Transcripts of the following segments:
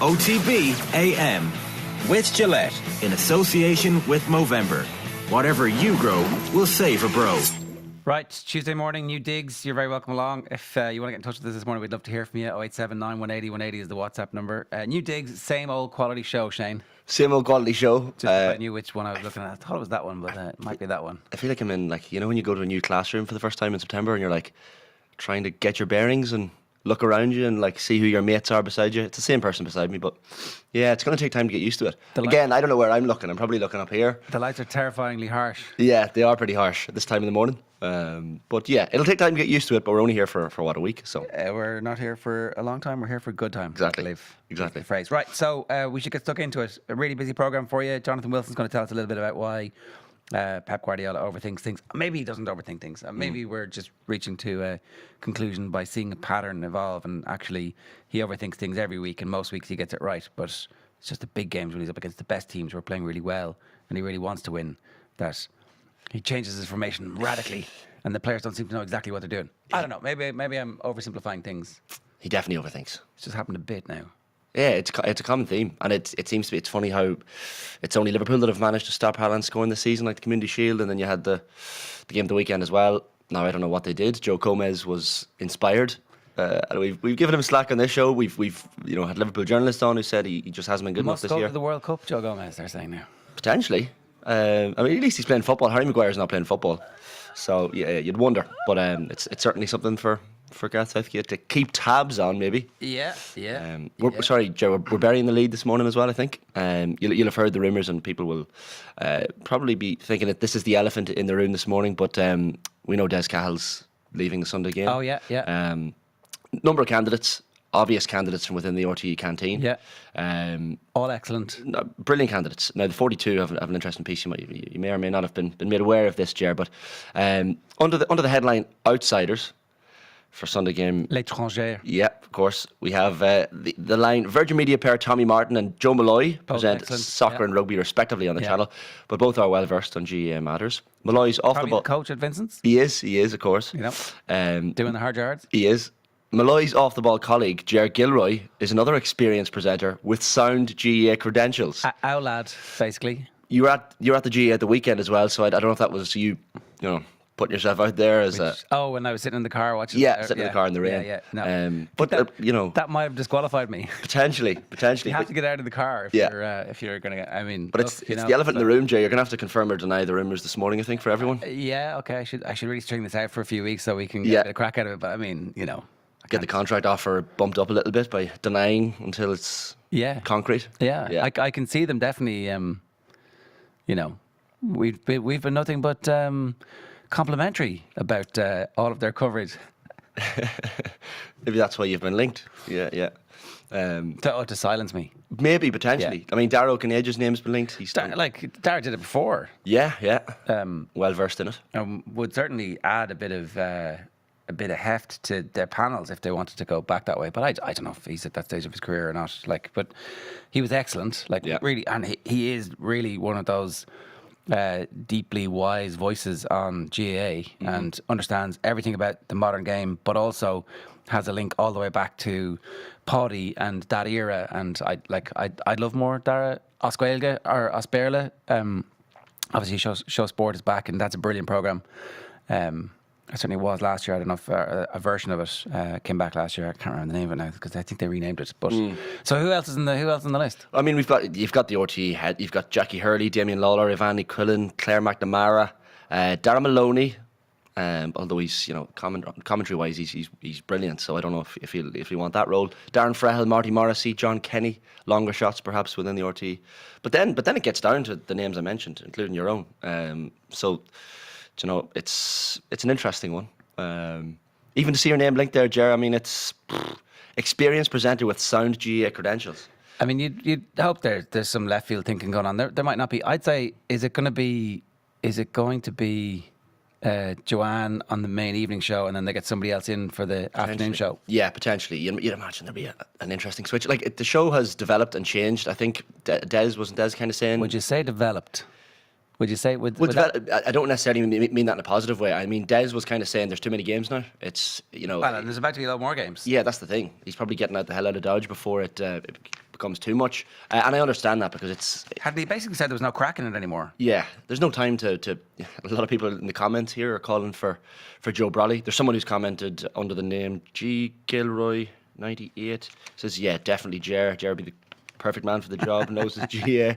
OTB AM with Gillette in association with Movember. Whatever you grow, will save a bro. Right, Tuesday morning, new digs. You're very welcome along. If you want to get in touch with us this morning, we'd love to hear from you. 0879 180 180 is the WhatsApp number. New digs, same old quality show, Shane. Same old quality show. Just I knew which one I was looking at. I thought it was that one, but it might be that one. I feel like I'm in, like, you know, when you go to a new classroom for the first time in September and you're like trying to get your bearings and look around you and like see who your mates are beside you. It's the same person beside me, but yeah, it's going to take time to get used to it. Again, I don't know where I'm looking. I'm probably looking up here. The lights are terrifyingly harsh. Yeah, they are pretty harsh at this time in the morning. But yeah, it'll take time to get used to it, but we're only here for what, a week? So we're not here for a long time. We're here for a good time. Exactly. Exactly. The phrase. Right, so we should get stuck into it. A really busy programme for you. Jonathan Wilson's going to tell us a little bit about why Pep Guardiola overthinks things. Maybe he doesn't overthink things. Maybe we're just reaching to a conclusion by seeing a pattern evolve, and actually he overthinks things every week, and most weeks he gets it right. But it's just the big games when he's up against the best teams who are playing really well and he really wants to win, that he changes his formation radically and the players don't seem to know exactly what they're doing. I don't know. Maybe I'm oversimplifying things. He definitely overthinks. It's just happened a bit now. Yeah, it's a common theme, and it seems to be. It's funny how it's only Liverpool that have managed to stop Haaland scoring this season, like the Community Shield, and then you had the game of the weekend as well. Now I don't know what they did. Joe Gomez was inspired. And we've given him slack on this show. We've had Liverpool journalists on who said he just hasn't been good enough this year. Must go to the World Cup, Joe Gomez, they're saying now. Potentially. I mean, at least he's playing football. Harry Maguire's not playing football, so yeah, you'd wonder. But it's certainly something for Gareth Southgate to keep tabs on, maybe. Yeah. Sorry, Joe, we're burying the lead this morning as well, I think. You'll have heard the rumours, and people will probably be thinking that this is the elephant in the room this morning, but we know Des Cahill's leaving the Sunday game. Oh, yeah. Number of candidates, obvious candidates from within the RTE canteen. Yeah. All excellent. Brilliant candidates. Now, the 42 have an interesting piece. You may or may not have been made aware of this, Ger, but under the headline Outsiders for Sunday game. L'étranger. Yeah, of course. We have the line Virgin Media pair Tommy Martin and Joe Malloy present soccer and rugby respectively on the channel, but both are well versed on GAA matters. Malloy's off Probably the ball. The coach at Vincent's. He is, of course. You know, doing the hard yards. He is. Malloy's off the ball colleague Ger Gilroy is another experienced presenter with sound GAA credentials. Our lad, basically. You were at the GAA at the weekend as well, so I don't know if that was you putting yourself out there as when I was sitting in the car watching. Sitting in the car in the rain. Yeah. No. But that might have disqualified me. Potentially. You have to get out of the car if you're going to. I mean, but it's the elephant in the room, Jay. You're going to have to confirm or deny the rumours this morning, I think, for everyone. Yeah. Okay. I should really string this out for a few weeks so we can get a bit of crack out of it. But I mean, get the contract offer bumped up a little bit by denying until it's concrete. Yeah. I can see them definitely. We've been nothing but complimentary about all of their coverage. Maybe that's why you've been linked. Yeah. To silence me. Maybe, potentially. Yeah. I mean, Darrow Kinnage's name's been linked. Darrow did it before. Yeah. Well versed in it. Would certainly add a bit of heft to their panels if they wanted to go back that way. But I don't know if he's at that stage of his career or not. But he was excellent. Really, and he is really one of those deeply wise voices on GAA and understands everything about the modern game, but also has a link all the way back to Paddy and that era. And I'd love more Dara Oscuelga or Osperla. Obviously, Show Sport is back, and that's a brilliant program. It certainly was last year. I don't know if a version of it came back last year. I can't remember the name of it now because I think they renamed it. But so who else is in the list? I mean, you've got the RTE head. You've got Jackie Hurley, Damien Lawler, Ivani Quillen, Claire McNamara, Darren Maloney. Although he's commentary wise he's brilliant. So I don't know if you want that role. Darren Frehel, Marty Morrissey, John Kenny, longer shots perhaps within the RTE. But then it gets down to the names I mentioned, including your own. It's an interesting one. Even to see your name linked there, Ger, I mean, it's experienced presenter with sound GAA credentials. I mean, you'd hope there's some left field thinking going on. There might not be. I'd say, is it going to be Joanne on the main evening show and then they get somebody else in for the afternoon show? Yeah, potentially. You'd imagine there'd be an interesting switch. The show has developed and changed. I think Des kind of saying... Would you say developed? Would you say? I don't necessarily mean that in a positive way. I mean, Des was kind of saying there's too many games now. It's, Well, and there's about to be a lot more games. Yeah, that's the thing. He's probably getting out the hell out of Dodge before it becomes too much. And I understand that because it's... Had he basically said there was no crack in it anymore? Yeah, there's no time to a lot of people in the comments here are calling for Joe Brolly. There's someone who's commented under the name G. Gilroy 98. Says, yeah, definitely Ger. Ger would be the perfect man for the job. Knows his GA.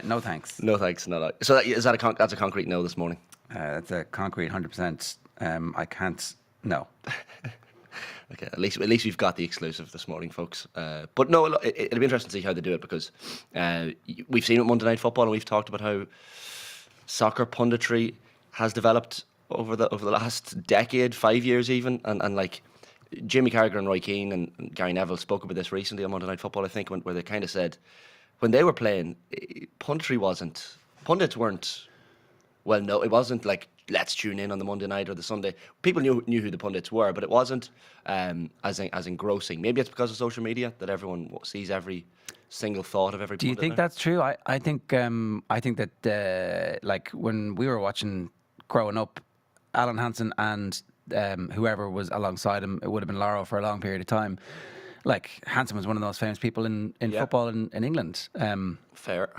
No thanks. No thanks. No. So that's a concrete no this morning. That's a concrete 100%. I can't. No. Okay, at least we've got the exclusive this morning, folks. But no, it'll be interesting to see how they do it because we've seen it with Monday Night Football, and we've talked about how soccer punditry has developed over the last decade, 5 years even, and like Jimmy Carragher and Roy Keane and Gary Neville spoke about this recently on Monday Night Football, I think, where they kind of said when they were playing, pundits weren't. Well, no, it wasn't like let's tune in on the Monday night or the Sunday. People knew who the pundits were, but it wasn't as engrossing. Maybe it's because of social media that everyone sees every single thought of every. Do you think that's true? I think that like when we were watching growing up, Alan Hansen and whoever was alongside him, it would have been Laro for a long period of time. Like Hansen was one of the most famous people in football in England. Fair.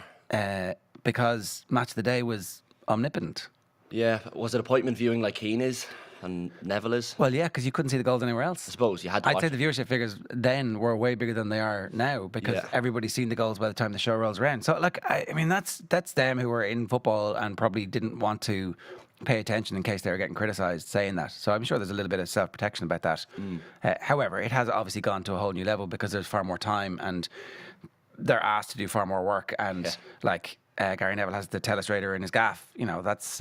Because Match of the Day was omnipotent. Yeah, was it appointment viewing like Keane is and Neville is? Well, yeah, because you couldn't see the goals anywhere else. I suppose you had to I'd watch. say the viewership figures then were way bigger than they are now because everybody's seen the goals by the time the show rolls around. So, like, I mean, that's them who were in football and probably didn't want to pay attention in case they were getting criticised saying that. So I'm sure there's a little bit of self-protection about that. However, it has obviously gone to a whole new level because there's far more time and they're asked to do far more work and like... Gary Neville has the telestrator in his gaff. You know, that is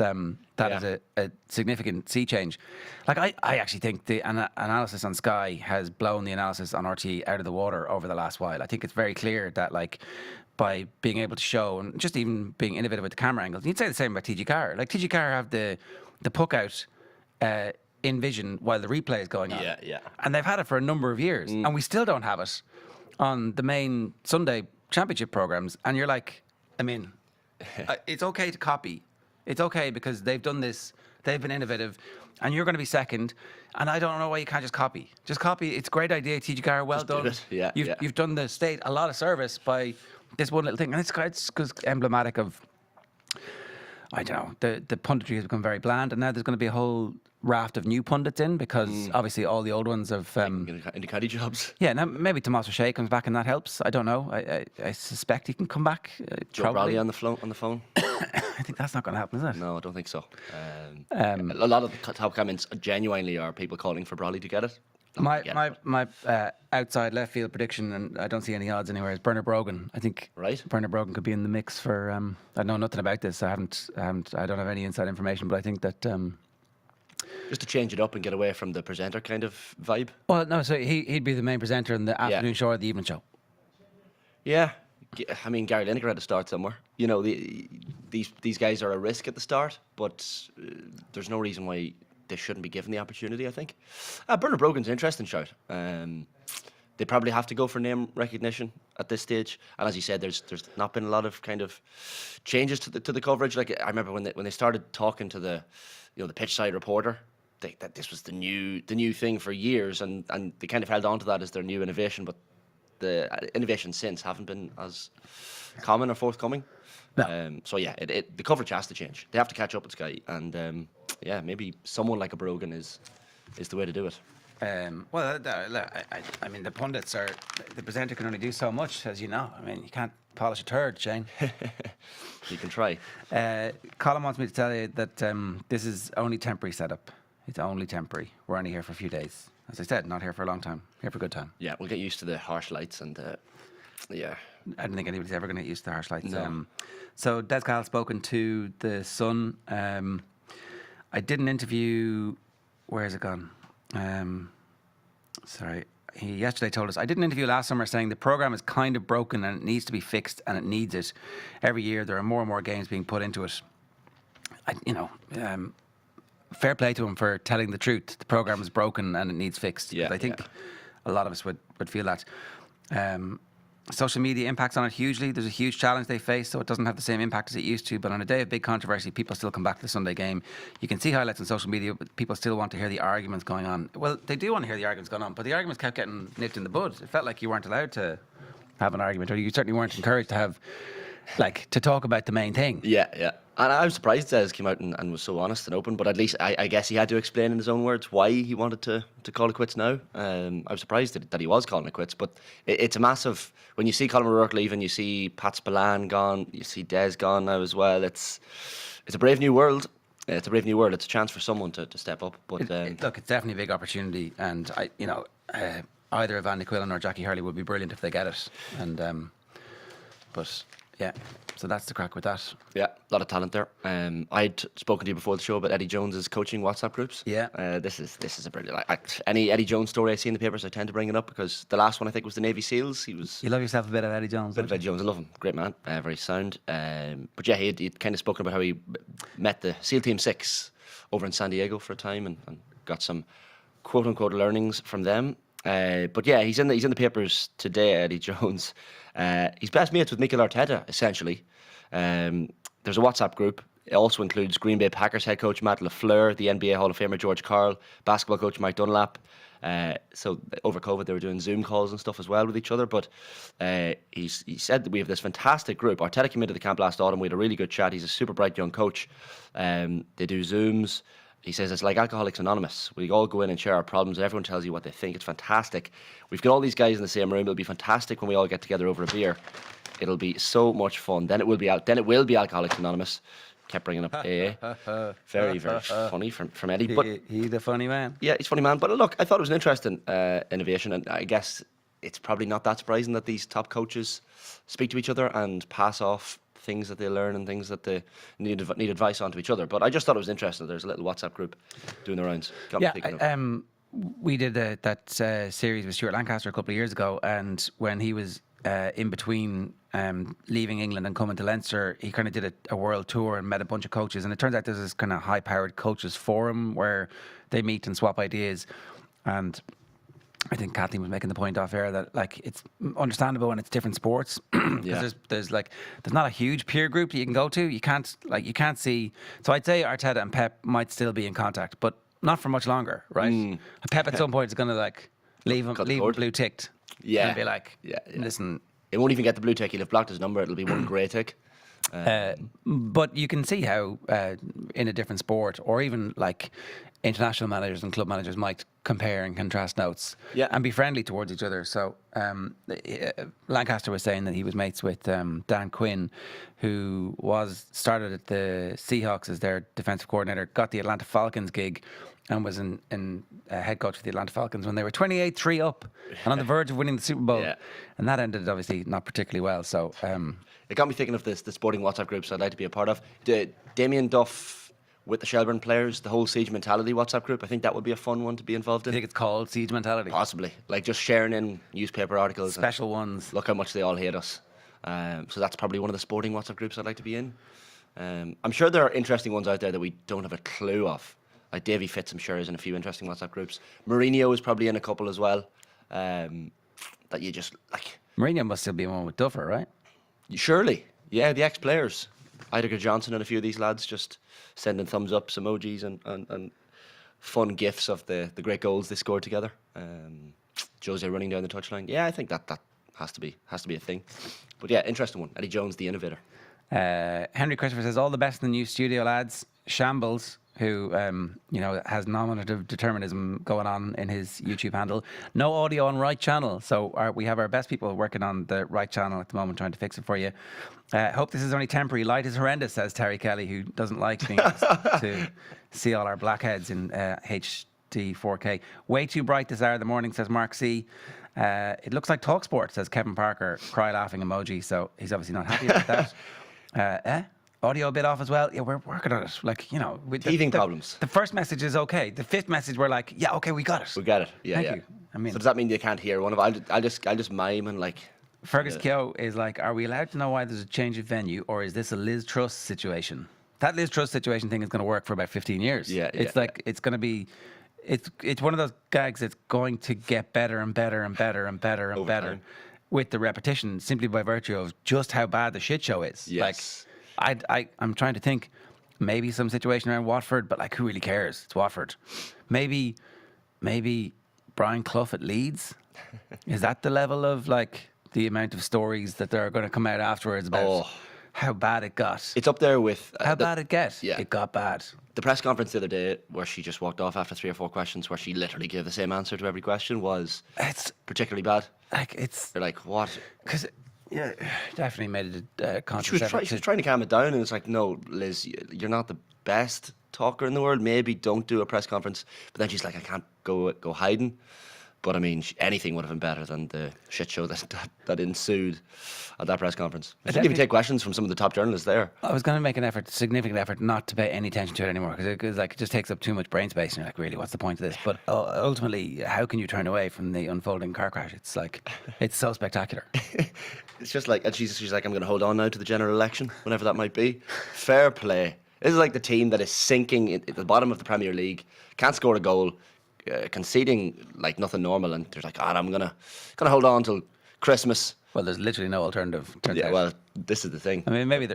a significant sea change. Like I actually think the analysis on Sky has blown the analysis on RTE out of the water over the last while. I think it's very clear that like by being able to show and just even being innovative with the camera angles, you'd say the same about TG Carr. Like TG Carr have the puck out in vision while the replay is going on. Yeah. And they've had it for a number of years, and we still don't have it on the main Sunday championship programs. And you're like, I mean. It's okay to copy. It's okay because they've done this. They've been innovative, and you're going to be second. And I don't know why you can't just copy. Just copy. It's a great idea, TG Carr. Well done. You've done the state a lot of service by this one little thing, and it's emblematic of. I don't know. The punditry has become very bland, and now there's going to be a whole raft of new pundits in because obviously all the old ones have in the caddy jobs. Yeah, now maybe Tomas O'Shea comes back and that helps. I don't know. I suspect he can come back. Joe Brolly on the phone. I think that's not going to happen, is it? No, I don't think so. A lot of the top comments genuinely are people calling for Brolly to get it. My outside left field prediction, and I don't see any odds anywhere, is Bernard Brogan. I think Bernard Brogan could be in the mix for. I know nothing about this. I don't have any inside information, but I think that. Just to change it up and get away from the presenter kind of vibe. Well, no, so he'd be the main presenter in the afternoon show or the evening show. Yeah, I mean Gary Lineker had to start somewhere. You know, these guys are a risk at the start, but there's no reason why they shouldn't be given the opportunity. I think Bernard Brogan's an interesting shout. They probably have to go for name recognition at this stage, and as you said, there's not been a lot of kind of changes to the coverage. Like I remember when they started talking to the pitch side reporter. That this was the new thing for years, and they kind of held on to that as their new innovation, but the innovations since haven't been as common or forthcoming. No. So yeah, the coverage has to change. They have to catch up with Sky, and maybe someone like a Brogan is the way to do it. Well, I mean, the pundits are the presenter can only do so much, as you know. I mean, you can't polish a turd, Shane. You can try. Colin wants me to tell you that this is only temporary setup. It's only temporary. We're only here for a few days. As I said, not here for a long time. Here for a good time. Yeah, we'll get used to the harsh lights and yeah. I don't think anybody's ever going to get used to the harsh lights. No. So Des Cahill spoken to the Sun. I did an interview. Where has it gone? Sorry. He yesterday told us, I did an interview last summer saying the programme is kind of broken and it needs to be fixed and it needs it. Every year there are more and more games being put into it. Fair play to him for telling the truth. The programme is broken and it needs fixed. Yeah, I think a lot of us would feel that. social media impacts on it hugely. There's a huge challenge they face, so it doesn't have the same impact as it used to. But on a day of big controversy, people still come back to the Sunday game. You can see highlights on social media, but people still want to hear the arguments going on. Well, they do want to hear the arguments going on, but the arguments kept getting nipped in the bud. It felt like you weren't allowed to have an argument, or you certainly weren't encouraged to have, like, to talk about the main thing. Yeah. And I was surprised Des came out and was so honest and open, but at least I guess he had to explain in his own words why he wanted to call it quits now. I was surprised that he was calling it quits, but it's a massive... When you see Colin O'Rourke leaving, you see Pat's Ballon gone, you see Des gone now as well. It's a brave new world. It's a brave new world. It's a chance for someone to step up. But look, it's definitely a big opportunity, and either Evan Quillen or Jackie Hurley would be brilliant if they get it. And but yeah, so that's the crack with that. Yeah, a lot of talent there. I'd spoken to you before the show about Eddie Jones's coaching WhatsApp groups. Yeah, this is a brilliant. Any Eddie Jones story I see in the papers, I tend to bring it up because the last one I think was the Navy SEALs. You love yourself a bit of Eddie Jones. A bit of Eddie Jones, I love him. Great man, very sound. But yeah, he'd kind of spoken about how he met the SEAL Team 6 over in San Diego for a time and got some quote unquote learnings from them. But yeah, he's in the papers today, Eddie Jones. He's best mates with Mikel Arteta, essentially. There's a WhatsApp group. It also includes Green Bay Packers head coach Matt LaFleur, the NBA Hall of Famer George Karl, basketball coach Mike Dunlap. So over COVID, they were doing Zoom calls and stuff as well with each other. But he said that we have this fantastic group. Arteta came into the camp last autumn. We had a really good chat. He's a super bright young coach. They do Zooms. He says it's like Alcoholics Anonymous. We all go in and share our problems. Everyone tells you what they think. It's fantastic. We've got all these guys in the same room. It'll be fantastic when we all get together over a beer. It'll be so much fun. Then it will be Alcoholics Anonymous. Kept bringing up AA. Very, very funny from Eddie. But he's the funny man. Yeah, he's a funny man. But look, I thought it was an interesting innovation, and I guess it's probably not that surprising that these top coaches speak to each other and pass off things that they learn and things that they need advice on to each other. But I just thought it was interesting. There's a little WhatsApp group doing the rounds. We did that series with Stuart Lancaster a couple of years ago, and when he was in between leaving England and coming to Leinster, he kind of did a world tour and met a bunch of coaches, and it turns out there's this kind of high-powered coaches forum where they meet and swap ideas. And I think Kathleen was making the point off air that, like, it's understandable when it's different sports. Because there's not a huge peer group that you can go to. You can't see. So I'd say Arteta and Pep might still be in contact, but not for much longer, right? Pep at some point is going to leave him blue ticked. Yeah, and be like, listen. It won't even get the blue tick. He'll have blocked his number. It'll be one grey tick. But you can see how in a different sport, or even like international managers and club managers might compare and contrast notes and be friendly towards each other. So Lancaster was saying that he was mates with Dan Quinn, who started at the Seahawks as their defensive coordinator, got the Atlanta Falcons gig, and was in head coach for the Atlanta Falcons when they were 28-3 up and on the verge of winning the Super Bowl. And that ended obviously not particularly well. So it got me thinking of the sporting WhatsApp groups I'd like to be a part of. Damien Duff with the Shelbourne players, the whole Siege Mentality WhatsApp group. I think that would be a fun one to be involved in. I think it's called Siege Mentality. Possibly. Like just sharing in newspaper articles. Special ones. Look how much they all hate us. So that's probably one of the sporting WhatsApp groups I'd like to be in. I'm sure there are interesting ones out there that we don't have a clue of. Like Davy Fitz, I'm sure, is in a few interesting WhatsApp groups. Mourinho is probably in a couple as well. That you just like. Mourinho must still be one with Duffer, right? Surely. Yeah, the ex-players. Idegger Johnson and a few of these lads just sending thumbs ups, emojis, and fun gifs of the great goals they scored together. Jose running down the touchline. Yeah, I think that has to be a thing. But yeah, interesting one. Eddie Jones, the innovator. Henry Christopher says, all the best in the new studio, lads. Shambles, who has nominative determinism going on in his YouTube handle. No audio on right channel, so we have our best people working on the right channel at the moment, trying to fix it for you. Hope this is only temporary. Light is horrendous, says Terry Kelly, who doesn't like being able to see all our blackheads in HD 4K. Way too bright this hour of the morning, says Mark C. It looks like TalkSport, says Kevin Parker, cry laughing emoji. So he's obviously not happy about that. Audio a bit off as well. Yeah, we're working on it. Like, with teething problems. The first message is okay. The fifth message, we're like, yeah, okay, we got it. We got it. Yeah, Thank you. I mean, so does that mean you can't hear one of? I'll just mime and like. Fergus Keogh is like, are we allowed to know why there's a change of venue, or is this a Liz Truss situation? That Liz Truss situation thing is going to work for about 15 years. It's it's going to be. It's one of those gags that's going to get better and better and better and better and Over better. time. with the repetition simply by virtue of just how bad the shit show is. Yes. Like, I'm trying to think, maybe some situation around Watford, but like, who really cares? It's Watford. Maybe Brian Clough at Leeds. Is that the level of like the amount of stories that are going to come out afterwards about how bad it got? It's up there with how bad it got. Yeah. It got bad. The press conference the other day, where she just walked off after 3 or 4 questions, where she literally gave the same answer to every question, was particularly bad. Like They're like, what? Because definitely made it a conscious She was effort. she was trying to calm it down, and it's like, no, Liz, you're not the best talker in the world. Maybe don't do a press conference. But then she's like, I can't go hiding. But I mean, anything would have been better than the shit show that ensued at that press conference. I didn't even take questions from some of the top journalists there. I was going to make significant effort not to pay any attention to it anymore, because it just takes up too much brain space, and you're like, really, what's the point of this? But ultimately, how can you turn away from the unfolding car crash? It's like, it's so spectacular. It's just like, and she's like, I'm going to hold on now to the general election, whenever that might be. Fair play. This is like the team that is sinking at the bottom of the Premier League, can't score a goal, conceding like nothing normal, and they're like, I'm gonna hold on till Christmas. Well, there's literally no alternative. Yeah, well, this is the thing. I mean, maybe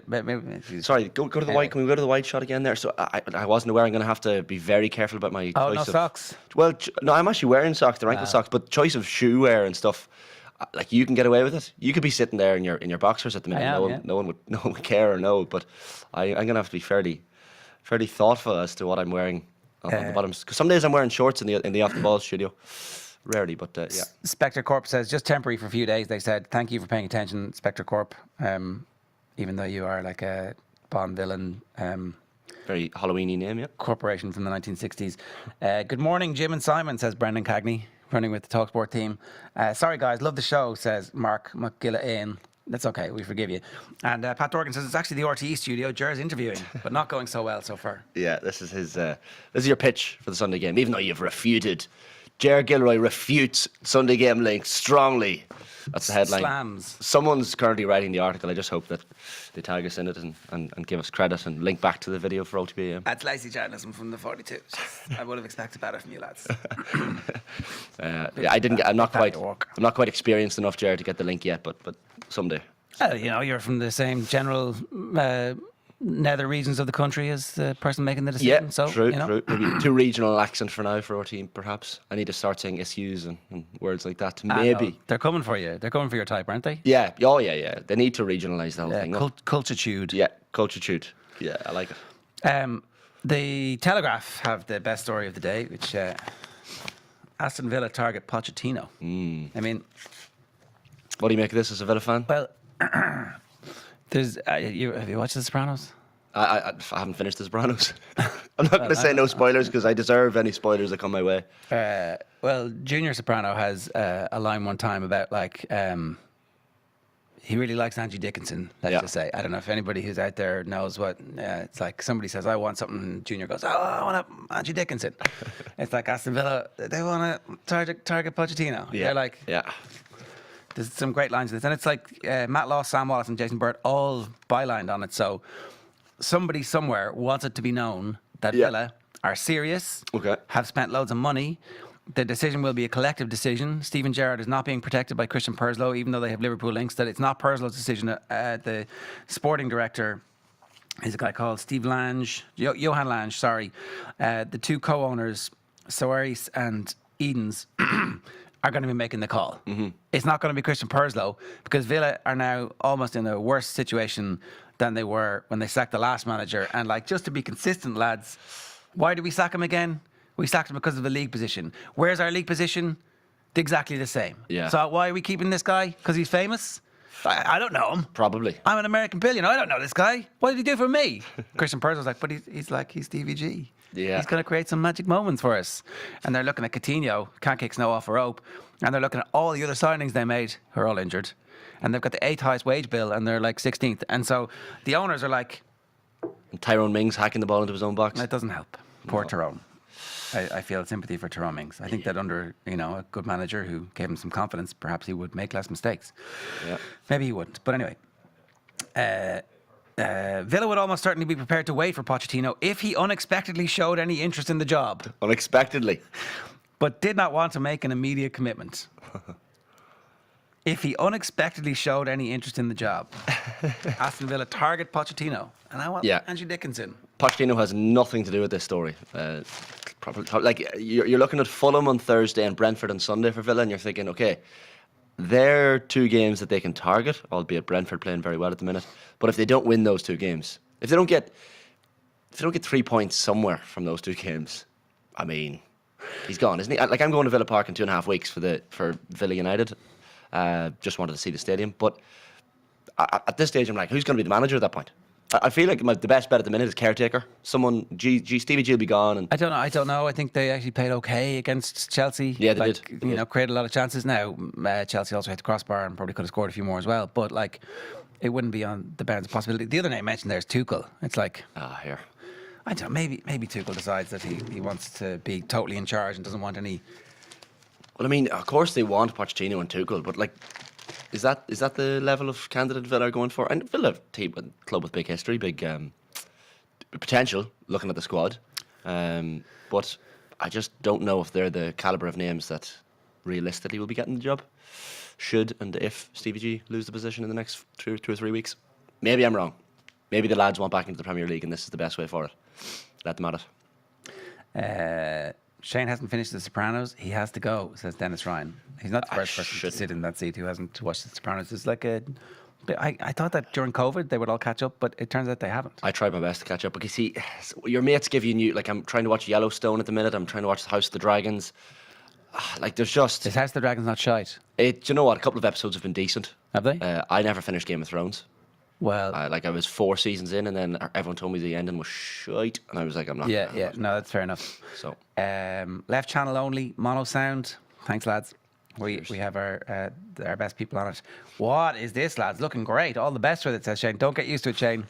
sorry, go to the white. Can we go to the white shot again there? So I wasn't aware. I'm going to have to be very careful about my choice of socks. Well, no, I'm actually wearing socks, the ankle socks, but choice of shoe wear and stuff. Like, you can get away with it. You could be sitting there in your boxers at the minute. No one would care or know. But I'm going to have to be fairly thoughtful as to what I'm wearing on the bottoms. Because some days I'm wearing shorts in the off the ball studio. Rarely, but yeah. Spectre Corp says, just temporary for a few days. They said, thank you for paying attention, Spectre Corp. Even though you are like a Bond villain. Very Halloween-y name, yeah. Corporation from the 1960s. Good morning, Jim and Simon, says Brendan Cagney, running with the TalkSport team. Sorry, guys, love the show, says Mark McGillain. That's okay, we forgive you. And Pat Dorgan says, it's actually the RTE studio. Ger's interviewing, but not going so well so far. Yeah, this is your pitch for the Sunday game, even though you've refuted. Ger Gilroy refutes Sunday game link strongly. That's the headline. Slams. Someone's currently writing the article. I just hope that they tag us in it and give us credit and link back to the video for OTB AM. That's lazy journalism from the 42. I would have expected better from you lads. I'm not quite experienced enough, Ger, to get the link yet, but someday. You're from the same general nether regions of the country as the person making the decision. Yeah, so, true. Maybe too regional accent for now for our team, perhaps. I need to start saying issues and words like that. Maybe. No, they're coming for you. They're coming for your type, aren't they? Yeah. Oh, yeah. They need to regionalise the whole thing. Cultured. Yeah, cultured. Yeah, I like it. The Telegraph have the best story of the day, which Aston Villa target Pochettino. I mean, what do you make of this as a Villa fan? Well, have you watched The Sopranos? I haven't finished The Sopranos. I'm not going to say no spoilers because I deserve any spoilers that come my way. Well, Junior Soprano has a line one time about like he really likes Angie Dickinson. Let's just say. I don't know if anybody who's out there knows what it's like. Somebody says, "I want something," and Junior goes, "Oh, I want Angie Dickinson." It's like Aston Villa. They want to target Pochettino. Yeah. They're like, there's some great lines in this, and it's like Matt Loss, Sam Wallace, and Jason Burt all bylined on it. So somebody somewhere wants it to be known that Villa are serious, have spent loads of money. The decision will be a collective decision. Steven Gerrard is not being protected by Christian Purslow, even though they have Liverpool links. That it's not Purslow's decision. The sporting director is a guy called Steve Lange, Johan Lange. Sorry, the two co-owners, Soares and Edens. Are going to be making the call. Mm-hmm. It's not going to be Christian Purslow because Villa are now almost in a worse situation than they were when they sacked the last manager. And like, just to be consistent, lads, why did we sack him again? We sacked him because of the league position. Where's our league position? Exactly the same. Yeah. So why are we keeping this guy? Because he's famous? I don't know him. Probably. I'm an American billionaire. I don't know this guy. What did he do for me? Christian Purslow's like, but he's Stevie G. Yeah. He's going to create some magic moments for us. And they're looking at Coutinho, can't kick snow off a rope. And they're looking at all the other signings they made, who are all injured. And they've got the 8th highest wage bill, and they're like 16th. And so the owners are like... And Tyrone Mings hacking the ball into his own box. That doesn't help. Poor Tyrone. I feel sympathy for Tyrone Mings. I think that under a good manager who gave him some confidence, perhaps he would make less mistakes. Yeah. Maybe he wouldn't. But anyway... Villa would almost certainly be prepared to wait for Pochettino if he unexpectedly showed any interest in the job. Unexpectedly. But did not want to make an immediate commitment. If he unexpectedly showed any interest in the job, Aston Villa target Pochettino, and I want Andrew Dickinson. Pochettino has nothing to do with this story. Like you're looking at Fulham on Thursday and Brentford on Sunday for Villa, and you're thinking, okay, they're 2 games that they can target, albeit Brentford playing very well at the minute. But if they don't win those 2 games, if they don't get 3 points somewhere from those 2 games, I mean, he's gone, isn't he? Like, I'm going to Villa Park in 2.5 weeks for Villa United. Just wanted to see the stadium, but at this stage, I'm like, who's going to be the manager at that point? I feel like the best bet at the minute is caretaker. Someone, Stevie G will be gone. And I don't know. I think they actually played okay against Chelsea. Yeah, they did. You know, created a lot of chances. Now, Chelsea also hit the crossbar and probably could have scored a few more as well. But like, it wouldn't be on the bounds of possibility. The other name mentioned there is Tuchel. It's like, here. I don't know. Maybe Tuchel decides that he wants to be totally in charge and doesn't want any. Well, I mean, of course they want Pochettino and Tuchel, but like, is that the level of candidate Villa are going for? And Villa, club with big history, big potential, looking at the squad. But I just don't know if they're the calibre of names that realistically will be getting the job. Should and if Stevie G lose the position in the next 2 or 3 weeks. Maybe I'm wrong. Maybe the lads want back into the Premier League and this is the best way for it. Let them at it. Shane hasn't finished The Sopranos. He has to go, says Dennis Ryan. He's not the first person to sit in that seat who hasn't watched The Sopranos. It's like I thought that during COVID they would all catch up, but it turns out they haven't. I tried my best to catch up because, see, your mates give you new... Like, I'm trying to watch Yellowstone at the minute. I'm trying to watch House of the Dragons. Like, there's just... Is House of the Dragons not shite? Do you know what? A couple of episodes have been decent. Have they? I never finished Game of Thrones. Well, I was 4 seasons in, and then everyone told me the ending was shite, and I was like, I'm not. Yeah. No, that's fair enough. So, left channel only, mono sound. Thanks, lads. We have our best people on it. What is this, lads? Looking great. All the best with it, says Shane. Don't get used to it, Shane.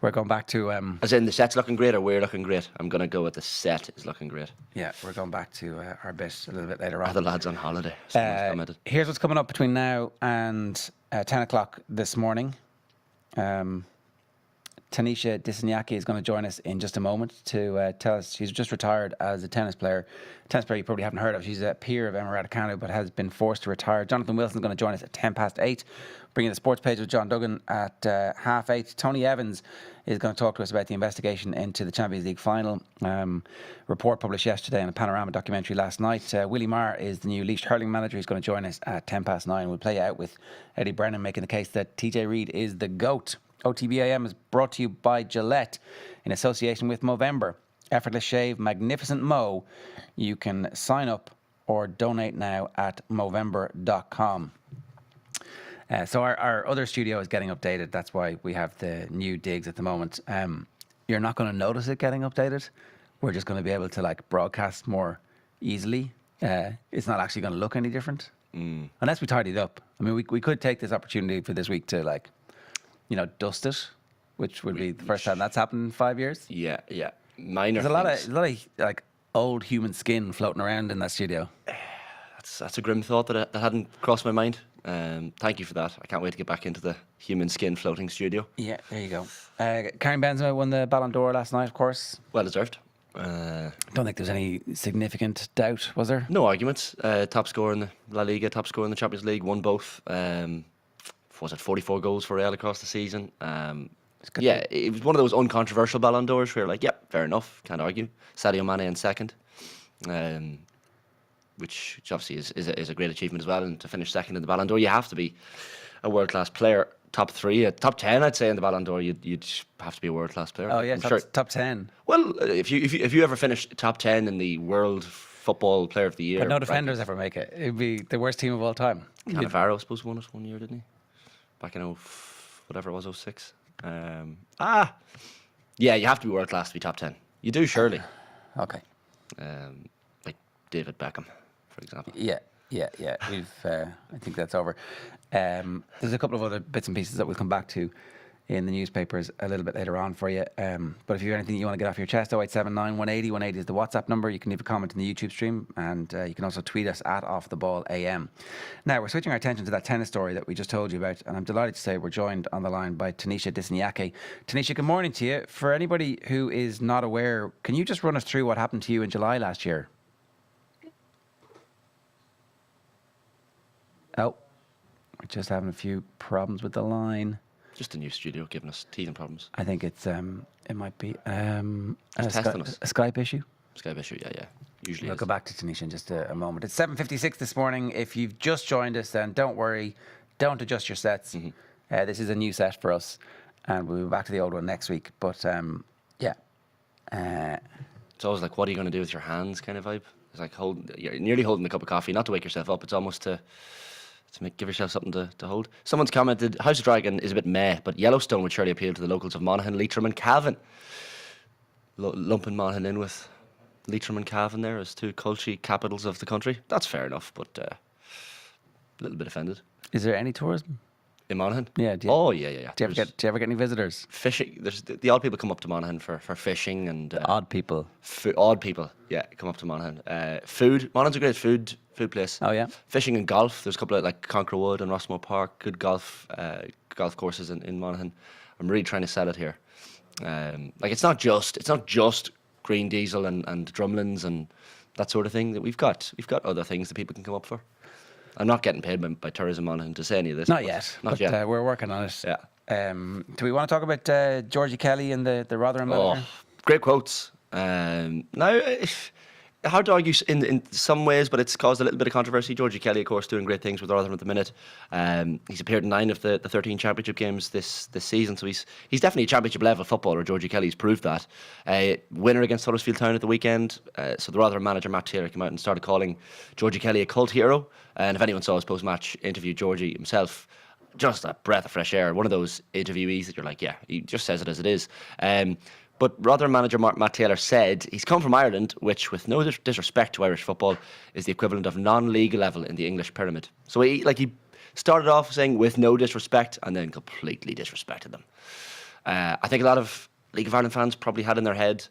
We're going back to... As in, the set's looking great or we're looking great? I'm going to go with the set is looking great. Yeah, we're going back to our bit a little bit later on. Are the lads on holiday? Here's what's coming up between now and 10 o'clock this morning. Tanisha Disanyaki is going to join us in just a moment to tell us she's just retired as a tennis player. Tennis player you probably haven't heard of. She's a peer of Emma Raducanu but has been forced to retire. Jonathan Wilson is going to join us at 8:10, bringing the sports page with John Duggan at 8:30. Tony Evans is going to talk to us about the investigation into the Champions League final. Report published yesterday and a Panorama documentary last night. Willie Maher is the new Laois hurling manager. He's going to join us at 9:10. We'll play out with Eddie Brennan making the case that TJ Reid is the GOAT. OTB AM is brought to you by Gillette in association with Movember. Effortless shave, magnificent mo. You can sign up or donate now at Movember.com. So our other studio is getting updated. That's why we have the new digs at the moment. You're not going to notice it getting updated. We're just going to be able to like broadcast more easily. It's not actually going to look any different unless we tidy it up. I mean, we could take this opportunity for this week to dust it, which would be the first time that's happened in 5 years. Yeah. Minor. There's a lot of like old human skin floating around in that studio. That's a grim thought that hadn't crossed my mind. Thank you for that. I can't wait to get back into the human skin floating studio. Yeah, there you go. Karim Benzema won the Ballon d'Or last night, of course. Well deserved. Don't think there's any significant doubt, was there? No arguments. Top scorer in the La Liga, top scorer in the Champions League, won both. Was it 44 goals for Real across the season? It was one of those uncontroversial Ballon d'Ors where you're like, yep, fair enough, can't argue. Sadio Mane in second, which obviously is a great achievement as well. And to finish second in the Ballon d'Or, you have to be a world-class player. Top 3, top 10, I'd say in the Ballon d'Or, you'd have to be a world-class player. Oh yeah, top 10. Well, if you ever finish top 10 in the World Football Player of the Year, but no defenders ever make it. It'd be the worst team of all time. Cannavaro, I suppose, won it one year, didn't he? Back in whatever it was, 06. Yeah, you have to be world class to be top 10. You do, surely. Okay. Like David Beckham, for example. Yeah. We've. I think that's over. There's a couple of other bits and pieces that we'll come back to in the newspapers a little bit later on for you. But if you have anything you want to get off your chest, 0879 180 180 is the WhatsApp number. You can leave a comment in the YouTube stream, and you can also tweet us at OffTheBallAM. Now, we're switching our attention to that tennis story that we just told you about, and I'm delighted to say we're joined on the line by Tanisha Disanyaki. Tanisha, good morning to you. For anybody who is not aware, can you just run us through what happened to you in July last year? Oh, We're just having a few problems with the line. Just a new studio giving us teething problems. I think it's it might be a Skype issue. Skype issue, yeah. Usually we'll go back to Tanisha in just a moment. It's 7:56 this morning. If you've just joined us, then don't worry. Don't adjust your sets. This is a new set for us, and we'll be back to the old one next week. But yeah. It's always like, what are you going to do with your hands kind of vibe. It's like you're nearly holding a cup of coffee, not to wake yourself up. It's almost to give yourself something to hold. Someone's commented, House of Dragon is a bit meh, but Yellowstone would surely appeal to the locals of Monaghan, Leitrim and Cavan. Lumping Monaghan in with Leitrim and Cavan there as two culture capitals of the country. That's fair enough, but a little bit offended. Is there any tourism in Monaghan? Yeah. Yeah. Do you ever get any visitors? Fishing. There's the odd people come up to Monaghan for fishing and odd people. Odd people, yeah, come up to Monaghan. Food. Monaghan's a great food place. Oh yeah. Fishing and golf. There's a couple of like Conqueror Wood and Rossmore Park. Good golf courses in Monaghan. I'm really trying to sell it here. Like it's not just green diesel and drumlins and that sort of thing. That we've got other things that people can come up for. I'm not getting paid by Tourism Monaghan to say any of this. Not yet. We're working on it. Yeah. Do we want to talk about Georgie Kelly and the Rotherham manager? Great quotes. Now, hard to argue in some ways, but it's caused a little bit of controversy. Georgie Kelly, of course, doing great things with Rotherham at the minute. He's appeared in 9 of the 13 championship games this season, so he's definitely a championship level footballer. Georgie Kelly's proved that. Winner against Huddersfield Town at the weekend. So the Rotherham manager Matt Taylor came out and started calling Georgie Kelly a cult hero. And if anyone saw his post-match interview, Georgie himself, just a breath of fresh air. One of those interviewees that you're like, yeah, he just says it as it is. But Rotherham manager Matt Taylor said he's come from Ireland, which, with no disrespect to Irish football, is the equivalent of non-league level in the English pyramid. So he started off saying with no disrespect and then completely disrespected them. I think a lot of League of Ireland fans probably had in their head,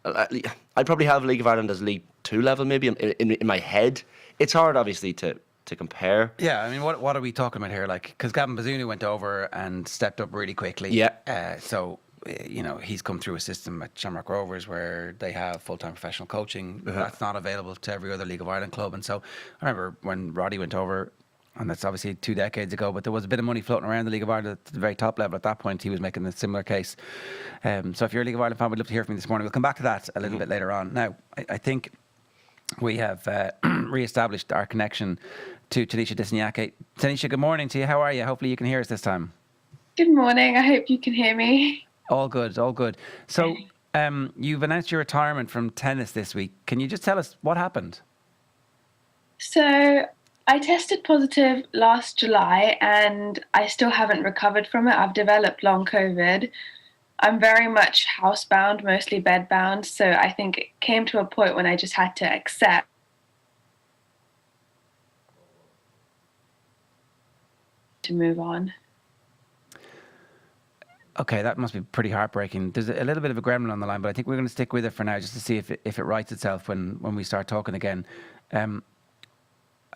I'd probably have League of Ireland as League 2 level maybe in my head. It's hard, obviously, to compare. Yeah, I mean, what are we talking about here? Like, because Gavin Bazunu went over and stepped up really quickly. Yeah. So, he's come through a system at Shamrock Rovers where they have full-time professional coaching. That's not available to every other League of Ireland club. And so I remember when Roddy went over, and that's obviously 2 decades ago, but there was a bit of money floating around the League of Ireland at the very top level. At that point, he was making a similar case. So if you're a League of Ireland fan, we'd love to hear from you this morning. We'll come back to that a little bit later on. Now, I think we have re-established our connection to Tanisha Disniake. Tanisha, good morning to you. How are you? Hopefully you can hear us this time. Good morning. I hope you can hear me. All good. So you've announced your retirement from tennis this week. Can you just tell us what happened? So I tested positive last July and I still haven't recovered from it. I've developed long COVID. I'm very much housebound, mostly bedbound. So I think it came to a point when I just had to accept to move on. Okay, that must be pretty heartbreaking. There's a little bit of a gremlin on the line, but I think we're going to stick with it for now just to see if it rights itself when we start talking again.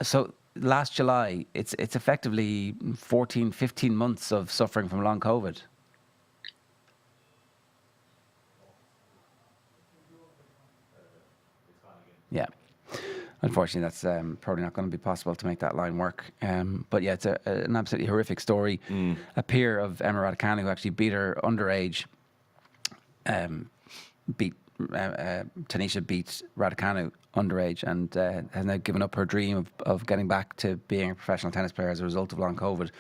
So last July, it's effectively 14, 15 months of suffering from long COVID. Yeah. Unfortunately, that's probably not going to be possible to make that line work. But yeah, it's an absolutely horrific story. A peer of Emma Raducanu, who actually beat her underage, Tanisha beat Raducanu underage and has now given up her dream of getting back to being a professional tennis player as a result of long COVID.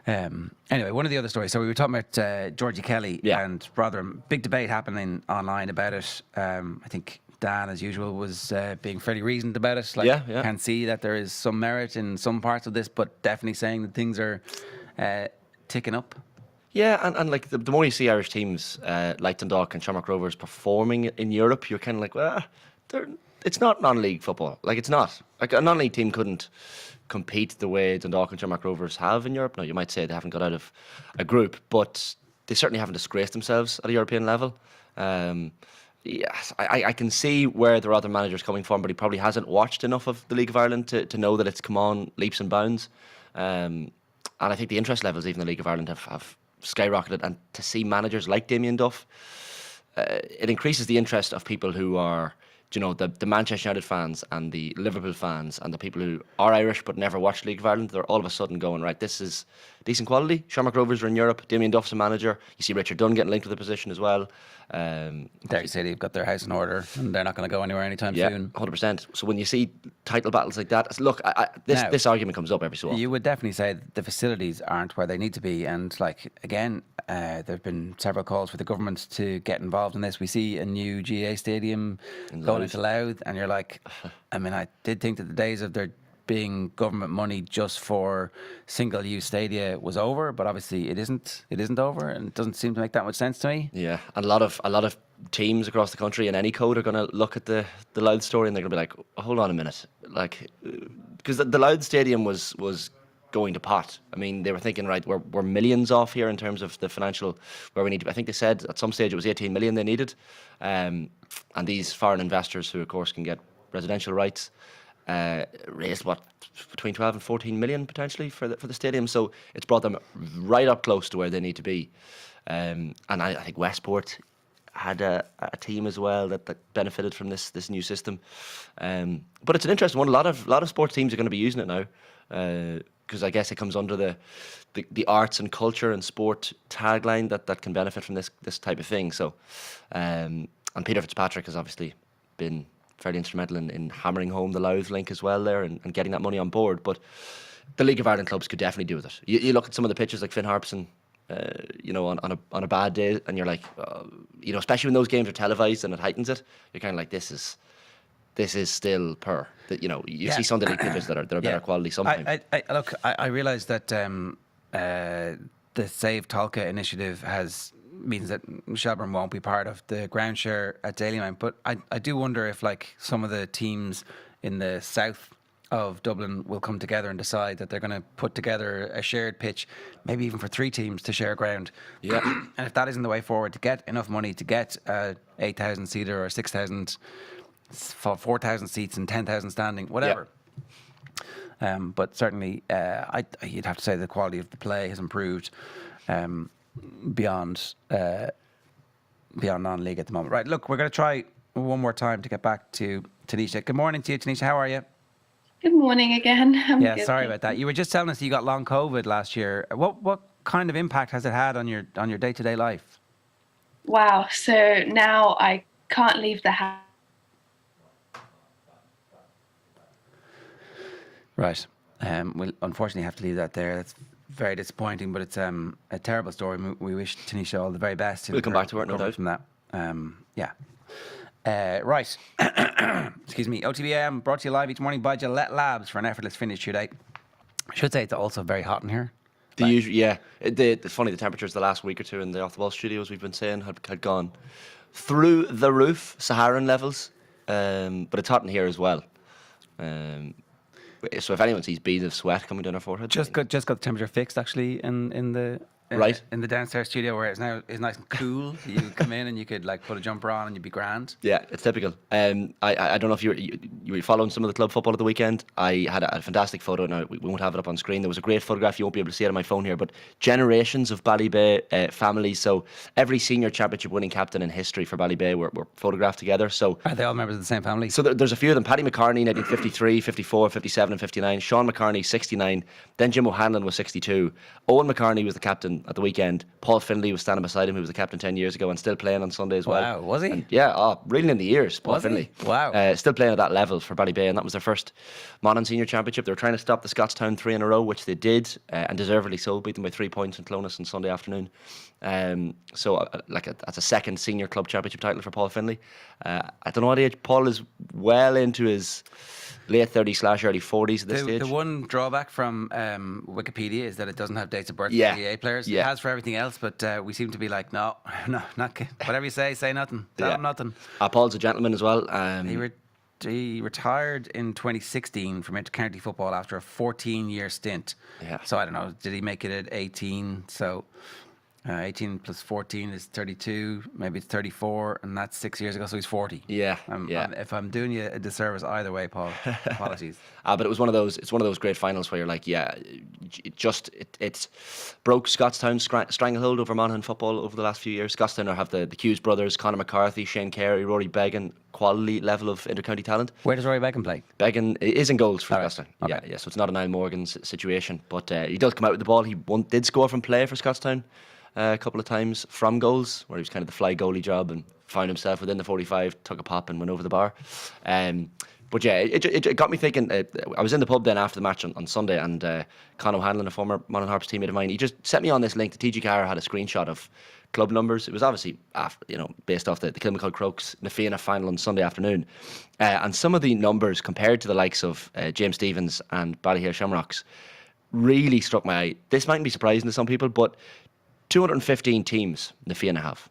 Anyway, one of the other stories. So we were talking about Georgie Kelly and Rotherham. Big debate happening online about it. I think Dan, as usual, was being fairly reasoned about it. Can see that there is some merit in some parts of this, but definitely saying that things are ticking up. Yeah, and like the more you see Irish teams like Dundalk and Shamrock Rovers performing in Europe, you're kind of like, well, it's not non-league football. Like, it's not. Like, a non-league team couldn't compete the way Dundalk and Shamrock Rovers have in Europe. Now, you might say they haven't got out of a group, but they certainly haven't disgraced themselves at a European level. Yes, I can see where the other manager's coming from, but he probably hasn't watched enough of the League of Ireland to know that it's come on leaps and bounds. And I think the interest levels even in the League of Ireland have skyrocketed. And to see managers like Damien Duff, it increases the interest of people who are you know, the Manchester United fans and the Liverpool fans and the people who are Irish but never watched League of Ireland, they're all of a sudden going, right, this is decent quality. Shamrock Rovers are in Europe. Damien Duff's a manager. You see Richard Dunn getting linked with the position as well. Derry City have got their house in order and they're not going to go anywhere anytime soon. 100%. So when you see title battles like that, look, this argument comes up every so often. You would definitely say that the facilities aren't where they need to be. And like, again, there have been several calls for the government to get involved in this. We see a new GA stadium going into Louth, and you're like, I mean, I did think that the days of there being government money just for single-use stadia was over, but obviously it isn't over, and it doesn't seem to make that much sense to me. Yeah, and a lot of teams across the country in any code are going to look at the Louth story and they're going to be like, hold on a minute, like, because the Louth stadium was going to pot. I mean, they were thinking, right, we're millions off here in terms of the financial where we need to. I think they said at some stage it was 18 million they needed, and these foreign investors, who of course can get residential rights, raised between 12 and 14 million potentially for the stadium. So it's brought them right up close to where they need to be. And I think Westport had a team as well that benefited from this new system. But it's an interesting one. A lot of sports teams are going to be using it now, because I guess it comes under the arts and culture and sport tagline that can benefit from this type of thing. So, and Peter Fitzpatrick has obviously been fairly instrumental in hammering home the Louth link as well there and getting that money on board. But the League of Ireland clubs could definitely do with it. You look at some of the pictures like Finn Harpson, you know, on a bad day, and you're like, you know, especially when those games are televised and it heightens it, you're kind of like, this is still per. That, you know, you see Sunday league pitches that are better quality sometimes. I realise that the Save Tolka initiative means that Shelburne won't be part of the ground share at Daly, but I do wonder if like some of the teams in the south of Dublin will come together and decide that they're going to put together a shared pitch, maybe even for 3 teams to share ground. Yeah. And if that isn't the way forward to get enough money to get a 8,000 seater or 6,000, 4,000 seats and 10,000 standing, whatever. Yeah. But certainly, you'd have to say the quality of the play has improved beyond non-league at the moment. Right, look, we're going to try one more time to get back to Tanisha. Good morning to you, Tanisha. How are you? Good morning again. I'm good, sorry about that. You were just telling us you got long COVID last year. What kind of impact has it had on your day-to-day life? Wow. So now I can't leave the house. Right. We'll unfortunately have to leave that there. That's very disappointing, but it's a terrible story. We wish Tanisha all the very best. We'll come back to it, no doubt. From that. Right. Excuse me. OTB AM brought to you live each morning by Gillette Labs for an effortless finish today. I should say it's also very hot in here. It's funny, the temperatures the last week or two in the Off the Ball studios, we've been saying, had gone through the roof, Saharan levels, but it's hot in here as well. So if anyone sees beads of sweat coming down our forehead, just got the temperature fixed actually in the in the downstairs studio where it's now nice and cool. You could come in and you could like put a jumper on and you'd be grand. Yeah, it's typical. I don't know if you were following some of the club football at the weekend. I had a fantastic photo. Now we won't have it up on screen. There was a great photograph. You won't be able to see it on my phone here, but generations of Ballybay families. So every senior championship winning captain in history for Ballybay were photographed together. So are they all members of the same family? So there's a few of them. Paddy McCartney, 1953, 54, 57 and 59. Sean McCartney, 69. Then Jim O'Hanlon was 62. Owen McCartney was the captain at the weekend. Paul Finlay was standing beside him, who was the captain 10 years ago and still playing on Sunday as well. Wow, was he? And reeling in the years, Paul Finlay. Wow. Still playing at that level for Ballybay, and that was their first Monaghan Senior Championship. They were trying to stop the Scottstown 3 in a row, which they did, and deservedly so, beat them by 3 points in Clonus on Sunday afternoon. That's a second senior club championship title for Paul Finlay. I don't know what age. Paul is well into his late 30s/early 40s at this stage. The one drawback from Wikipedia is that it doesn't have dates of birth for GA players. It has for everything else, but we seem to be like, no, not whatever you say nothing. Nothing. Paul's a gentleman as well. He retired in 2016 from inter-county football after a 14-year stint. Yeah. So I don't know, did he make it at 18? So 18 plus 14 is 32. Maybe it's 34, and that's 6 years ago, so he's 40. Yeah, If I'm doing you a disservice either way, Paul, apologies. But it was one of those. It's one of those great finals where you're like, it broke Scottstown's stranglehold over Monaghan football over the last few years. Scottstown have the Hughes brothers, Conor McCarthy, Shane Carey, Rory Beggan, quality level of intercounty talent. Where does Rory Beggan play? Beggan is in goals for Scottstown. Right. Okay. Yeah. So it's not a Niall Morgan situation, but he does come out with the ball. He did score from play for Scottstown a couple of times from goals, where he was kind of the fly goalie job and found himself within the 45, took a pop and went over the bar. But yeah, it got me thinking. I was in the pub then after the match on Sunday, and Con O'Hanlon, a former Monaghan Harps teammate of mine, he just sent me on this link. The TG Car had a screenshot of club numbers. It was obviously based off the Kilmacud Crokes Na Fianna final on Sunday afternoon, and some of the numbers compared to the likes of James Stephens and Ballyhale Shamrocks really struck my eye. This mightn't be surprising to some people, but 215 teams Na Fianna have.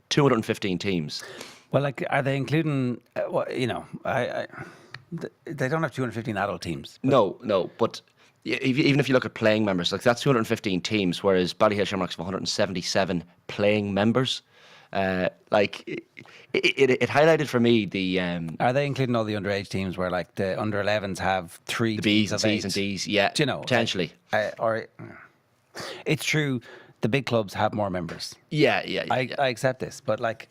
215 teams. Well, like, are they including? They don't have 215 adult teams. No, but even if you look at playing members, like that's 215 teams, whereas Ballyhale Shamrocks have 177 playing members. It highlighted for me the. Are they including all the underage teams where like the under 11s have three? The B's and teams C's and D's, yeah. Do you know, potentially. Or it's true, the big clubs have more members. Yeah. I accept this, but like.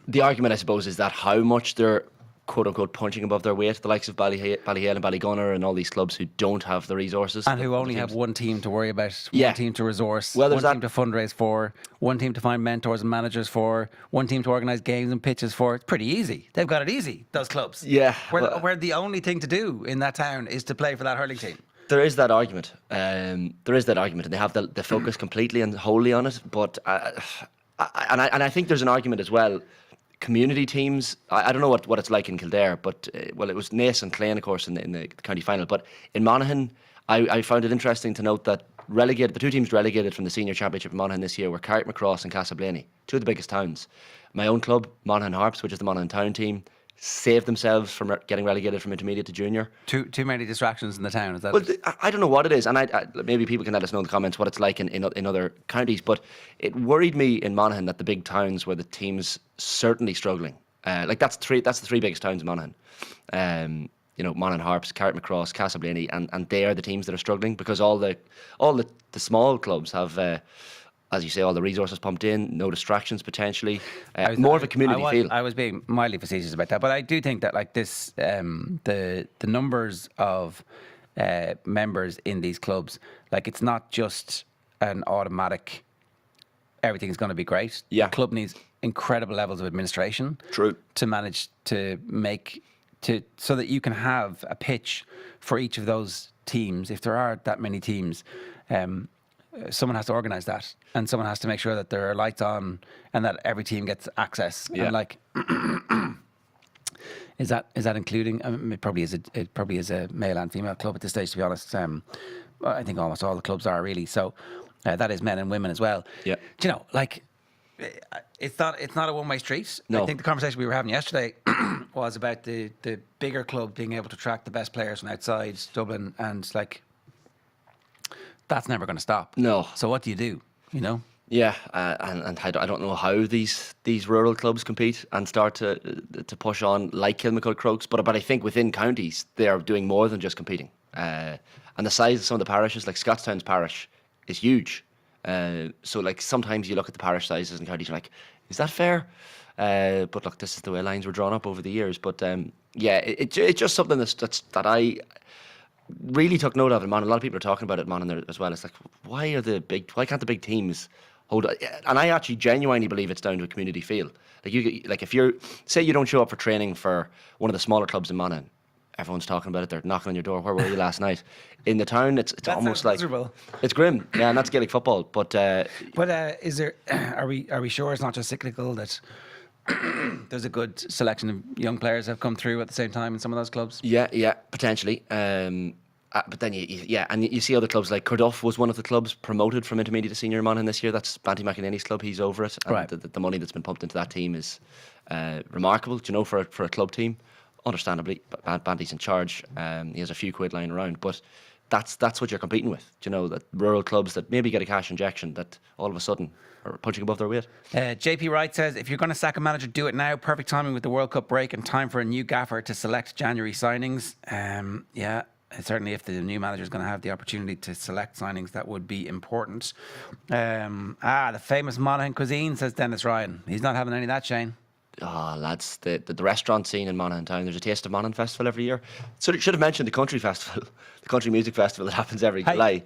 The argument, I suppose, is that how much they're quote unquote punching above their weight, the likes of Ballyhale and Ballygunner and all these clubs who don't have the resources. And who only have one team to worry about, one team to resource, one team to fundraise for, one team to find mentors and managers for, one team to organise games and pitches for. It's pretty easy. They've got it easy, those clubs. Yeah. Where the only thing to do in that town is to play for that hurling team. There is that argument. And they have the focus completely and wholly on it. But I think there's an argument as well. Community teams, I don't know what it's like in Kildare, but it was Naas and Clane, of course, in the county final. But in Monaghan, I found it interesting to note that the two teams relegated from the senior championship in Monaghan this year were Carrickmacross and Castleblaney, two of the biggest towns. My own club, Monaghan Harps, which is the Monaghan town team, saved themselves from getting relegated from intermediate to junior. Too many distractions in the town, is that? Well, I don't know what it is, and maybe people can let us know in the comments what it's like in other counties. But it worried me in Monaghan that the big towns were the teams certainly struggling. That's the three biggest towns in Monaghan. Monaghan Harps, Carrickmacross, Castleblaney, and they are the teams that are struggling because all the small clubs have. As you say, all the resources pumped in, no distractions potentially, more of a community feel. I was being mildly facetious about that, but I do think that like this, the numbers of members in these clubs, like it's not just an automatic. Everything's going to be great. Yeah, the club needs incredible levels of administration. True. To manage to make so that you can have a pitch for each of those teams. If there are that many teams. Someone has to organise that, and someone has to make sure that there are lights on and that every team gets access. Yeah. And like, is that including? It probably is a male and female club at this stage. To be honest, I think almost all the clubs are really. So that is men and women as well. Yeah. Do you know, like, it's not a one way street. No. I think the conversation we were having yesterday was about the bigger club being able to attract the best players from outside Dublin, and like. That's never going to stop. No. So what do you do? You know? Yeah, and I don't know how these rural clubs compete and start to push on like Kilmacud Crokes, but I think within counties they are doing more than just competing. And the size of some of the parishes, like Scottstown's parish, is huge. So like sometimes you look at the parish sizes in counties, you're like, is that fair? But look, this is the way lines were drawn up over the years. But it's just something that I really took note of in Monaghan. A lot of people are talking about it in Monaghan as well. It's like, why can't the big teams hold on? And I actually genuinely believe it's down to a community feel. Like if you say you don't show up for training for one of the smaller clubs in Monaghan, everyone's talking about it. They're knocking on your door. Where were you last night? In the town, it's almost like miserable. It's grim. Yeah, and that's Gaelic football. But is there? Are we sure it's not just cyclical that? There's a good selection of young players that have come through at the same time in some of those clubs. Yeah, potentially. But then you see other clubs like Cicurduff was one of the clubs promoted from intermediate to senior in Monaghan this year. That's Banty McEnany's club. He's over it, and right. the money that's been pumped into that team is remarkable. Do you know, for a club team, understandably, Banty's in charge. He has a few quid lying around, but that's what you're competing with. You know, that rural clubs that maybe get a cash injection that all of a sudden are punching above their weight. JP Wright says, if you're going to sack a manager, do it now. Perfect timing with the World Cup break and time for a new gaffer to select January signings. Yeah, certainly if the new manager is going to have the opportunity to select signings, that would be important. The famous Monaghan cuisine, says Dennis Ryan. He's not having any of that, Shane. Oh, lads, the restaurant scene in Monaghan Town. There's a Taste of Monaghan festival every year. So should have mentioned the country festival, the country music festival that happens every July.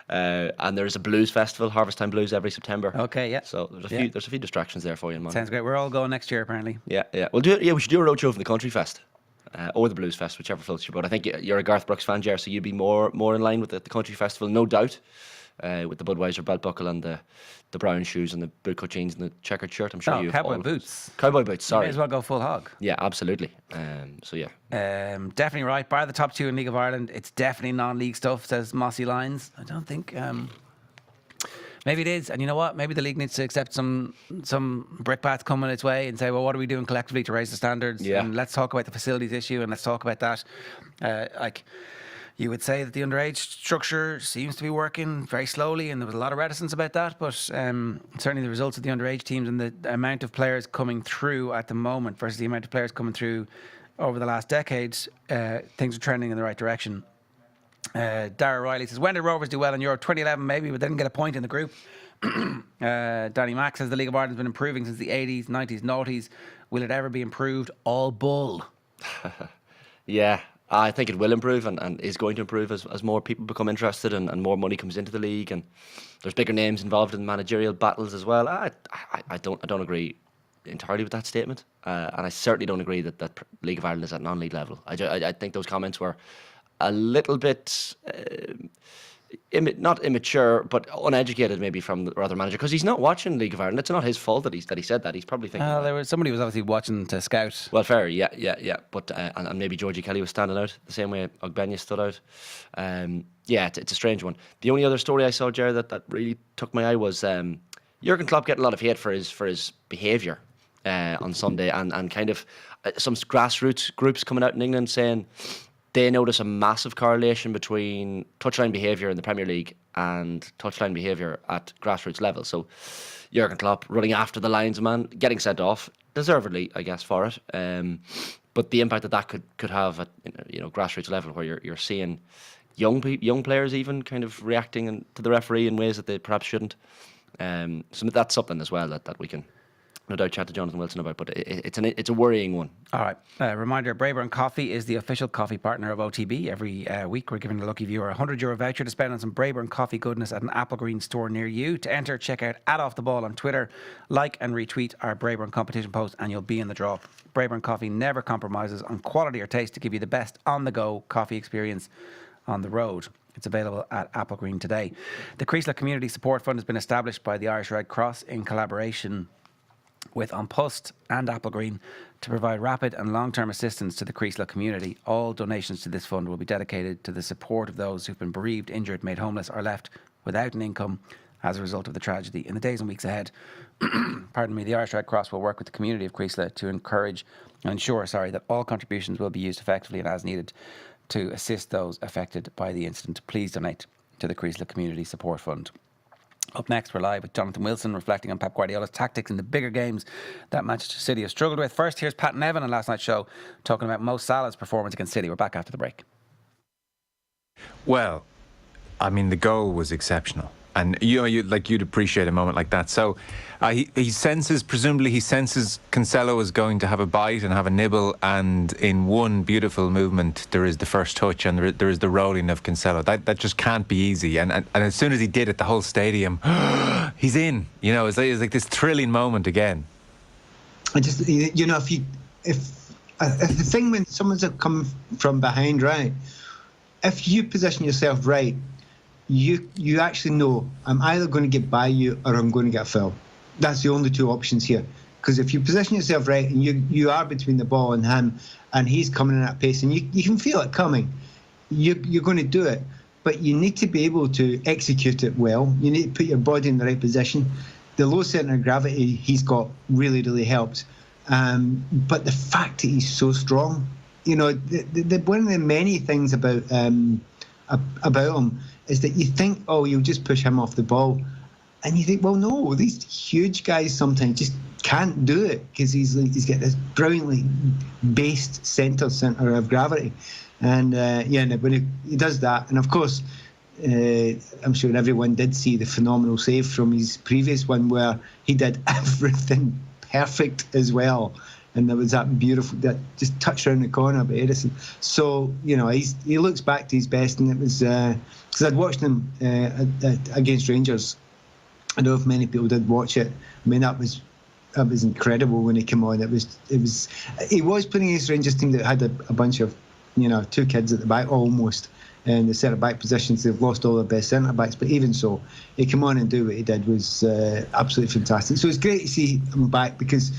And there's a blues festival, Harvest Time Blues, every September. Okay, yeah. So there's a few distractions there for you in Monaghan. Sounds great. We're all going next year, apparently. Yeah. We should do a roadshow from the country fest. Or the Blues Fest, whichever floats your boat. I think you're a Garth Brooks fan, Ger, so you'd be more in line with the country festival, no doubt. With the Budweiser belt buckle and the brown shoes and the bootcut jeans and the checkered shirt. I'm sure cowboy boots. Cowboy boots, sorry. You may as well go full hog. Yeah, absolutely. Definitely right. Bar the top two in League of Ireland. It's definitely non-league stuff, says Mossy Lines. I don't think... maybe it is, and you know what? Maybe the league needs to accept some brickbats coming its way and say, well, what are we doing collectively to raise the standards? Yeah. And let's talk about the facilities issue and let's talk about that. You would say that the underage structure seems to be working very slowly, and there was a lot of reticence about that, but certainly the results of the underage teams and the amount of players coming through at the moment versus the amount of players coming through over the last decades, things are trending in the right direction. Dara Riley says, when did Rovers do well in Euro? 2011 maybe, but didn't get a point in the group. Danny Mack says the League of Ireland has been improving since the 80s, 90s, noughties. Will it ever be improved? All bull. Yeah, I think it will improve and is going to improve as more people become interested and more money comes into the league and there's bigger names involved in managerial battles as well. I don't agree entirely with that statement, and I certainly don't agree that League of Ireland is at non-league level. I think those comments were a little bit not immature, but uneducated maybe from the other manager, because he's not watching League of Ireland. It's not his fault that he said that. He's probably thinking. Somebody was obviously watching to scout. Well, fair, yeah. But and maybe Georgie Kelly was standing out the same way Ogbenya stood out. It's a strange one. The only other story I saw, Ger, that really took my eye was Jurgen Klopp getting a lot of hate for his behaviour on Sunday, and kind of some grassroots groups coming out in England saying they notice a massive correlation between touchline behaviour in the Premier League and touchline behaviour at grassroots level. So Jurgen Klopp running after the linesman, getting sent off, deservedly, I guess, for it. But the impact that could have at grassroots level, where you're seeing young players even kind of reacting to the referee in ways that they perhaps shouldn't. So that's something as well that we can no doubt chat to Jonathan Wilson about, but it's a worrying one. All right. Reminder, Braeburn Coffee is the official coffee partner of OTB. Every week we're giving a lucky viewer a €100 voucher to spend on some Braeburn coffee goodness at an Apple Green store near you. To enter, check out @OffTheBall on Twitter, like and retweet our Braeburn competition post, and you'll be in the draw. Braeburn Coffee never compromises on quality or taste to give you the best on-the-go coffee experience on the road. It's available at Apple Green today. The Chrysler Community Support Fund has been established by the Irish Red Cross in collaboration with An Post and Apple Green to provide rapid and long-term assistance to the Chrysler community. All donations to this fund will be dedicated to the support of those who've been bereaved, injured, made homeless or left without an income as a result of the tragedy. In the days and weeks ahead, the Irish Red Cross will work with the community of Chrysler to ensure that all contributions will be used effectively and as needed to assist those affected by the incident. Please donate to the Chrysler Community Support Fund. Up next, we're live with Jonathan Wilson, reflecting on Pep Guardiola's tactics in the bigger games that Manchester City have struggled with. First, here's Pat Nevin on last night's show, talking about Mo Salah's performance against City. We're back after the break. Well, I mean, the goal was exceptional. And you'd appreciate a moment like that. So presumably he senses Cancelo is going to have a bite and have a nibble, and in one beautiful movement there is the first touch and there is the rolling of Cancelo. That just can't be easy. And as soon as he did it, the whole stadium, he's in. It's like this thrilling moment again. I just, if the thing when someone's come from behind, right, if you position yourself right, you actually know I'm either going to get by you or I'm going to get fouled. That's the only two options here. Because if you position yourself right and you are between the ball and him and he's coming in at pace and you can feel it coming, you're going to do it. But you need to be able to execute it well. You need to put your body in the right position. The low centre of gravity he's got really, really helps. But the fact that he's so strong, one of the many things about about him is that you think, oh, you'll just push him off the ball. And you think, well, no, these huge guys sometimes just can't do it because he's got this brilliantly based centre of gravity. And when he does that, and of course, I'm sure everyone did see the phenomenal save from his previous one where he did everything perfect as well. And there was that beautiful, that just touch around the corner by Edison. So, he looks back to his best, and it was, because I'd watched him against Rangers. I don't know if many people did watch it. I mean, that was incredible when he came on. He was playing against a Rangers team that had a bunch of, two kids at the back almost. In the centre-back positions, they've lost all their best centre-backs. But even so, he came on and do what he did was absolutely fantastic. So it's great to see him back, because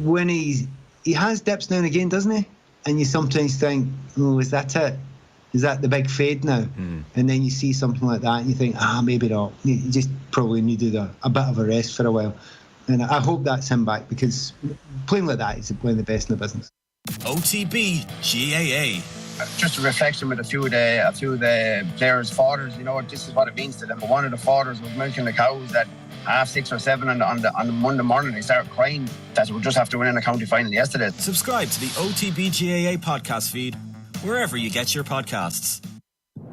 when he has dips now and again, doesn't he? And you sometimes think, oh, is that it? Is that the big fade now? And then you see something like that and you think, maybe not. You just probably needed a bit of a rest for a while. And I hope that's him back, because playing like that is one of the best in the business. OTB GAA. Just a reflection with a few of the players' fathers. This is what it means to them. One of the fathers was milking the cows at 6:30 or 7 on the Monday morning. They started crying that we just have to win in a county final yesterday. Subscribe to the OTB GAA podcast feed wherever you get your podcasts.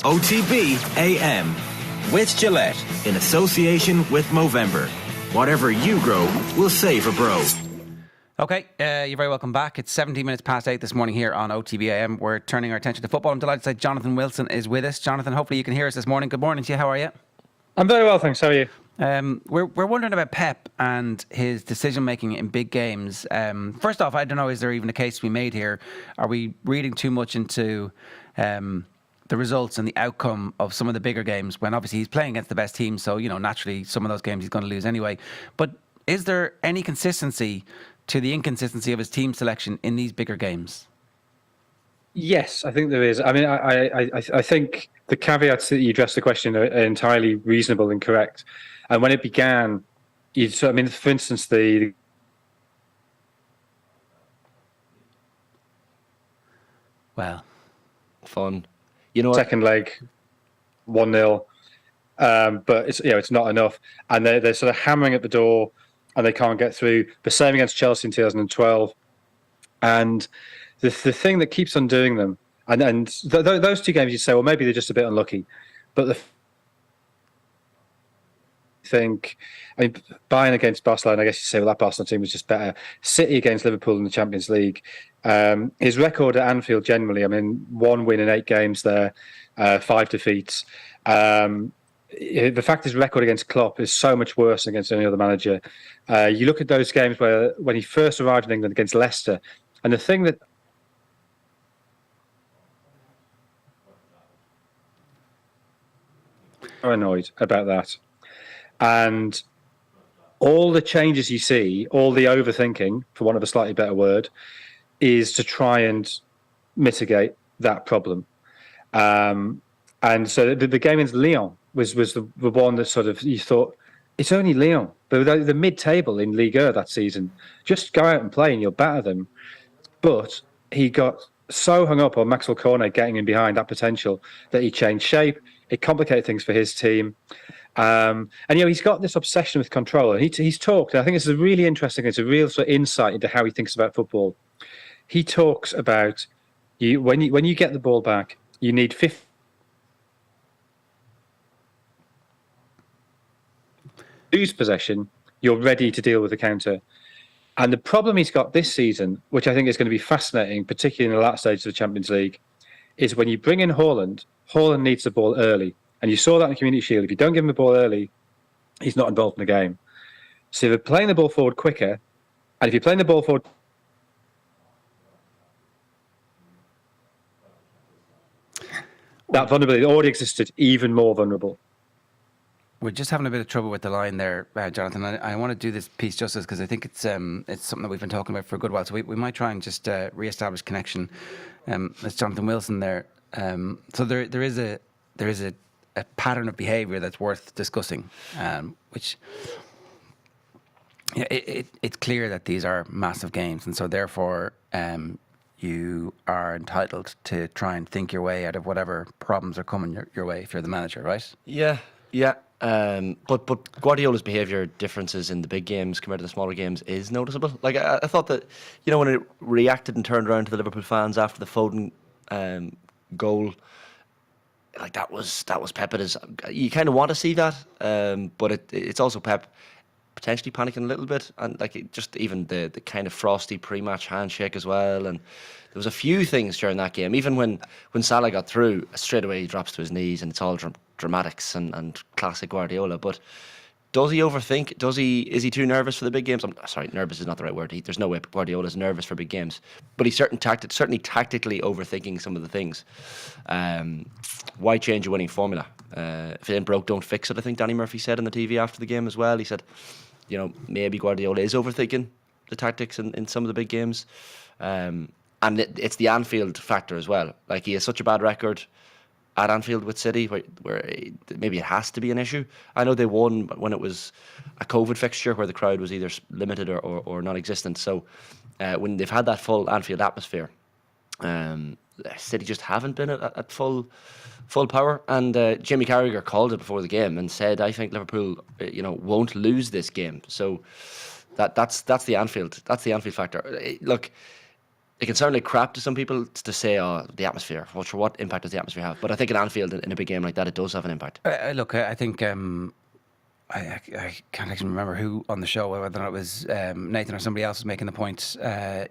OTB AM with Gillette in association with Movember. Whatever you grow, we'll save a bro. Okay, you're very welcome back. It's 17 minutes past 8 this morning here on OTB AM. We're turning our attention to football. I'm delighted to say Jonathan Wilson is with us. Jonathan, hopefully you can hear us this morning. Good morning to you. How are you? I'm very well, thanks. How are you? We're wondering about Pep and his decision-making in big games. First off, I don't know, is there even a case to be made here? Are we reading too much into the results and the outcome of some of the bigger games, when obviously he's playing against the best team, so, naturally some of those games he's going to lose anyway. But is there any consistency to the inconsistency of his team selection in these bigger games? Yes, I think there is. I mean, I think the caveats that you addressed the question are entirely reasonable and correct. And when it began, for instance, the fun. Second leg, 1-0, but it's not enough, and they're sort of hammering at the door, and they can't get through. The same against Chelsea in 2012, and the thing that keeps on doing them, and those two games, you say, well, maybe they're just a bit unlucky, but Bayern against Barcelona, I guess you say, well, that Barcelona team was just better. City against Liverpool in the Champions League. His record at Anfield generally, 1 win in 8 games there, 5 defeats. The fact his record against Klopp is so much worse than against any other manager. You look at those games when he first arrived in England against Leicester, and the thing that I'm annoyed about that. And all the changes you see, all the overthinking, for want of a slightly better word, is to try and mitigate that problem. And so the game against Lyon was the one that sort of, you thought, it's only Lyon. The mid-table in Ligue 1 that season. Just go out and play and you'll batter them. But he got so hung up on Maxwell Cornet getting in behind that potential that he changed shape. It complicated things for his team. And he's got this obsession with control, and he's talked, and I think this is really interesting. It's a real sort of insight into how he thinks about football. He talks about when you get the ball back, you need 50 lose possession, you're ready to deal with the counter. And the problem he's got this season, which I think is going to be fascinating, particularly in the last stage of the Champions League, is when you bring in Haaland needs the ball early. And you saw that in the Community Shield. If you don't give him the ball early, he's not involved in the game. So if you're playing the ball forward quicker, and if you're playing the ball forward, that vulnerability already existed, even more vulnerable. We're just having a bit of trouble with the line there, Jonathan. I want to do this piece justice because I think it's something that we've been talking about for a good while. So we might try and just re-establish connection. It's Jonathan Wilson there. So there is a pattern of behaviour that's worth discussing, which it's clear that these are massive games, and so therefore you are entitled to try and think your way out of whatever problems are coming your way if you're the manager, right? Yeah. But Guardiola's behaviour differences in the big games compared to the smaller games is noticeable. Like I thought that, when it reacted and turned around to the Liverpool fans after the Foden goal, like that was Pep at his. You kind of want to see that, but it's also Pep potentially panicking a little bit, and just even the kind of frosty pre-match handshake as well. And there was a few things during that game. Even when Salah got through, straight away he drops to his knees, and it's all dramatics and classic Guardiola. But does he overthink? Is he too nervous for the big games? I'm sorry, nervous is not the right word. There's no way Guardiola's nervous for big games, but he's certainly tactically overthinking some of the things. Why change a winning formula? If it ain't broke, don't fix it, I think Danny Murphy said on the TV after the game as well. He said, maybe Guardiola is overthinking the tactics in some of the big games. And it's the Anfield factor as well. Like, he has such a bad record at Anfield with City, where maybe it has to be an issue. I know they won when it was a COVID fixture where the crowd was either limited or non-existent. So when they've had that full Anfield atmosphere, City just haven't been at full power. And Jamie Carragher called it before the game and said, "I think Liverpool, won't lose this game." So that's the Anfield. That's the Anfield factor. Look, it can sound like crap to some people to say, "Oh, the atmosphere." What impact does the atmosphere have? But I think in Anfield, in a big game like that, it does have an impact. Look, I think I can't actually remember who on the show, whether or not it was Nathan or somebody else was making the point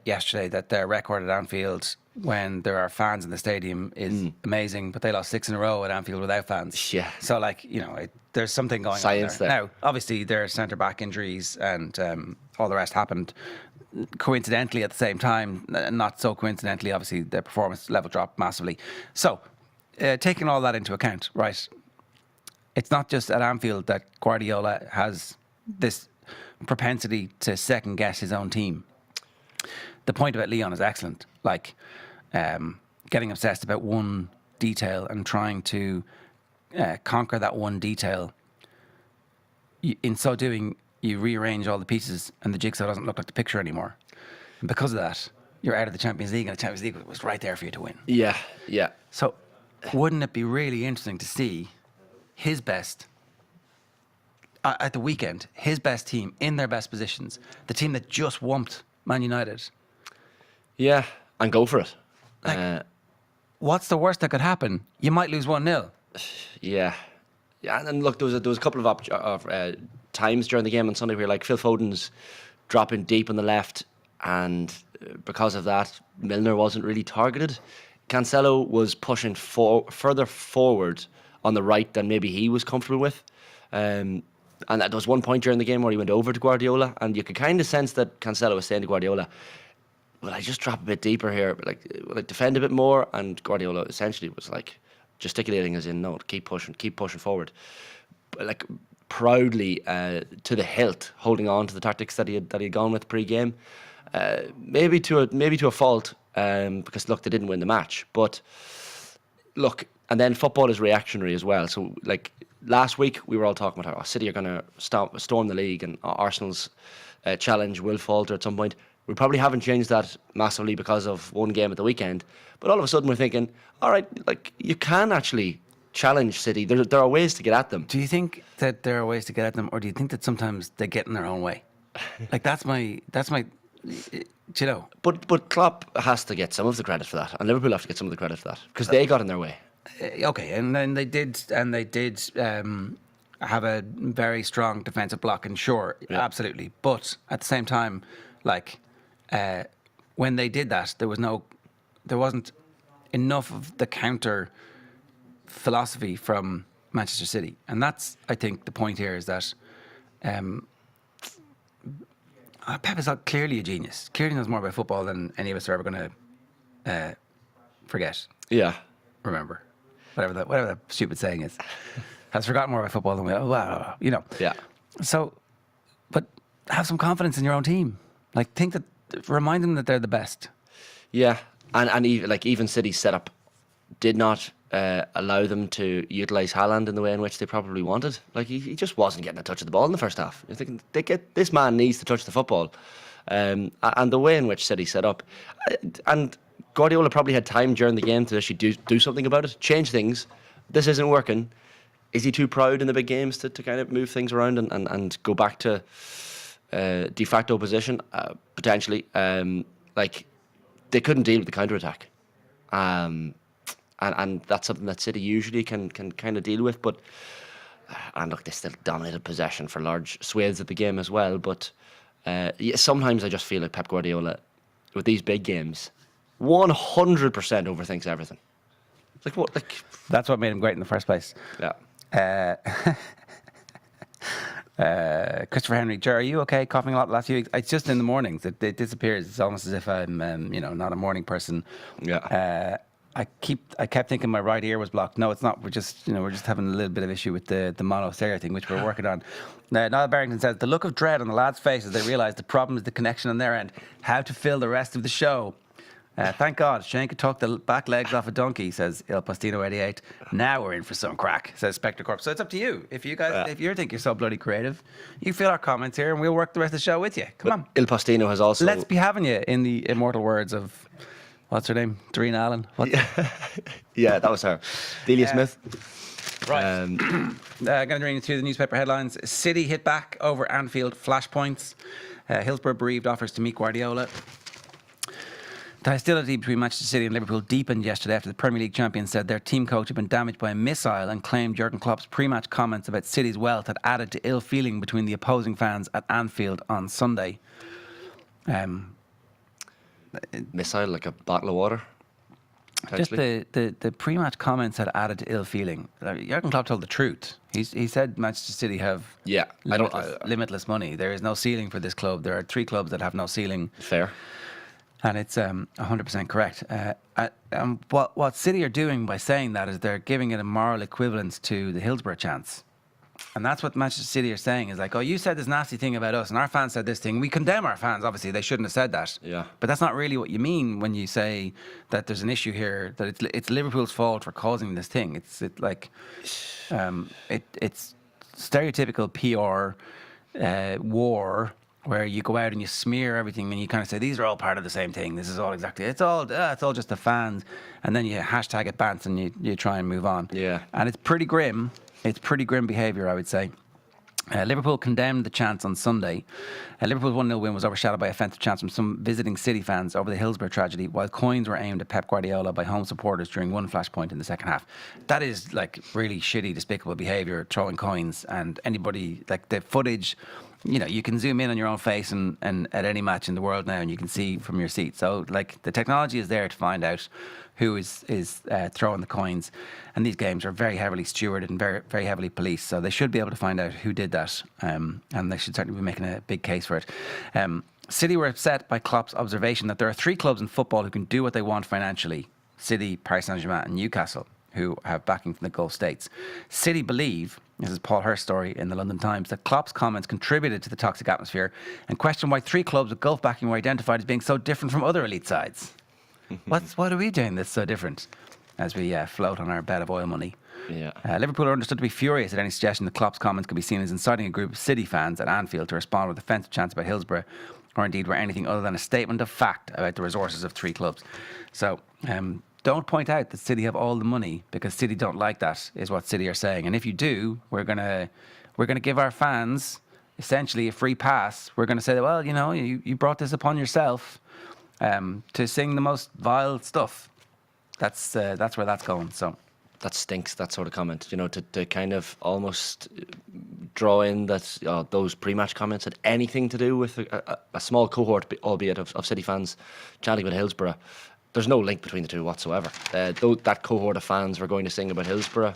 yesterday that their record at Anfield when there are fans in the stadium is amazing, but they lost 6 in a row at Anfield without fans. Yeah. So, there's something going Science on there. there. Now, obviously, there are centre-back injuries and all the rest happened coincidentally at the same time. Not so coincidentally, obviously, the performance level dropped massively. So, taking all that into account, right, it's not just at Anfield that Guardiola has this propensity to second-guess his own team. The point about Leon is excellent. Getting obsessed about one detail and trying to conquer that one detail. In so doing, you rearrange all the pieces and the jigsaw doesn't look like the picture anymore. And because of that, you're out of the Champions League, and the Champions League was right there for you to win. Yeah. So wouldn't it be really interesting to see his best at the weekend, his best team in their best positions, the team that just whumped Man United? Yeah, and go for it. What's the worst that could happen? You might lose 1-0. Yeah, and look, there was a couple of times during the game on Sunday where Phil Foden's dropping deep on the left, and because of that, Milner wasn't really targeted. Cancelo was pushing further forward on the right than maybe he was comfortable with. And there was one point during the game where he went over to Guardiola, and you could kind of sense that Cancelo was saying to Guardiola, "Will I just drop a bit deeper here? Will I defend a bit more?" And Guardiola essentially was gesticulating as in, "No, keep pushing forward." But proudly to the hilt, holding on to the tactics that he had gone with pre-game. Maybe to a fault, because look, they didn't win the match. But look, and then football is reactionary as well. So last week we were all talking about how City are going to storm the league, and Arsenal's challenge will falter at some point. We probably haven't changed that massively because of one game at the weekend. But all of a sudden we're thinking, all right, you can actually challenge City. There are ways to get at them. Do you think that there are ways to get at them, or do you think that sometimes they get in their own way? That's my, But Klopp has to get some of the credit for that, and Liverpool have to get some of the credit for that because they got in their way. Okay, and then they did have a very strong defensive block, and sure, absolutely. But at the same time, when they did that, there wasn't enough of the counter philosophy from Manchester City, and that's, I think, the point here is that Pep is clearly a genius. Clearly knows more about football than any of us are ever going to forget. Yeah, remember, whatever that stupid saying is, has forgotten more about football than we. Yeah. So, but have some confidence in your own team. Remind them that they're the best. Yeah, and even City's setup did not allow them to utilise Haaland in the way in which they probably wanted. He just wasn't getting a touch of the ball in the first half. You're thinking this man needs to touch the football, and the way in which City set up, and Guardiola probably had time during the game to actually do something about it, change things. This isn't working. Is he too proud in the big games to kind of move things around and go back to de facto position? Potentially. Like, they couldn't deal with the counter-attack. And that's something that City usually can kind of deal with. But and look, they still dominated possession for large swathes of the game as well. But sometimes I just feel like Pep Guardiola, with these big games, 100% overthinks everything. Like what? Like that's what made him great in the first place. Yeah. Christopher Henry, Ger, are you okay? Coughing a lot the last few weeks. It's just in the mornings. It disappears. It's almost as if I'm, not a morning person. Yeah. I kept thinking my right ear was blocked. No, it's not. We're just having a little bit of issue with the mono stereo thing, which we're working on. Niall Barrington says the look of dread on the lads' faces. They realise the problem is the connection on their end. How to fill the rest of the show. Thank God, Shane could talk the back legs off a donkey, says Il Postino 88. Now we're in for some crack, says Spectre Corp. So it's up to you. If you guys, if you think you're so bloody creative, you fill our comments here and we'll work the rest of the show with you. Come on. Il Postino has also... Let's be having you, in the immortal words of, what's her name? Doreen Allen? Yeah, that was her. Delia Smith. Right. Going to bring you through the newspaper headlines. City hit back over Anfield, flashpoints. Hillsborough bereaved offers to meet Guardiola. The hostility between Manchester City and Liverpool deepened yesterday after the Premier League champions said their team coach had been damaged by a missile and claimed Jurgen Klopp's pre-match comments about City's wealth had added to ill feeling between the opposing fans at Anfield on Sunday. Missile, like a bottle of water? Just the pre-match comments had added to ill feeling. Jurgen Klopp told the truth. He said Manchester City have limitless money. There is no ceiling for this club. There are 3 clubs that have no ceiling. Fair. And it's 100% correct. What City are doing by saying that is they're giving it a moral equivalence to the Hillsborough chants. And that's what Manchester City are saying is like, oh, you said this nasty thing about us and our fans said this thing. We condemn our fans, obviously. They shouldn't have said that. Yeah. But that's not really what you mean when you say that there's an issue here, that it's Liverpool's fault for causing this thing. It's stereotypical PR war where you go out and you smear everything and you kind of say, these are all part of the same thing. This is all exactly, it's all just the fans. And then you hashtag it bants and you try and move on. Yeah. And it's pretty grim. It's pretty grim behaviour, I would say. Liverpool condemned the chants on Sunday. Liverpool's 1-0 win was overshadowed by offensive chants from some visiting City fans over the Hillsborough tragedy, while coins were aimed at Pep Guardiola by home supporters during one flashpoint in the second half. That is like really shitty, despicable behaviour, throwing coins, and anybody, like the footage, you can zoom in on your own face and at any match in the world now and you can see from your seat. So like the technology is there to find out who is throwing the coins, and these games are very heavily stewarded and very, very heavily policed, so they should be able to find out who did that, and they should certainly be making a big case for it. City were upset by Klopp's observation that there are 3 clubs in football who can do what they want financially: City, Paris Saint-Germain and Newcastle, who have backing from the Gulf states. City believe, this is Paul Hurst's story in the London Times, that Klopp's comments contributed to the toxic atmosphere and question why 3 clubs with Gulf backing were identified as being so different from other elite sides. What are we doing that's so different as we float on our bed of oil money? Yeah. Liverpool are understood to be furious at any suggestion that Klopp's comments could be seen as inciting a group of City fans at Anfield to respond with offensive chants about Hillsborough, or indeed were anything other than a statement of fact about the resources of 3 clubs. So don't point out that City have all the money, because City don't like that, is what City are saying. And if you do, we're gonna give our fans essentially a free pass. We're going to say, well, you brought this upon yourself to sing the most vile stuff. That's where that's going. So that stinks, that sort of comment. To kind of almost draw in that those pre-match comments had anything to do with a small cohort, albeit of City fans chanting about Hillsborough. There's no link between the two whatsoever. That cohort of fans were going to sing about Hillsborough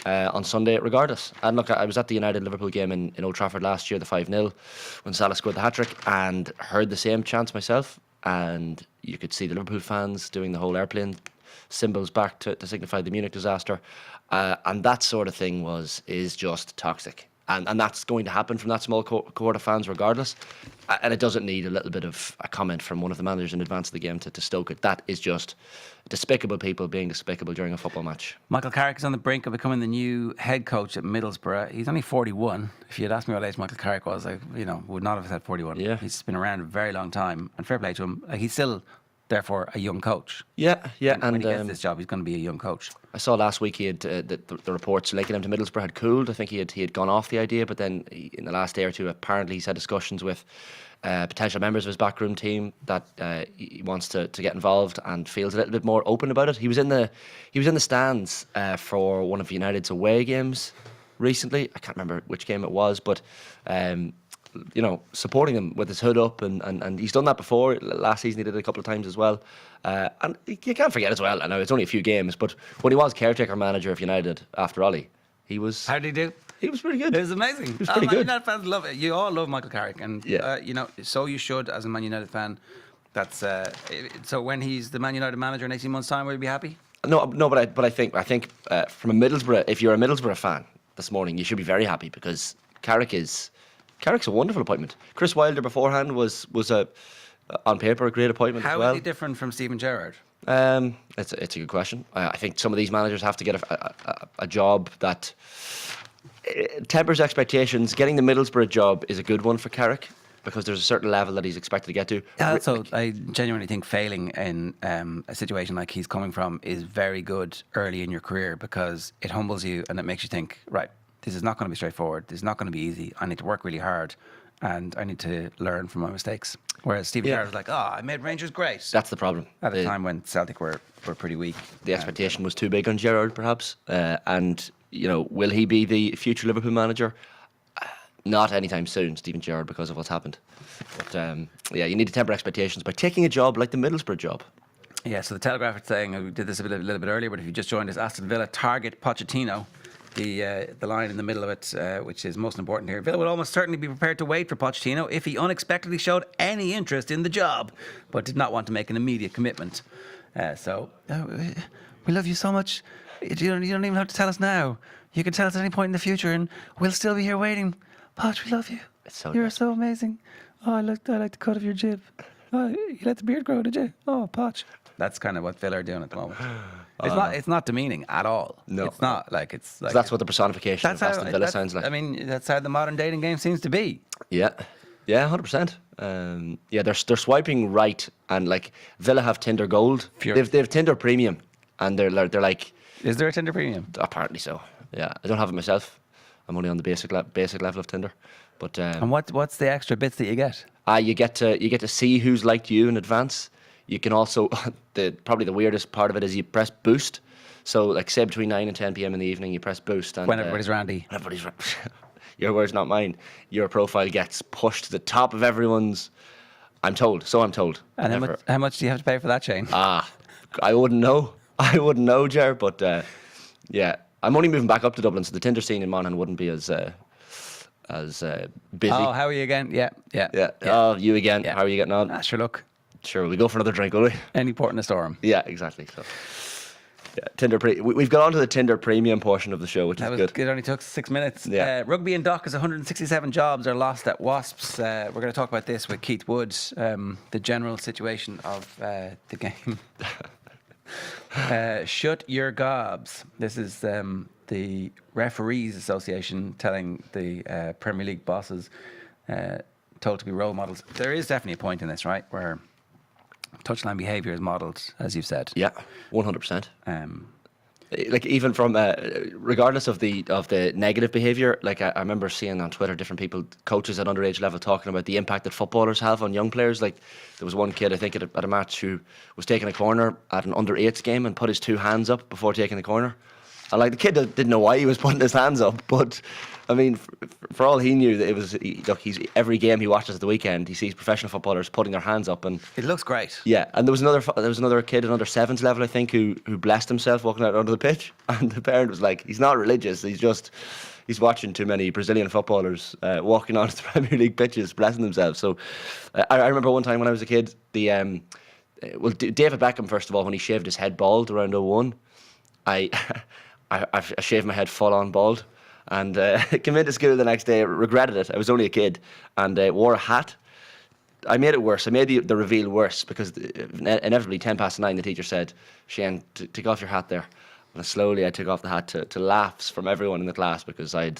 on Sunday regardless. And look, I was at the United-Liverpool game in Old Trafford last year, the 5-0, when Salah scored the hat-trick, and heard the same chants myself. And you could see the Liverpool fans doing the whole airplane symbols back to signify the Munich disaster. And that sort of thing is just toxic. And that's going to happen from that small cohort of fans regardless. And it doesn't need a little bit of a comment from one of the managers in advance of the game to stoke it. That is just despicable people being despicable during a football match. Michael Carrick is on the brink of becoming the new head coach at Middlesbrough. He's only 41. If you had asked me what age Michael Carrick was, I would not have said 41. Yeah. He's been around a very long time. And fair play to him. He's still therefore a young coach. Yeah. When he gets this job, he's going to be a young coach. I saw last week he had the reports linking him to Middlesbrough had cooled. I think he had gone off the idea, but then in the last day or two, apparently he's had discussions with potential members of his backroom team that he wants to get involved and feels a little bit more open about it. He was in the stands for one of United's away games recently. I can't remember which game it was, but supporting them with his hood up, and he's done that before. Last season he did it a couple of times as well. And you can't forget as well, I know it's only a few games, but when he was caretaker manager of United after Ollie, he was... How did he do? He was pretty good. It was amazing. He was pretty good. United fans love it. You all love Michael Carrick, and so you should as a Man United fan. That's so when he's the Man United manager in 18 months' time, will you be happy? No, but I think from a Middlesbrough, if you're a Middlesbrough fan this morning, you should be very happy because Carrick's a wonderful appointment. Chris Wilder beforehand was on paper a great appointment as well. How is he different from Steven Gerrard? It's a good question. I think some of these managers have to get a job that tempers expectations. Getting the Middlesbrough job is a good one for Carrick because there's a certain level that he's expected to get to. Also, I genuinely think failing in a situation like he's coming from is very good early in your career because it humbles you and it makes you think, right, this is not going to be straightforward. This is not going to be easy. I need to work really hard and I need to learn from my mistakes. Whereas Steven Gerrard was like, I made Rangers great. That's the problem. At a time when Celtic were pretty weak. The expectation was too big on Gerrard, perhaps. And, will he be the future Liverpool manager? Not anytime soon, Steven Gerrard, because of what's happened. But, you need to temper expectations by taking a job like the Middlesbrough job. Yeah, so the Telegraph is saying, we did this a little bit earlier, but if you just joined us, Aston Villa target Pochettino. The line in the middle of it, which is most important here. Villa would almost certainly be prepared to wait for Pochettino if he unexpectedly showed any interest in the job, but did not want to make an immediate commitment. We love you so much. You don't even have to tell us now. You can tell us at any point in the future, and we'll still be here waiting. Poch, we love you. You're so amazing. Oh, I like the cut of your jib. Oh, you let the beard grow, did you? Oh, Poch. That's kind of what Villa are doing at the moment. It's not demeaning at all. No, it's not like it's like. So that's what the personification of Aston Villa sounds like. I mean, that's how the modern dating game seems to be. Yeah, 100%. They're swiping right, and like Villa have Tinder Gold. They've Tinder Premium, and they're like. Is there a Tinder Premium? Apparently so. Yeah, I don't have it myself. I'm only on the basic level of Tinder. But and what's the extra bits that you get? You get to see who's liked you in advance. You can also probably the weirdest part of it is you press boost. So like say between 9 and 10 p.m. in the evening, you press boost. And when everybody's randy. Your words, not mine. Your profile gets pushed to the top of everyone's. I'm told. And how much do you have to pay for that, Shane? I wouldn't know. Ger. But I'm only moving back up to Dublin, so the Tinder scene in Monaghan wouldn't be as busy. Oh, how are you again? Yeah. Oh, you again. Yeah. How are you getting on? Sure, look. Sure, we'll go for another drink, will we? Any port in a storm. Yeah, exactly. So, Tinder. We've got on to the Tinder Premium portion of the show, which is good. It only took 6 minutes. Yeah. Rugby and Dock is 167 jobs are lost at Wasps. We're going to talk about this with Keith Wood, the general situation of the game. Shut your gobs. This is the Referees Association telling the Premier League bosses, told to be role models. There is definitely a point in this, right, where touchline behaviour is modelled, as you've said. Yeah, 100%. Like even from regardless of the negative behaviour, like I remember seeing on Twitter different people, coaches at underage level, talking about the impact that footballers have on young players. Like there was one kid I think at a match who was taking a corner at an under 8s game and put his 2 hands up before taking the corner. And like the kid didn't know why he was putting his hands up, but I mean, for all he knew, that it was he's every game he watches at the weekend, he sees professional footballers putting their hands up, and it looks great. Yeah, and there was another kid at under 7s level, I think, who blessed himself walking out onto the pitch, and the parent was like, he's not religious, he's watching too many Brazilian footballers walking onto the Premier League pitches, blessing themselves. So I remember one time when I was a kid, David Beckham, first of all, when he shaved his head bald around 01, I shaved my head full on bald. And came into school the next day, regretted it. I was only a kid, and wore a hat. I made it worse. I made the reveal worse because inevitably 9:10, the teacher said, "Shane, take off your hat there." And slowly I took off the hat to laughs from everyone in the class because I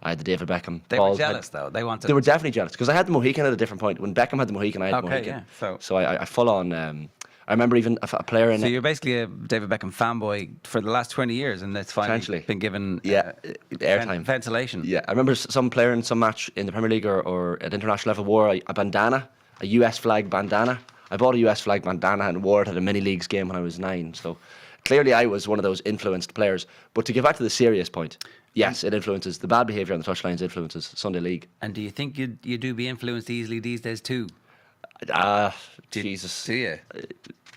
had the David Beckham. They were jealous though. They were definitely jealous because I had the Mohican at a different point. When Beckham had the Mohican, I had the Mohican. Yeah. So I full on. I remember even a player in. So you're basically a David Beckham fanboy for the last 20 years, and it's finally been given airtime, ventilation. Yeah, I remember some player in some match in the Premier League or at international level wore a bandana, a US flag bandana. I bought a US flag bandana and wore it at a mini leagues game when I was 9. So clearly I was one of those influenced players. But to get back to the serious point, yes, it influences. The bad behaviour on the touchlines influences Sunday League. And do you think you do be influenced easily these days too? Jesus. Do you?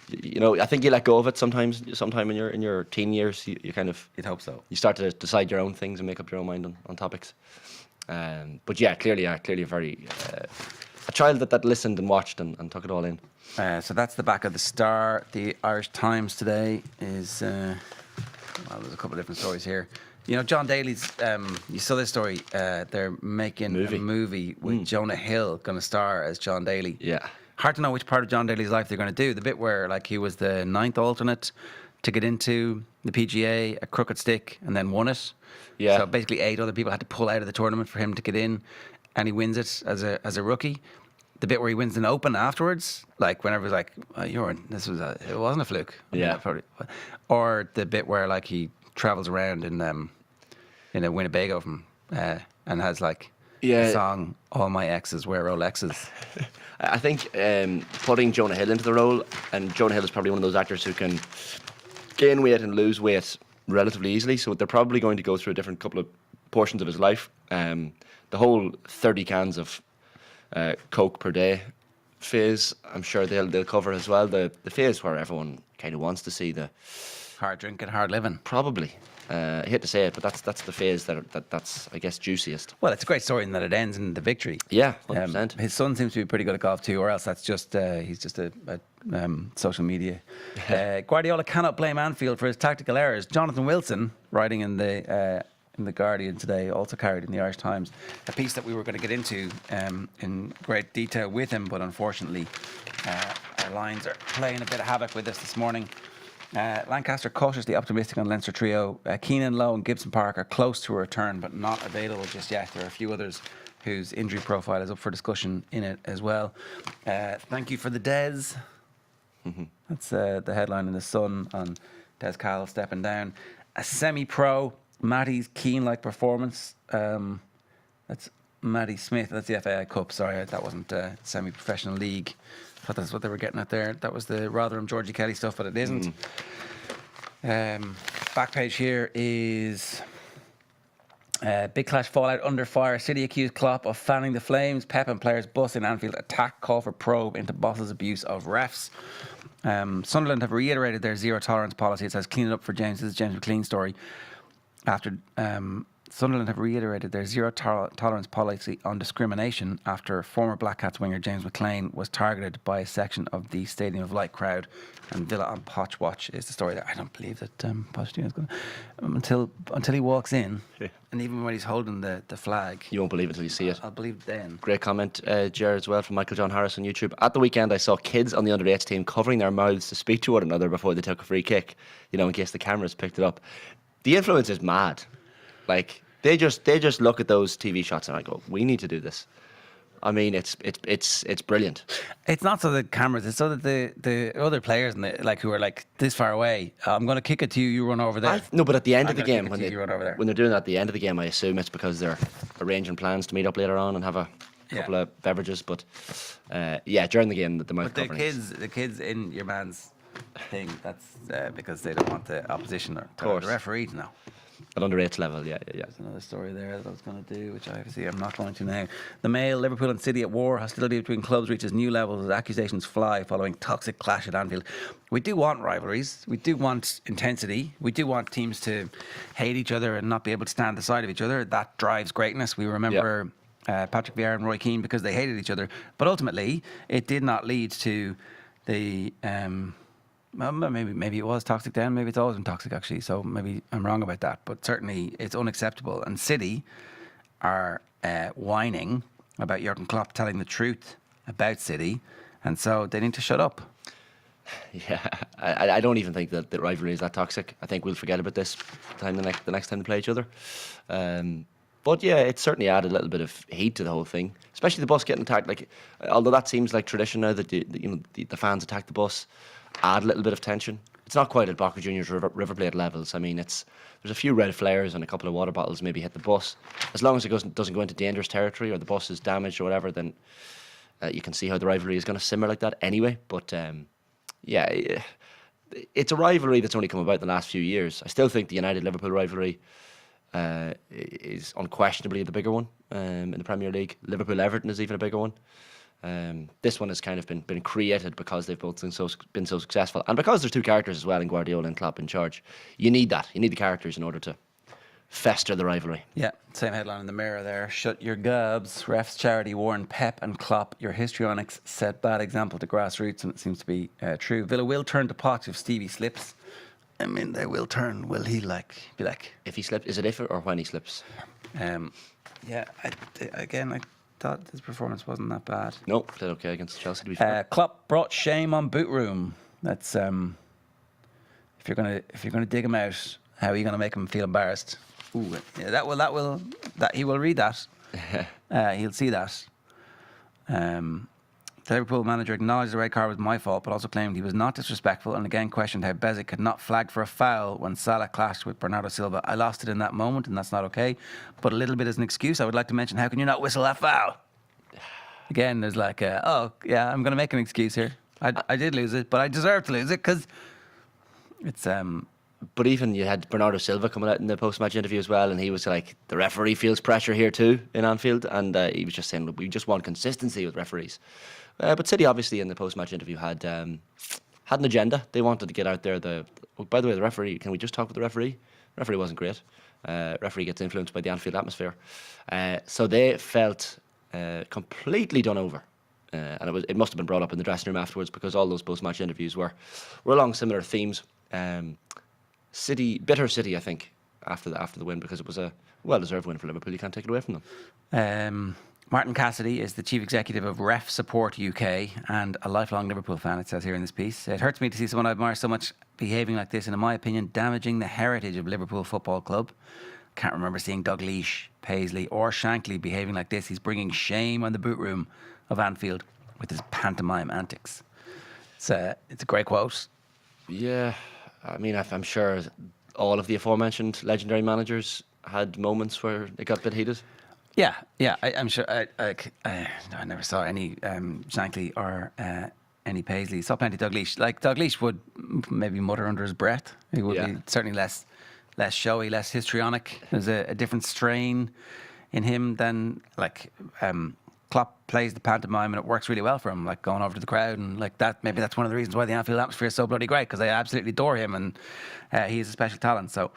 You know, I think you let go of it sometimes. Sometime in your teen years, you kind of. You'd hope so. You start to decide your own things and make up your own mind on topics. But yeah, clearly very a child that listened and watched and took it all in. So that's the back of the Star. The Irish Times today is well, there's a couple of different stories here. You know, John Daly's. You saw this story. They're making a movie with Jonah Hill going to star as John Daly. Yeah. Hard to know which part of John Daly's life they're going to do. The bit where like he was the 9th alternate to get into the PGA, a crooked stick, and then won it. Yeah. So basically 8 other people had to pull out of the tournament for him to get in, and he wins it as a rookie. The bit where he wins an Open afterwards, like when everyone's like, oh, it wasn't a fluke. Yeah. Probably. Or the bit where like he travels around in a Winnebago from and has like a song, All My Exes Wear Rolexes. I think putting Jonah Hill into the role, and Jonah Hill is probably one of those actors who can gain weight and lose weight relatively easily, so they're probably going to go through a different couple of portions of his life. The whole 30 cans of Coke per day phase, I'm sure they'll cover as well. The phase where everyone kind of wants to see the hard drinking, hard living. Probably. I hate to say it, but that's the phase that's I guess juiciest. Well, it's a great story in that it ends in the victory. Yeah, 100%. His son seems to be pretty good at golf too, or else that's just he's just a social media. Guardiola cannot blame Anfield for his tactical errors. Jonathan Wilson, writing in the Guardian today, also carried in the Irish Times, a piece that we were going to get into in great detail with him, but unfortunately our lines are playing a bit of havoc with us this morning. Lancaster cautiously optimistic on Leinster trio. Keenan, Lowe and Gibson Park are close to a return but not available just yet. There are a few others whose injury profile is up for discussion in it as well. Thank you for the Des. That's the headline in the Sun on Des Cahill stepping down. A semi-pro, Matty's Keane-like performance. That's Matty Smith. That's the FAI Cup. Sorry, that wasn't semi-professional league. I thought that's what they were getting at there. That was the Rotherham Georgie Kelly stuff, but it isn't. Back page here is big clash fallout under fire. City accused Klopp of fanning the flames. Pep and players bus in Anfield attack call for probe into boss's abuse of refs. Sunderland have reiterated their zero tolerance policy. It says clean it up for James. This is James McLean's story. After Sunderland have reiterated their zero tolerance policy on discrimination after former Black Cats winger James McLean was targeted by a section of the Stadium of Light crowd. And Villa on Poch watch is the story there. I don't believe that Pochettino is going to until he walks in, and even when he's holding the flag, you won't believe it until you see it. I'll believe then. Great comment, Ger, as well, from Michael John Harris on YouTube. At the weekend, I saw kids on the under-8s team covering their mouths to speak to one another before they took a free kick. You know, in case the cameras picked it up. The influence is mad. Like they just look at those TV shots and I go, we need to do this. I mean, it's brilliant. It's not so the cameras; it's so that the other players and who are like this far away. I'm going to kick it to you. You run over there. No, but at the end of the game, when you run over there. When they're doing that at the end of the game, I assume it's because they're arranging plans to meet up later on and have a couple of beverages. But during the game, the mouth covering. The kids in your man's thing. That's because they don't want the opposition or the referee to know. At under 8's level, yeah. There's another story there that I was going to do, which obviously I'm not going to now. The Mail, Liverpool and City at war. Hostility between clubs reaches new levels as accusations fly following toxic clash at Anfield. We do want rivalries. We do want intensity. We do want teams to hate each other and not be able to stand the side of each other. That drives greatness. We remember Patrick Vieira and Roy Keane because they hated each other. But ultimately, it did not lead to the... Well, maybe it was toxic then. Maybe it's always been toxic, actually. So maybe I'm wrong about that. But certainly it's unacceptable. And City are whining about Jurgen Klopp telling the truth about City. And so they need to shut up. Yeah, I don't even think that the rivalry is that toxic. I think we'll forget about this the next time they play each other. But yeah, it certainly added a little bit of heat to the whole thing, especially the bus getting attacked. Like, although that seems like tradition now that the fans attack the bus. add a little bit of tension. It's not quite at Boca Juniors River Plate levels. I mean, there's a few red flares and a couple of water bottles maybe hit the bus. As long as it doesn't go into dangerous territory or the bus is damaged or whatever, then you can see how the rivalry is going to simmer like that anyway. But it's a rivalry that's only come about in the last few years. I still think the United-Liverpool rivalry is unquestionably the bigger one in the Premier League. Liverpool-Everton is even a bigger one. This one has kind of been created because they've both been so successful, and because there's two characters as well in Guardiola and Klopp in charge. You need that. You need the characters in order to fester the rivalry. Yeah, same headline in the Mirror there. Shut your gobs. Refs charity warn Pep and Klopp. Your histrionics set bad example to grassroots, and it seems to be true. Villa will turn to pot if Stevie slips. I mean, they will turn. Will he be like? If he slips, is it if or when he slips? Yeah. I thought his performance wasn't that bad. No, did okay against Chelsea, to be fair. Klopp brought shame on boot room. That's if you're gonna dig him out, how are you gonna make him feel embarrassed? Ooh, yeah, he will read that. He'll see that. The Liverpool manager acknowledged the red card was my fault, but also claimed he was not disrespectful, and again questioned how Bezic had not flagged for a foul when Salah clashed with Bernardo Silva. I lost it in that moment, and that's not okay. But a little bit as an excuse, I would like to mention, how can you not whistle that foul? Again, there's like, I'm going to make an excuse here. I did lose it, but I deserve to lose it because it's... But even you had Bernardo Silva coming out in the post-match interview as well, and he was like, the referee feels pressure here too in Anfield, and he was just saying, we just want consistency with referees. But City obviously in the post-match interview had an agenda. They wanted to get out there. By the way, the referee, can we just talk with the referee? The referee wasn't great. Referee gets influenced by the Anfield atmosphere. So they felt completely done over. And it must have been brought up in the dressing room afterwards, because all those post-match interviews were along similar themes. Bitter City, I think, after the win, because it was a well-deserved win for Liverpool. You can't take it away from them. Martin Cassidy is the chief executive of Ref Support UK and a lifelong Liverpool fan, it says here in this piece. It hurts me to see someone I admire so much behaving like this, and in my opinion, damaging the heritage of Liverpool Football Club. Can't remember seeing Dalglish, Paisley or Shankly behaving like this. He's bringing shame on the boot room of Anfield with his pantomime antics. It's a great quote. Yeah, I mean, I'm sure all of the aforementioned legendary managers had moments where it got a bit heated. Yeah, I'm sure. I never saw any Shankly or any Paisley. Saw plenty of Dalglish. Like, Dalglish would maybe mutter under his breath. He would be certainly less showy, less histrionic. There's a different strain in him than Klopp plays the pantomime, and it works really well for him, like going over to the crowd and like that. Maybe that's one of the reasons why the Anfield atmosphere is so bloody great, because I absolutely adore him, and he's a special talent. So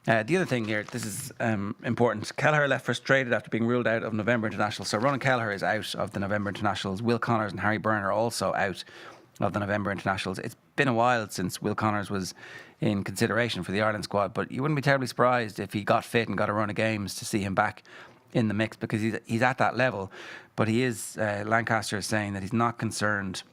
the other thing here, this is important. Kelleher left frustrated after being ruled out of November International. So Ronan Kelleher is out of the November Internationals. Will Connors and Harry Byrne are also out of the November Internationals. It's been a while since Will Connors was in consideration for the Ireland squad, but you wouldn't be terribly surprised if he got fit and got a run of games to see him back in the mix, because he's at that level. But he is, Lancaster is saying that he's not concerned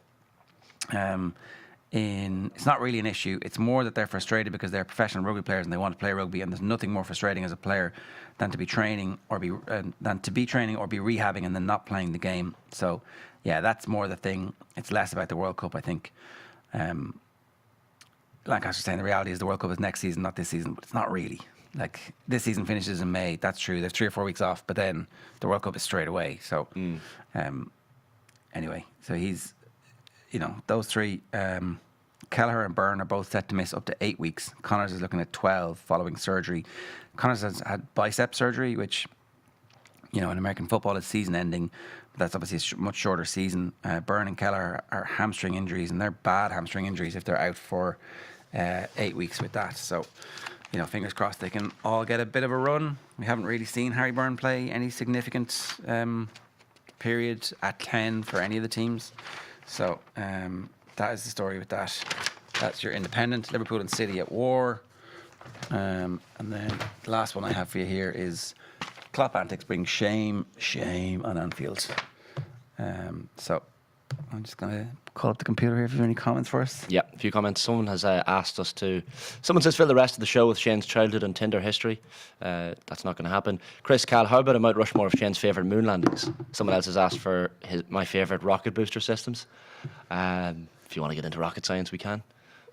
it's not really an issue. It's more that they're frustrated because they're professional rugby players and they want to play rugby, and there's nothing more frustrating as a player than to be training or be rehabbing and then not playing the game. So yeah, that's more the thing. It's less about the World Cup, I think. Lancaster's saying the reality is the World Cup is next season, not this season, but it's not really. Like, this season finishes in May, that's true. There's 3 or 4 weeks off, but then the World Cup is straight away. So, anyway, so he's, those three, Kelleher and Byrne are both set to miss up to 8 weeks. Connors is looking at 12 following surgery. Connors has had bicep surgery, which, in American football is season ending. But that's obviously a much shorter season. Byrne and Kelleher are hamstring injuries, and they're bad hamstring injuries if they're out for 8 weeks with that. So, fingers crossed they can all get a bit of a run. We haven't really seen Harry Byrne play any significant period at 10 for any of the teams. So that is the story with that. That's your independent. Liverpool and City at war. And then the last one I have for you here is Klopp antics bring shame on Anfield. So I'm just going to call up the computer here if you have any comments for us. Yeah, a few comments. Someone has asked us to... Someone says fill the rest of the show with Shane's childhood and Tinder history. That's not going to happen. Chris Cal, how about a Mount Rushmore of Shane's favourite moon landings? Someone else has asked for my favourite rocket booster systems. if you want to get into rocket science, we can.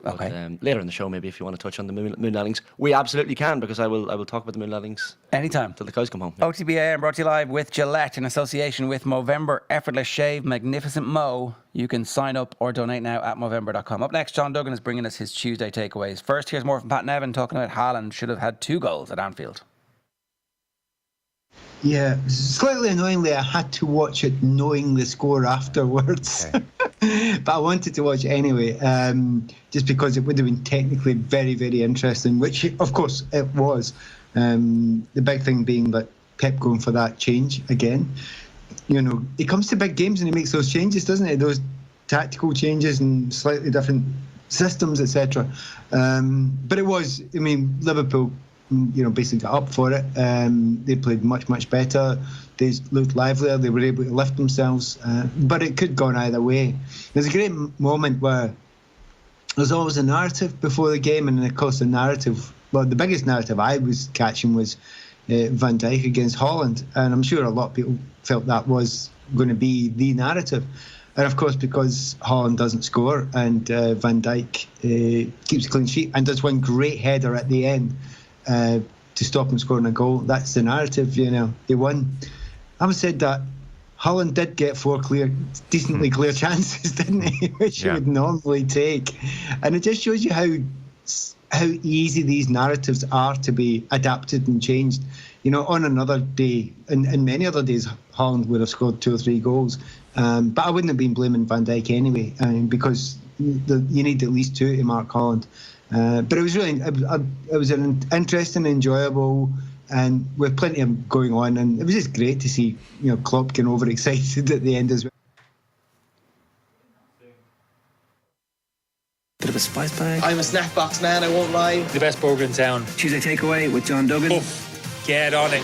Okay. But, later in the show, maybe if you want to touch on the moon landings, we absolutely can, because I will talk about the moon landings anytime till the cows come home. Yeah. OTB AM brought to you live with Gillette in association with Movember Effortless Shave Magnificent Mo. You can sign up or donate now at Movember.com. Up next, John Duggan is bringing us his Tuesday takeaways. First, here's more from Pat Nevin talking about Haaland should have had 2 goals at Anfield. Yeah, slightly annoyingly, I had to watch it knowing the score afterwards. Okay. But I wanted to watch it anyway, just because it would have been technically very, very interesting, which, of course, it was. The big thing being that Pep going for that change again. You know, he comes to big games and he makes those changes, doesn't he? Those tactical changes and slightly different systems, etc. But it was, I mean, Liverpool, you know, basically got up for it. They played much, much better. They looked livelier. They were able to lift themselves. But it could have gone either way. There's a great moment where there's always a narrative before the game, and of course the narrative, well, the biggest narrative I was catching was Van Dijk against Holland. And I'm sure a lot of people felt that was going to be the narrative. And of course, because Holland doesn't score and Van Dijk keeps a clean sheet and does one great header at the end, to stop him scoring a goal. That's the narrative, you know. They won. Having said that, Holland did get 4 decently clear chances, didn't he? Which he would normally take. And it just shows you how easy these narratives are to be adapted and changed. You know, on another day, and many other days, Holland would have scored 2 or 3 goals. But I wouldn't have been blaming Van Dijk anyway, because you need at least 2 to mark Holland. But it was really, it was an interesting, enjoyable, and with plenty of going on, and it was just great to see, you know, Klopp getting overexcited at the end as well. Bit of a spice bag. I'm a snack box man, I won't lie. The best burger in town. Tuesday takeaway with John Duggan. Oof. Get on it.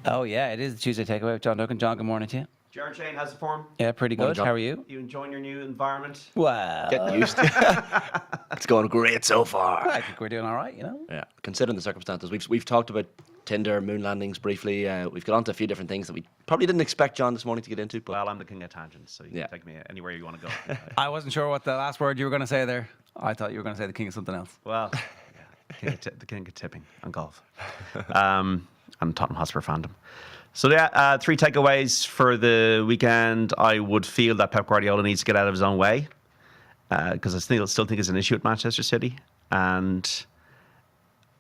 Oh, yeah, it is the Tuesday takeaway with John Duggan. John, good morning to you. Ger and Shane, how's the form? Yeah, pretty good. How are you? You enjoying your new environment? Well, Getting used to it. It's going great so far. I think we're doing all right, you know? Yeah, considering the circumstances. We've talked about Tinder, moon landings briefly. We've got onto a few different things that we probably didn't expect John this morning to get into. But well, I'm the king of tangents, so you can take me anywhere you want to go. I wasn't sure what the last word you were going to say there. I thought you were going to say the king of something else. Well, the king of tipping and golf. And Tottenham Hotspur fandom. So yeah, 3 takeaways for the weekend. I would feel that Pep Guardiola needs to get out of his own way, because I still think it's an issue at Manchester City, and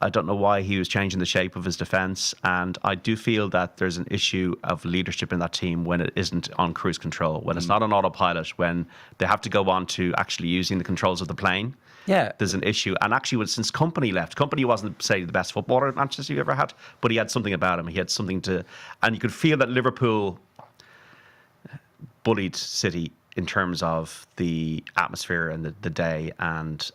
I don't know why he was changing the shape of his defence. And I do feel that there's an issue of leadership in that team when it isn't on cruise control, when it's not on autopilot, when they have to go on to actually using the controls of the plane. Yeah, there's an issue. And actually, since Company left, Company wasn't, say, the best footballer Manchester you ever had, but he had something about him. He had something to, and you could feel that Liverpool bullied City in terms of the atmosphere and the day, and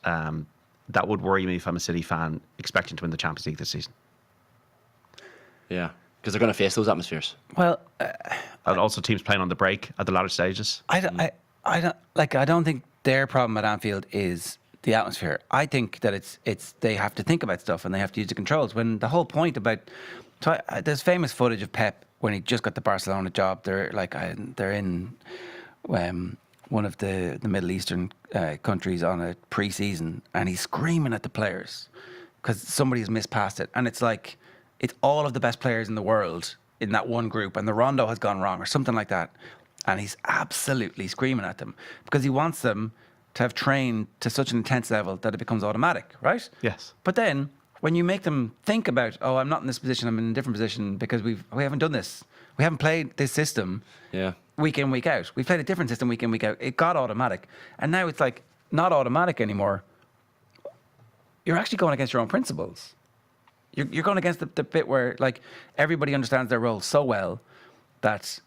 that would worry me if I'm a City fan expecting to win the Champions League this season. Yeah, because they're going to face those atmospheres. Well, and also teams playing on the break at the latter stages. I don't think their problem at Anfield is the atmosphere. I think that it's they have to think about stuff and they have to use the controls. When the whole point about there's famous footage of Pep when he just got the Barcelona job. They're in one of the Middle Eastern countries on a pre-season, and he's screaming at the players because somebody has mispassed it, and it's like it's all of the best players in the world in that one group, and the rondo has gone wrong or something like that, and he's absolutely screaming at them because he wants them to have trained to such an intense level that it becomes automatic, right? Yes. But then when you make them think about, oh, I'm not in this position, I'm in a different position because we haven't done this. We haven't played this system week in, week out. We've played a different system week in, week out. It got automatic. And now it's like not automatic anymore. You're actually going against your own principles. You're going against the bit where like everybody understands their role so well that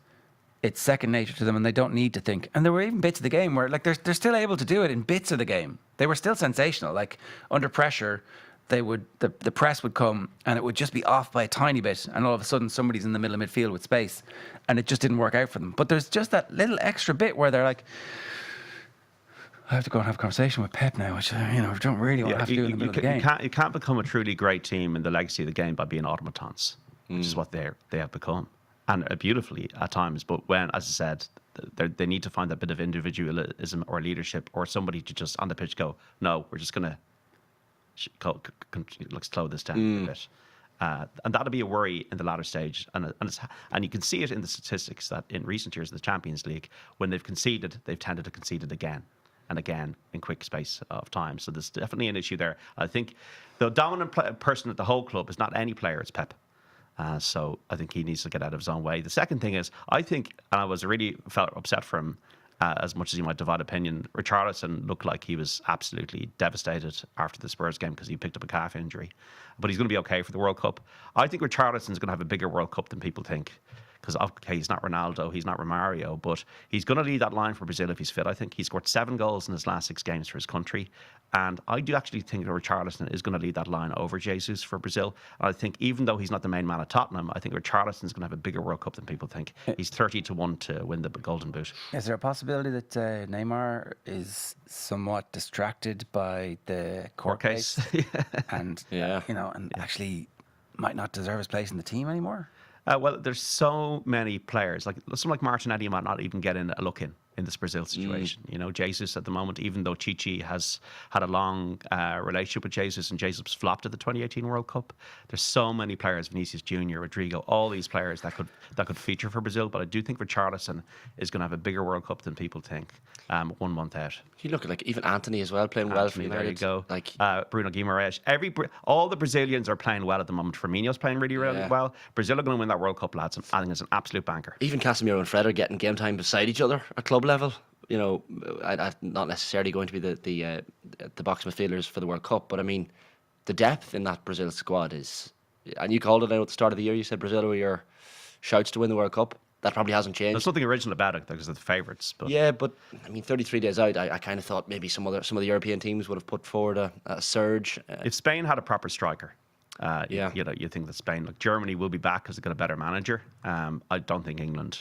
it's second nature to them and they don't need to think. And there were even bits of the game where like they're still able to do it in bits of the game. They were still sensational. Like under pressure, they would the press would come and it would just be off by a tiny bit, and all of a sudden somebody's in the middle of midfield with space, and it just didn't work out for them. But there's just that little extra bit where they're like, I have to go and have a conversation with Pep now, which I don't really want to have to do in the middle of the game. You can't become a truly great team in the legacy of the game by being automatons, which is what they have become. and beautifully at times. But when, as I said, they need to find that bit of individualism or leadership, or somebody to just on the pitch go, no, we're just going to let's slow this down a bit. And that'll be a worry in the latter stage. And you can see it in the statistics that in recent years in the Champions League, when they've conceded, they've tended to concede it again and again in quick space of time. So there's definitely an issue there. I think the dominant person at the whole club is not any player, it's Pep. So I think he needs to get out of his own way. The second thing is, I think, and I was really felt upset for him, as much as he might divide opinion, Richarlison looked like he was absolutely devastated after the Spurs game because he picked up a calf injury. But he's going to be okay for the World Cup. I think Richarlison's going to have a bigger World Cup than people think. Because, okay, he's not Ronaldo, he's not Romario, but he's going to lead that line for Brazil if he's fit. I think he scored 7 goals in his last 6 games for his country. And I do actually think that Richarlison is going to lead that line over Jesus for Brazil. And I think even though he's not the main man at Tottenham, I think Richarlison's going to have a bigger World Cup than people think. He's 30-1 to win the Golden Boot. Is there a possibility that Neymar is somewhat distracted by the court case? And, and actually might not deserve his place in the team anymore? Well, there's so many players. Like someone like Martinelli might not even get a look in this Brazil situation. You know, Jesus at the moment, even though Chichi has had a long relationship with Jesus and Jesus flopped at the 2018 World Cup, there's so many players, Vinicius Junior, Rodrigo, all these players that could feature for Brazil. But I do think Richarlison is going to have a bigger World Cup than people think 1 month out. You look at like even Anthony as well, playing well for United. There you go. Like Bruno Guimaraes. All the Brazilians are playing well at the moment. Firmino's playing really well. Brazil are going to win that World Cup, lads. I think it's an absolute banker. Even Casemiro and Fred are getting game time beside each other at club level. You know, I'm not necessarily going to be the box midfielders for the World Cup, but I mean, the depth in that Brazil squad is, and you called it out at the start of the year. You said Brazil were your shouts to win the World Cup. That probably hasn't changed. There's nothing original about it because they're the favourites. But yeah, but I mean, 33 days out, I kind of thought maybe some of the European teams would have put forward a surge. If Spain had a proper striker, you think that Spain, like Germany, will be back because they've got a better manager. I don't think England,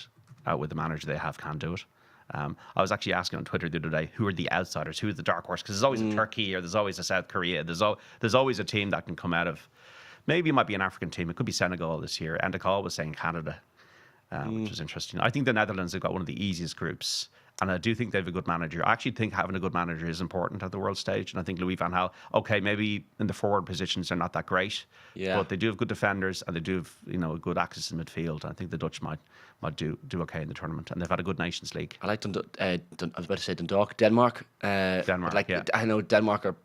with the manager they have, can do it. I was actually asking on Twitter the other day, who are the outsiders? Who are the dark horse? Because there's always a Turkey or there's always a South Korea. There's always a team that can come out of. Maybe it might be an African team. It could be Senegal this year. Endicott was saying Canada, which was interesting. I think the Netherlands have got one of the easiest groups. And I do think they have a good manager. I actually think having a good manager is important at the world stage. And I think Louis van Gaal, okay, maybe in the forward positions they're not that great, but they do have good defenders and they do have a good access in midfield. And I think the Dutch might do okay in the tournament. And they've had a good Nations League. I like I was about to say Dundalk, Denmark. I know Denmark are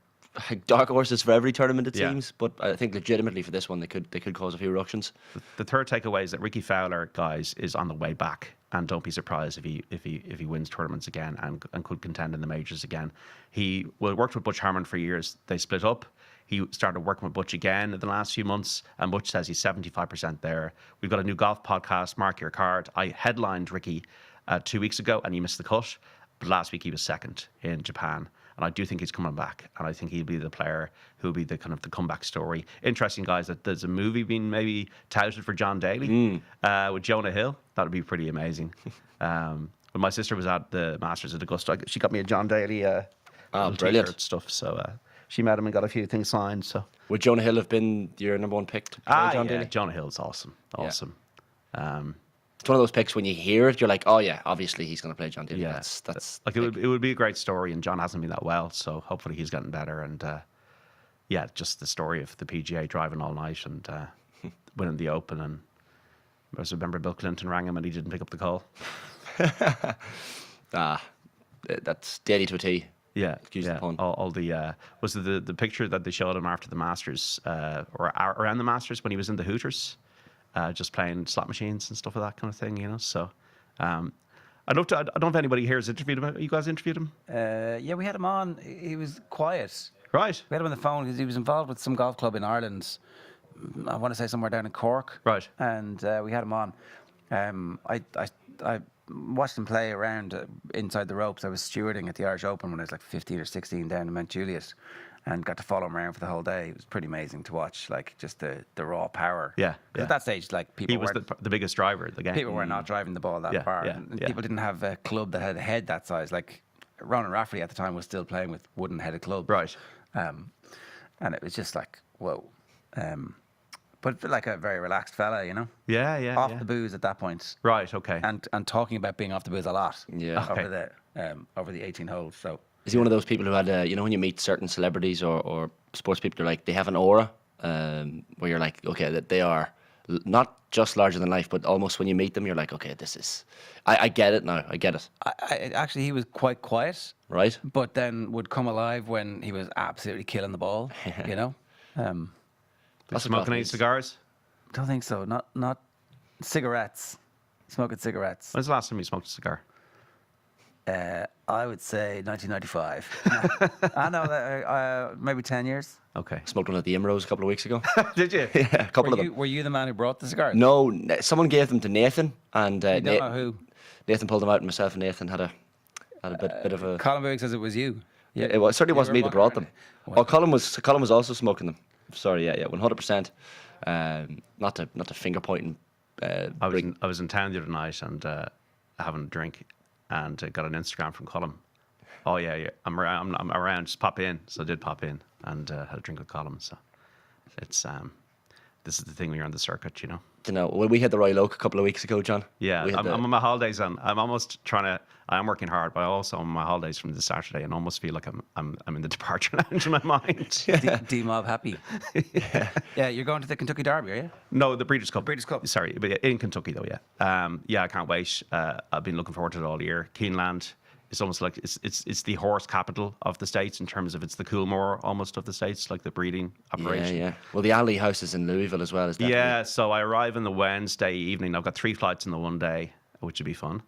dark horses for every tournament it seems, but I think legitimately for this one they could cause a few ructions. The third takeaway is that Ricky Fowler, guys, is on the way back. And don't be surprised if he wins tournaments again and could contend in the majors again. He worked with Butch Harmon for years. They split up. He started working with Butch again in the last few months, and Butch says he's 75% there. We've got a new golf podcast, Mark Your Card. I headlined Ricky 2 weeks ago, and he missed the cut. But last week he was second in Japan. And I do think he's coming back. And I think he'll be the player who'll be the kind of the comeback story. Interesting, guys, that there's a movie being maybe touted for John Daly with Jonah Hill. That would be pretty amazing. When my sister was at the Masters at Augusta, she got me a John Daly brilliant stuff. So she met him and got a few things signed. So would Jonah Hill have been your number one pick to play John Daly? Jonah Hill's awesome. Yeah. It's one of those picks when you hear it, you're like, oh yeah, obviously he's going to play John Daly. Yeah, that's like it would be a great story, and John hasn't been that well, so hopefully he's getting better. And just the story of the PGA driving all night and winning the Open. And I remember Bill Clinton rang him and he didn't pick up the call. That's Daly to a T. Yeah, excuse the pun. All the was it the picture that they showed him after the Masters or around the Masters when he was in the Hooters. Just playing slot machines and stuff like that kind of thing, So, I don't know if anybody here has interviewed him. You guys interviewed him? Yeah, we had him on. He was quiet. Right. We had him on the phone because he was involved with some golf club in Ireland. I want to say somewhere down in Cork. Right. And we had him on. I watched him play around inside the ropes. I was stewarding at the Irish Open when I was like 15 or 16 down in Mount Juliet. And got to follow him around for the whole day. It was pretty amazing to watch, like just the raw power. Yeah. At that stage, like people he was the biggest driver of the game. People were not driving the ball that far. And people didn't have a club that had a head that size. Like Ronan Rafferty at the time was still playing with wooden-headed clubs. Right. And it was just like, whoa. But like a very relaxed fella, you know. Yeah. Off the booze at that point. Right. Okay. And talking about being off the booze a lot. Yeah. Okay. Over the 18 holes. So. Is he one of those people who had, when you meet certain celebrities or sports people, they're like, they have an aura where you're like, okay, that they are not just larger than life, but almost when you meet them, you're like, okay, this is, I get it now. I get it. Actually, he was quite quiet. Right. But then would come alive when he was absolutely killing the ball, you know. Smoking any cigars? Don't think so. Not cigarettes. Smoking cigarettes. When's the last time you smoked a cigar? I would say 1995. I know, maybe 10 years. Okay. Smoked one at the Imrose a couple of weeks ago. Did you? Yeah, a couple of them. Were you the man who brought the cigars? No, someone gave them to Nathan, and You don't know who? Nathan pulled them out, and myself and Nathan had a bit of a. Colin Boog says it was you. Yeah, it certainly wasn't me that brought them. Oh, Colin was also smoking them. Sorry, yeah, 100%. Not to finger pointing. I was in town the other night and having a drink, and got an Instagram from Colin. Oh yeah, I'm around. Just pop in. So I did pop in and had a drink with Colin. So it's this is the thing when you're on the circuit, you know. Well, we had the Royal Oak a couple of weeks ago, John. Yeah, I'm on my holidays, and I'm almost trying to. I'm working hard, but I also on my holidays from this Saturday, and almost feel like I'm in the departure lounge in my mind. D-Mob happy. Yeah, you're going to the Kentucky Derby, are you? No, the Breeders' Cup. Breeders' Cup. Sorry, but in Kentucky though. Yeah. Yeah, I can't wait. I've been looking forward to it all year. Keeneland. It's almost like it's the horse capital of the States in terms of it's the Coolmore almost of the States, like the breeding operation. Yeah. Well, the Alley House is in Louisville as well. Yeah, so I arrive on the Wednesday evening. I've got 3 flights in the one day, which would be fun.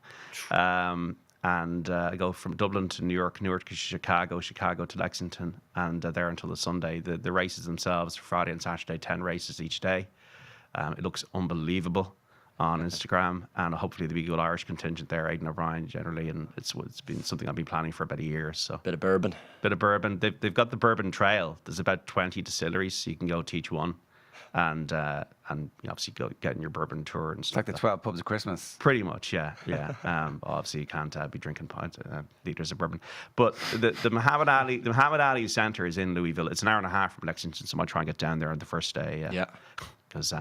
And I go from Dublin to New York to Chicago to Lexington, and there until the Sunday. The races themselves, Friday and Saturday, 10 races each day. It looks unbelievable on Instagram, and hopefully there'll be a good Irish contingent there, Aidan O'Brien generally, and it's been something I've been planning for about a year. So bit of bourbon. They've got the bourbon trail. There's about 20 distilleries, so you can go to each one, and you obviously go getting your bourbon tour and stuff. It's like the 12 pubs of Christmas. Pretty much, yeah. Obviously you can't be drinking pints, liters of bourbon. But the Muhammad Ali Centre is in Louisville. It's an hour and a half from Lexington, so I might try and get down there on the first day. Yeah. Because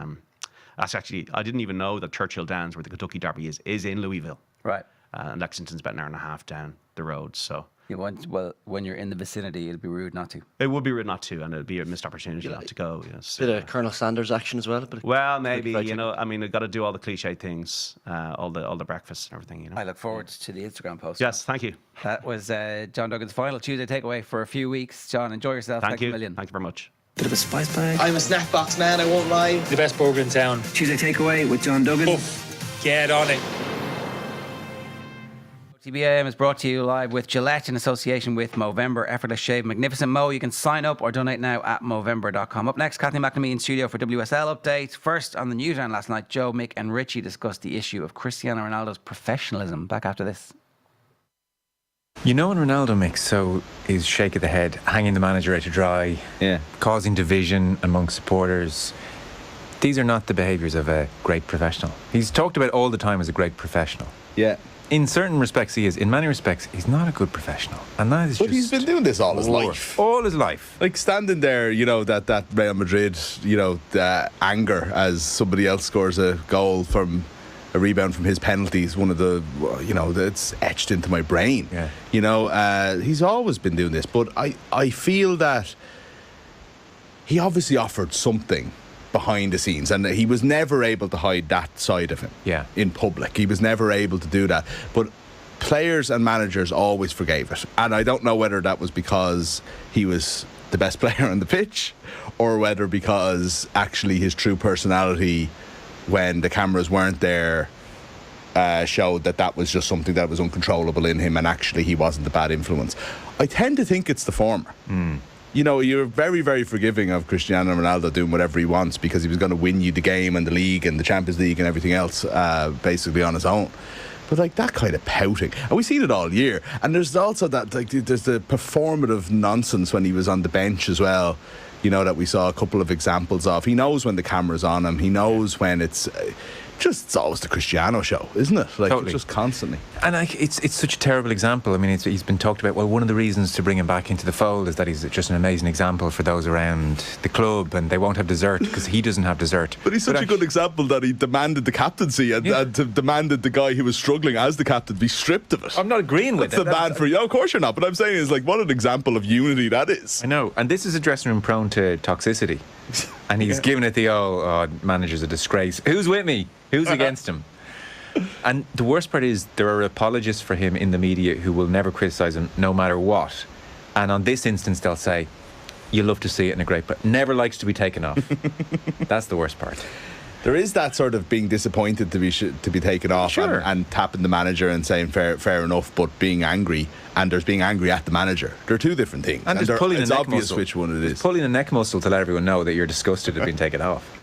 that's actually, I didn't even know that Churchill Downs, where the Kentucky Derby is in Louisville. Right. And Lexington's about an hour and a half down the road. So when you're in the vicinity, it'd be rude not to. It would be rude not to, and it'd be a missed opportunity not to go. So, bit of Colonel Sanders action as well. Well, maybe, I mean, I've got to do all the cliche things, all the breakfasts and everything, you know. I look forward to the Instagram post. Yes, thank you. That was John Duggan's final Tuesday takeaway for a few weeks. John, enjoy yourself. Thank you. A million. Thank you very much. Bit of a spice bag. I'm a snack box man, I won't lie. The best burger in town. Tuesday takeaway with John Duggan. Get on it. OTB AM is brought to you live with Gillette in association with Movember Effortless Shave Magnificent Mo. You can sign up or donate now at Movember.com. Up next, Kathleen McNamee in studio for WSL update. First, on the newsround last night, Joe, Mick and Richie discussed the issue of Cristiano Ronaldo's professionalism. Back after this. You know when Ronaldo makes so his shake of the head, hanging the manager out to dry, causing division among supporters, these are not the behaviours of a great professional. He's talked about all the time as a great professional. Yeah. In certain respects he is. In many respects he's not a good professional. And that is But he's been doing this all his life. All his life. Like standing there, that Real Madrid, the anger as somebody else scores a goal from a rebound from his penalties, one of the, it's etched into my brain. Yeah. He's always been doing this, but I feel that he obviously offered something behind the scenes, and he was never able to hide that side of him in public. He was never able to do that. But players and managers always forgave it. And I don't know whether that was because he was the best player on the pitch, or whether because actually his true personality, when the cameras weren't there, showed that was just something that was uncontrollable in him, and actually he wasn't a bad influence. I tend to think it's the former. You're very, very forgiving of Cristiano Ronaldo doing whatever he wants because he was going to win you the game and the league and the Champions League and everything else basically on his own. But like that kind of pouting, and we've seen it all year. And there's also that, there's the performative nonsense when he was on the bench as well, that we saw a couple of examples of. He knows when the camera's on him. He knows when it's it's always the Cristiano show, isn't it? Like, Totally. just constantly. And it's such a terrible example. I mean, he's been talked about. Well, one of the reasons to bring him back into the fold is that he's just an amazing example for those around the club, and they won't have dessert because he doesn't have dessert. But he's such a good example that he demanded the captaincy and demanded the guy who was struggling as the captain be stripped of it. I'm not agreeing with That's it. the man for you. Of course you're not. But I'm saying is like, what an example of unity that is. I know. And this is a dressing room prone to toxicity. And he's giving it the manager's a disgrace. Who's with me? Who's against him? And the worst part is there are apologists for him in the media who will never criticise him no matter what. And on this instance, they'll say, you love to see it in a great, but never likes to be taken off. That's the worst part. There is that sort of being disappointed to be taken off, sure, and tapping the manager and saying fair enough, but being angry, and there's being angry at the manager. They're two different things. And there's pulling it's the neck obvious muscle. which one it is. There's pulling the neck muscle to let everyone know that you're disgusted at being taken off.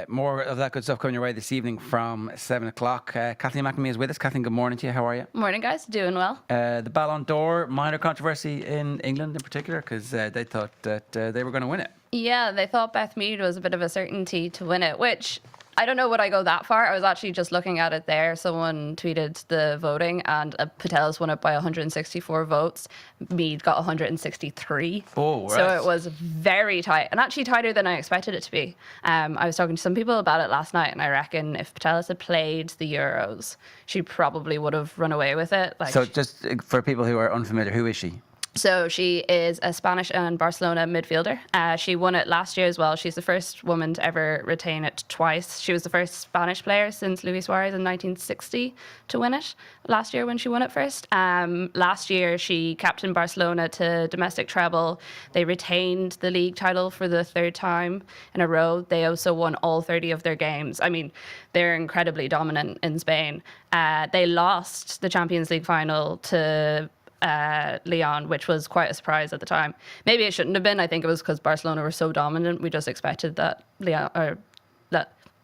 More of that good stuff coming your way this evening from 7 o'clock. Kathleen McNamee is with us. Kathleen, good morning to you. How are you? Morning, guys. Doing well. The Ballon d'Or, minor controversy in England in particular, because they thought that they were going to win it. Yeah, they thought Beth Mead was a bit of a certainty to win it, which I don't know would I go that far. I was actually just looking at it there. Someone tweeted the voting, and Patel's won it by 164 votes. Mead got 163. Oh, right. So it was very tight, and actually tighter than I expected it to be. I was talking to some people about it last night, and I reckon if Patelis had played the Euros, she probably would have run away with it. So just for people who are unfamiliar, who is she? So she is a Spanish and Barcelona midfielder. She won it last year as well. She's the first woman to ever retain it twice. She was the first Spanish player since Luis Suarez in 1960 to win it last year when she won it first. Last year, she captained Barcelona to domestic treble. They retained the league title for the third time in a row. They also won all 30 of their games. I mean, they're incredibly dominant in Spain. They lost the Champions League final to Lyon, which was quite a surprise at the time. Maybe it shouldn't have been. I think it was because Barcelona were so dominant. We just expected that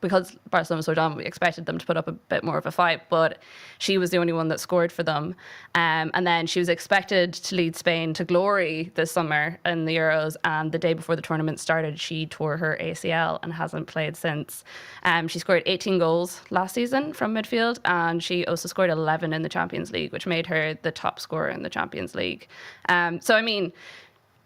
because Barcelona was so dominant, we expected them to put up a bit more of a fight. But she was the only one that scored for them. And then she was expected to lead Spain to glory this summer in the Euros. And the day before the tournament started, she tore her ACL and hasn't played since. She scored 18 goals last season from midfield, and she also scored 11 in the Champions League, which made her the top scorer in the Champions League. So, I mean,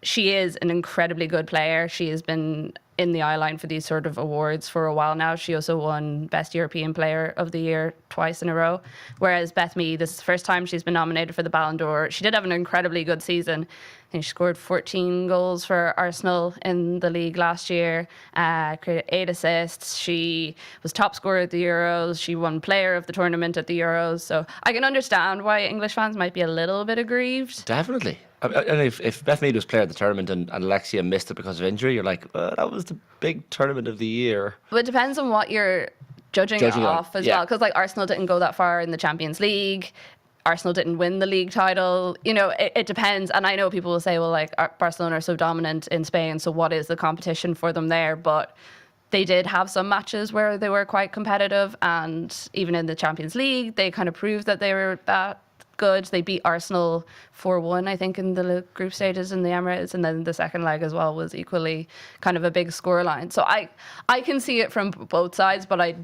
she is an incredibly good player. She has been in the eye line for these sort of awards for a while now. She also won Best European Player of the Year twice in a row. Whereas Beth Mead, this is the first time she's been nominated for the Ballon d'Or. She did have an incredibly good season. I think she scored 14 goals for Arsenal in the league last year, created 8 assists. She was top scorer at the Euros. She won player of the tournament at the Euros. So I can understand why English fans might be a little bit aggrieved. Definitely. And if Beth Mead was player of the tournament and Alexia missed it because of injury, you're like, that was the big tournament of the year. But it depends on what you're judging it off as well. Because like Arsenal didn't go that far in the Champions League. Arsenal didn't win the league title. You know, it depends. And I know people will say, well, like Barcelona are so dominant in Spain, so what is the competition for them there? But they did have some matches where they were quite competitive. And even in the Champions League, they kind of proved that they were that good. They beat Arsenal 4-1, I think, in the group stages in the Emirates, and then the second leg as well was equally kind of a big scoreline. So I can see it from both sides, but I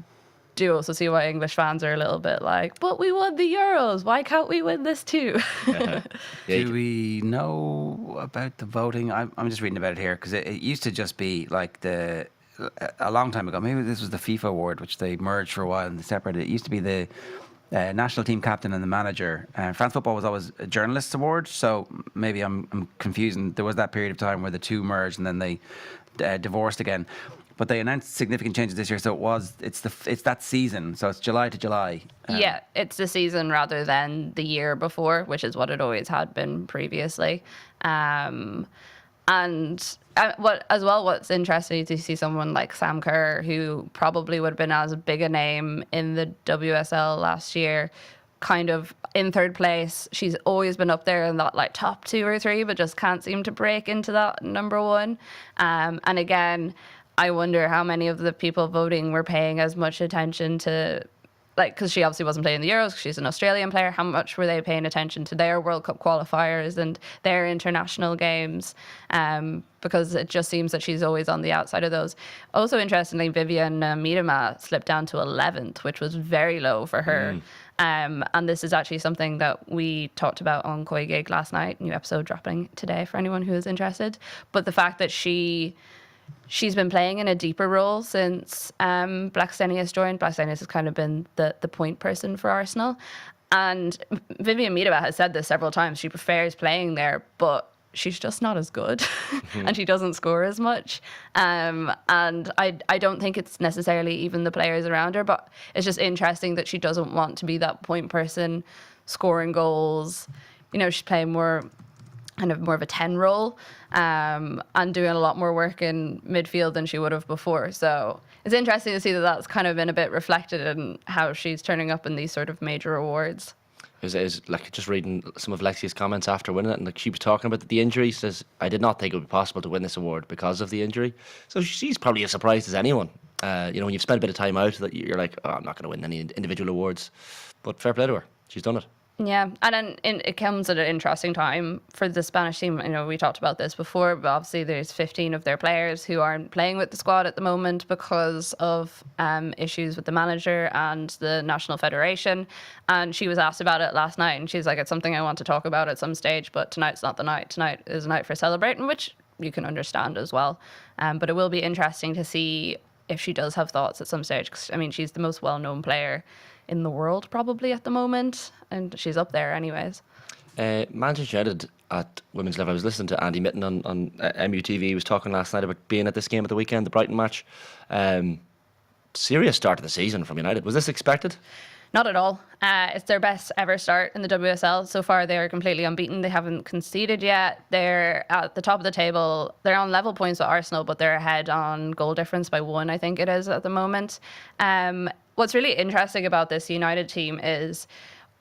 do also see why English fans are a little bit like, but we won the Euros, why can't we win this too? Do we know about the voting? I'm just reading about it here because it used to just be like a long time ago, maybe this was the FIFA award, which they merged for a while and they separated. It used to be the national team captain and the manager. France Football was always a journalists award, so maybe I'm confusing. There was that period of time where the two merged and then they divorced again. But they announced significant changes this year, so it's that season, so it's July to July. Yeah, it's the season rather than the year before, which is what it always had been previously. And what's interesting to see someone like Sam Kerr, who probably would have been as big a name in the WSL last year, kind of in third place. She's always been up there in that like top 2 or 3, but just can't seem to break into that number 1. And again, I wonder how many of the people voting were paying as much attention to like, because she obviously wasn't playing the Euros, 'cause she's an Australian player, how much were they paying attention to their World Cup qualifiers and their international games? Because it just seems that she's always on the outside of those. Also, interestingly, Vivian Miedema slipped down to 11th, which was very low for her. And this is actually something that we talked about on Koi Gig last night. New episode dropping today for anyone who is interested. But the fact that she's been playing in a deeper role since Blackstenius joined. Blackstenius has kind of been the point person for Arsenal. And Vivian Miedema has said this several times. She prefers playing there, but she's just not as good and she doesn't score as much. And I don't think it's necessarily even the players around her, but it's just interesting that she doesn't want to be that point person scoring goals. You know, she's playing more of a 10 role and doing a lot more work in midfield than she would have before. So it's interesting to see that that's kind of been a bit reflected in how she's turning up in these sort of major awards. Is like just reading some of Lexia's comments after winning it, and like she was talking about the injury. Says, I did not think it would be possible to win this award because of the injury. So she's probably as surprised as anyone. You know, when you've spent a bit of time out, that you're like, oh, I'm not going to win any individual awards. But fair play to her, she's done it. Yeah, and then it comes at an interesting time for the Spanish team. You know, we talked about this before, but obviously there's 15 of their players who aren't playing with the squad at the moment because of issues with the manager and the National Federation. And she was asked about it last night, and she's like, it's something I want to talk about at some stage, but tonight's not the night. Tonight is a night for celebrating, which you can understand as well. But it will be interesting to see if she does have thoughts at some stage, because, I mean, she's the most well-known player in the world probably at the moment, and she's up there anyways. Manchester United at women's level, I was listening to Andy Mitten on MUTV. He was talking last night about being at this game at the weekend, the Brighton match. Serious start of the season from United. Was this expected? Not at all. It's their best ever start in the WSL. So far, they are completely unbeaten. They haven't conceded yet. They're at the top of the table. They're on level points with Arsenal, but they're ahead on goal difference by 1, I think it is, at the moment. What's really interesting about this United team is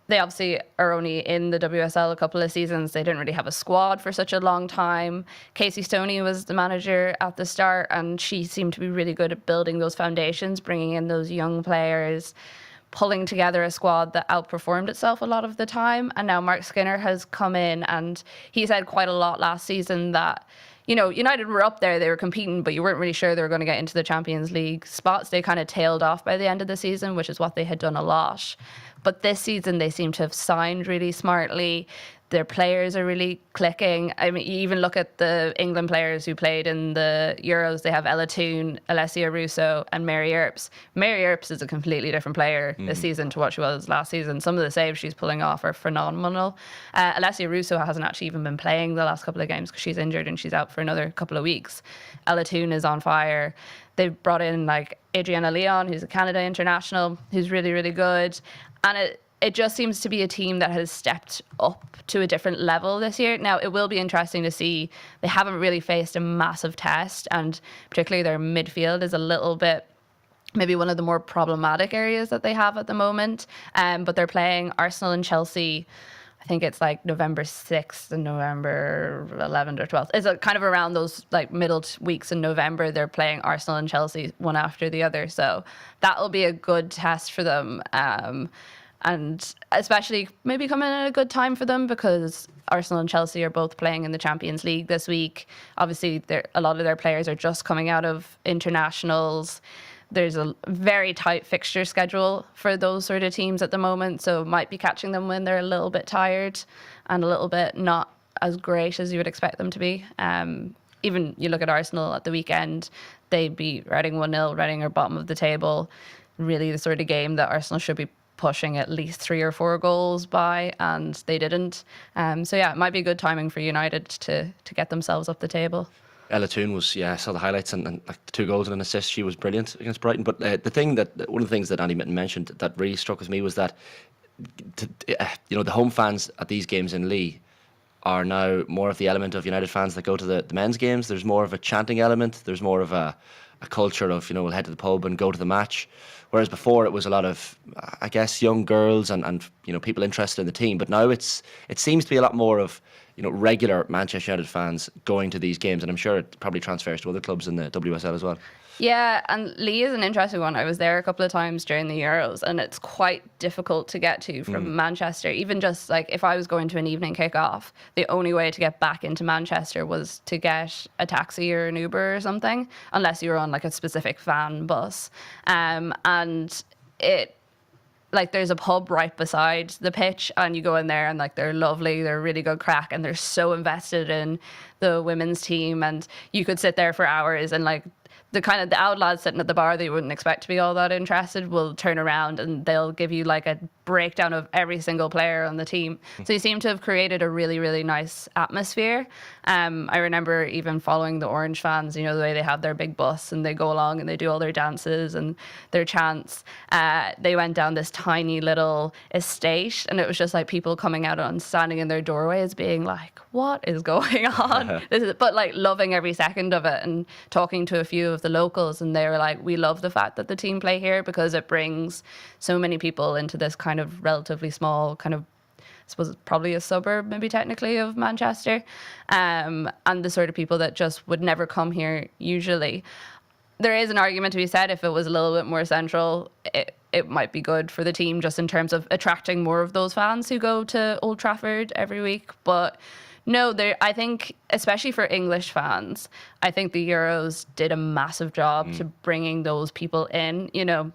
they obviously are only in the WSL a couple of seasons. They didn't really have a squad for such a long time. Casey Stoney was the manager at the start, and she seemed to be really good at building those foundations, bringing in those young players, pulling together a squad that outperformed itself a lot of the time. And now Mark Skinner has come in, and he said quite a lot last season that, you know, United were up there, they were competing, but you weren't really sure they were going to get into the Champions League spots. They kind of tailed off by the end of the season, which is what they had done a lot. But this season, they seem to have signed really smartly. Their players are really clicking. I mean, you even look at the England players who played in the Euros. They have Ella Toone, Alessia Russo, and Mary Earps. Mary Earps is a completely different player this season to what she was last season. Some of the saves she's pulling off are phenomenal. Alessia Russo hasn't actually even been playing the last couple of games because she's injured and she's out for another couple of weeks. Ella Toone is on fire. They've brought in like Adriana Leon, who's a Canada international, who's really, really good. And it just seems to be a team that has stepped up to a different level this year. Now, it will be interesting to see. They haven't really faced a massive test, and particularly their midfield is a little bit maybe one of the more problematic areas that they have at the moment. But they're playing Arsenal and Chelsea. I think it's like November 6th and November 11th or 12th. It's kind of around those like middle weeks in November. They're playing Arsenal and Chelsea one after the other. So that'll be a good test for them. And especially maybe coming at a good time for them because Arsenal and Chelsea are both playing in the Champions League this week. Obviously, a lot of their players are just coming out of internationals. There's a very tight fixture schedule for those sort of teams at the moment, so it might be catching them when they're a little bit tired and a little bit not as great as you would expect them to be. Even you look at Arsenal at the weekend, they beat Reading 1-0. Reading are bottom of the table. Really the sort of game that Arsenal should be pushing at least 3 or 4 goals by, and they didn't. So yeah, it might be good timing for United to get themselves up the table. Ella Toone was, I saw the highlights and like the 2 goals and an assist. She was brilliant against Brighton. But one of the things that Andy Mitten mentioned that really struck with me was that the home fans at these games in Lee are now more of the element of United fans that go to the men's games. There's more of a chanting element. There's more of a culture of, we'll head to the pub and go to the match. Whereas before it was a lot of, I guess, young girls and people interested in the team. But now it seems to be a lot more of, regular Manchester United fans going to these games. And I'm sure it probably transfers to other clubs in the WSL as well. Yeah, and Lee is an interesting one. I was there a couple of times during the Euros, and it's quite difficult to get to from Manchester. Even just like if I was going to an evening kickoff, the only way to get back into Manchester was to get a taxi or an Uber or something, unless you were on like a specific van bus. And it, like, there's a pub right beside the pitch, and you go in there and like they're lovely, they're really good crack, and they're so invested in the women's team, and you could sit there for hours, and like the out lads sitting at the bar that you wouldn't expect to be all that interested will turn around and they'll give you like a breakdown of every single player on the team. So you seem to have created a really, really nice atmosphere. I remember even following the Orange fans, you know, the way they have their big bus and they go along and they do all their dances and their chants. They went down this tiny little estate, and it was just like people coming out and standing in their doorways being like, what is going on? But like loving every second of it, and talking to a few of the locals, and they were like, we love the fact that the team play here because it brings so many people into this kind of relatively small kind of, I suppose probably a suburb maybe technically of Manchester, and the sort of people that just would never come here usually. There is an argument to be said, if it was a little bit more central, it might be good for the team just in terms of attracting more of those fans who go to Old Trafford every week. But no, I think, especially for English fans, I think the Euros did a massive job to bringing those people in. You know,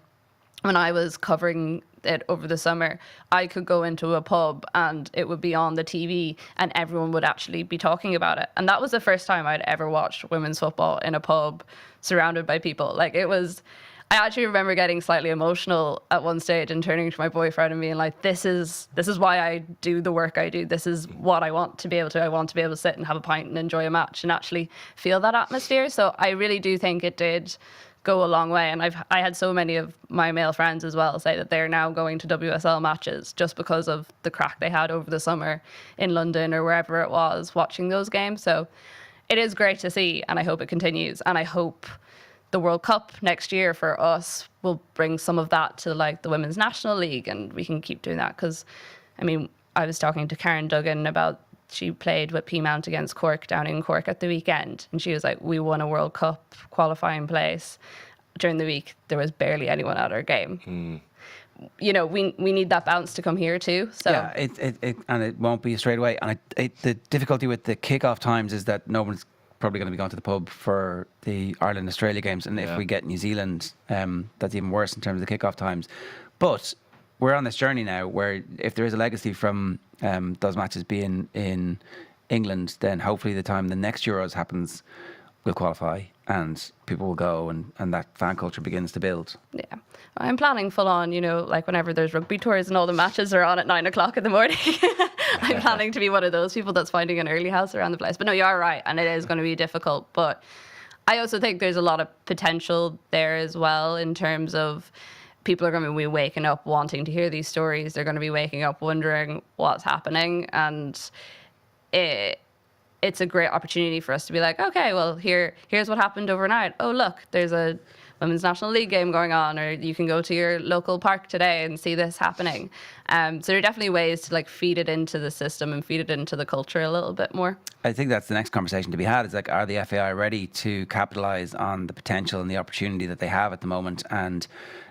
when I was covering it over the summer, I could go into a pub and it would be on the TV and everyone would actually be talking about it. And that was the first time I'd ever watched women's football in a pub surrounded by people. Like, it was... I actually remember getting slightly emotional at one stage and turning to my boyfriend and being like, this is why I do the work I do. This is what I want to be able to. I want to be able to sit and have a pint and enjoy a match and actually feel that atmosphere. So I really do think it did go a long way. And I had so many of my male friends as well say that they're now going to WSL matches just because of the crack they had over the summer in London or wherever it was watching those games. So it is great to see, and I hope it continues. And I hope the World Cup next year for us will bring some of that to like the Women's National League, and we can keep doing that. Because, I mean, I was talking to Karen Duggan about, she played with Peamount against Cork down in Cork at the weekend, and she was like, we won a World Cup qualifying place. During the week, there was barely anyone at our game. You know, we need that bounce to come here too. So yeah, and it won't be straight away. And the difficulty with the kickoff times is that no one's probably going to be going to the pub for the Ireland-Australia games, and if we get New Zealand, that's even worse in terms of the kickoff times. But we're on this journey now where if there is a legacy from those matches being in England, then hopefully the time the next Euros happens, we'll qualify and people will go, and that fan culture begins to build. Yeah. I'm planning full on, you know, like whenever there's rugby tours and all the matches are on at 9 o'clock in the morning. I'm planning to be one of those people that's finding an early house around the place. But no, you are right, and it is going to be difficult. But I also think there's a lot of potential there as well in terms of people are going to be waking up wanting to hear these stories. They're going to be waking up wondering what's happening, and it's a great opportunity for us to be like, okay, well, here's what happened overnight. Oh, look, there's a Women's National League game going on, or you can go to your local park today and see this happening. So there are definitely ways to like feed it into the system and feed it into the culture a little bit more. I think that's the next conversation to be had. Is like, are the FAI ready to capitalise on the potential and the opportunity that they have at the moment? And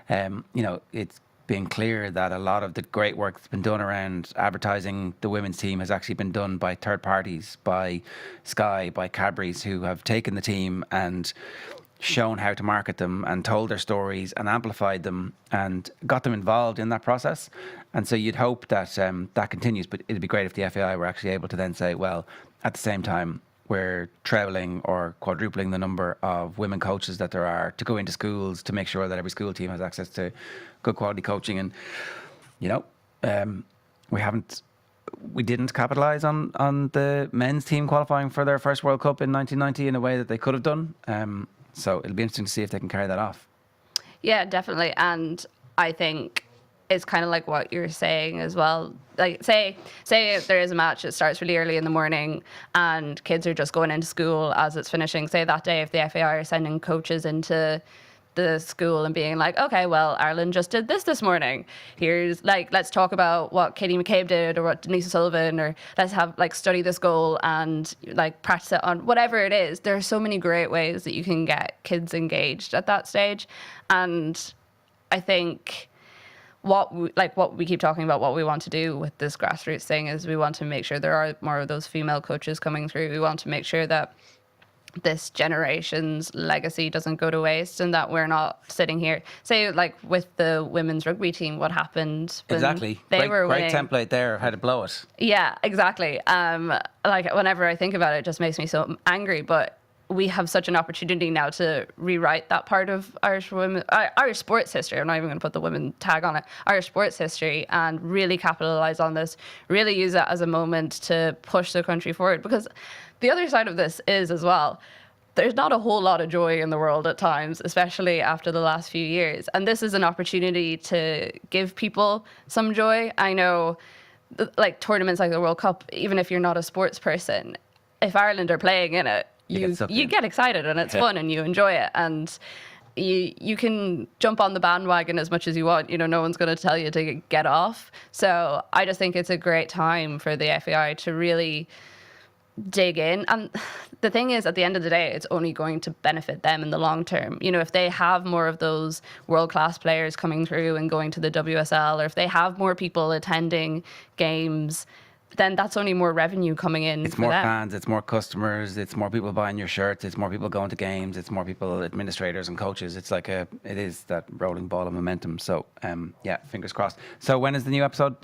you know, it's being clear that a lot of the great work that's been done around advertising the women's team has actually been done by third parties, by Sky, by Cadbury's, who have taken the team and shown how to market them and told their stories and amplified them and got them involved in that process. And so you'd hope that that continues, but it'd be great if the FAI were actually able to then say, well, at the same time, we're trebling or quadrupling the number of women coaches that there are to go into schools to make sure that every school team has access to good quality coaching. And, you know, we didn't capitalise on the men's team qualifying for their first World Cup in 1990 in a way that they could have done. So it'll be interesting to see if they can carry that off. Yeah, definitely. And I think it's kind of like what you're saying as well. Like, say if there is a match, it starts really early in the morning and kids are just going into school as it's finishing. Say that day, if the FAI are sending coaches into the school and being like, okay, well, Ireland just did this morning. Here's like, let's talk about what Katie McCabe did or what Denise O'Sullivan, or let's have like study this goal and like practice it on whatever it is. There are so many great ways that you can get kids engaged at that stage. And I think what we keep talking about, what we want to do with this grassroots thing is we want to make sure there are more of those female coaches coming through. We want to make sure that this generation's legacy doesn't go to waste, and that we're not sitting here, say like with the women's rugby team, what happened when exactly they were great winning. template there, how to blow it. Yeah, exactly. Like whenever I think about it, it just makes me so angry, but we have such an opportunity now to rewrite that part of Irish sports history. I'm not even going to put the women tag on it. Irish sports history, and really capitalize on this, really use it as a moment to push the country forward. Because the other side of this is as well, there's not a whole lot of joy in the world at times, especially after the last few years. And this is an opportunity to give people some joy. I know like tournaments like the World Cup, even if you're not a sports person, if Ireland are playing in it, you get excited and it's fun and you enjoy it, and you can jump on the bandwagon as much as you want. You know, no one's going to tell you to get off. So I just think it's a great time for the FAI to really dig in. And the thing is, at the end of the day, it's only going to benefit them in the long term. You know, if they have more of those world-class players coming through and going to the WSL, or if they have more people attending games, then that's only more revenue coming in. It's more fans, it's more customers, it's more people buying your shirts, it's more people going to games, it's more people, administrators and coaches. It's like it is that rolling ball of momentum. So yeah, fingers crossed. So when is the new episode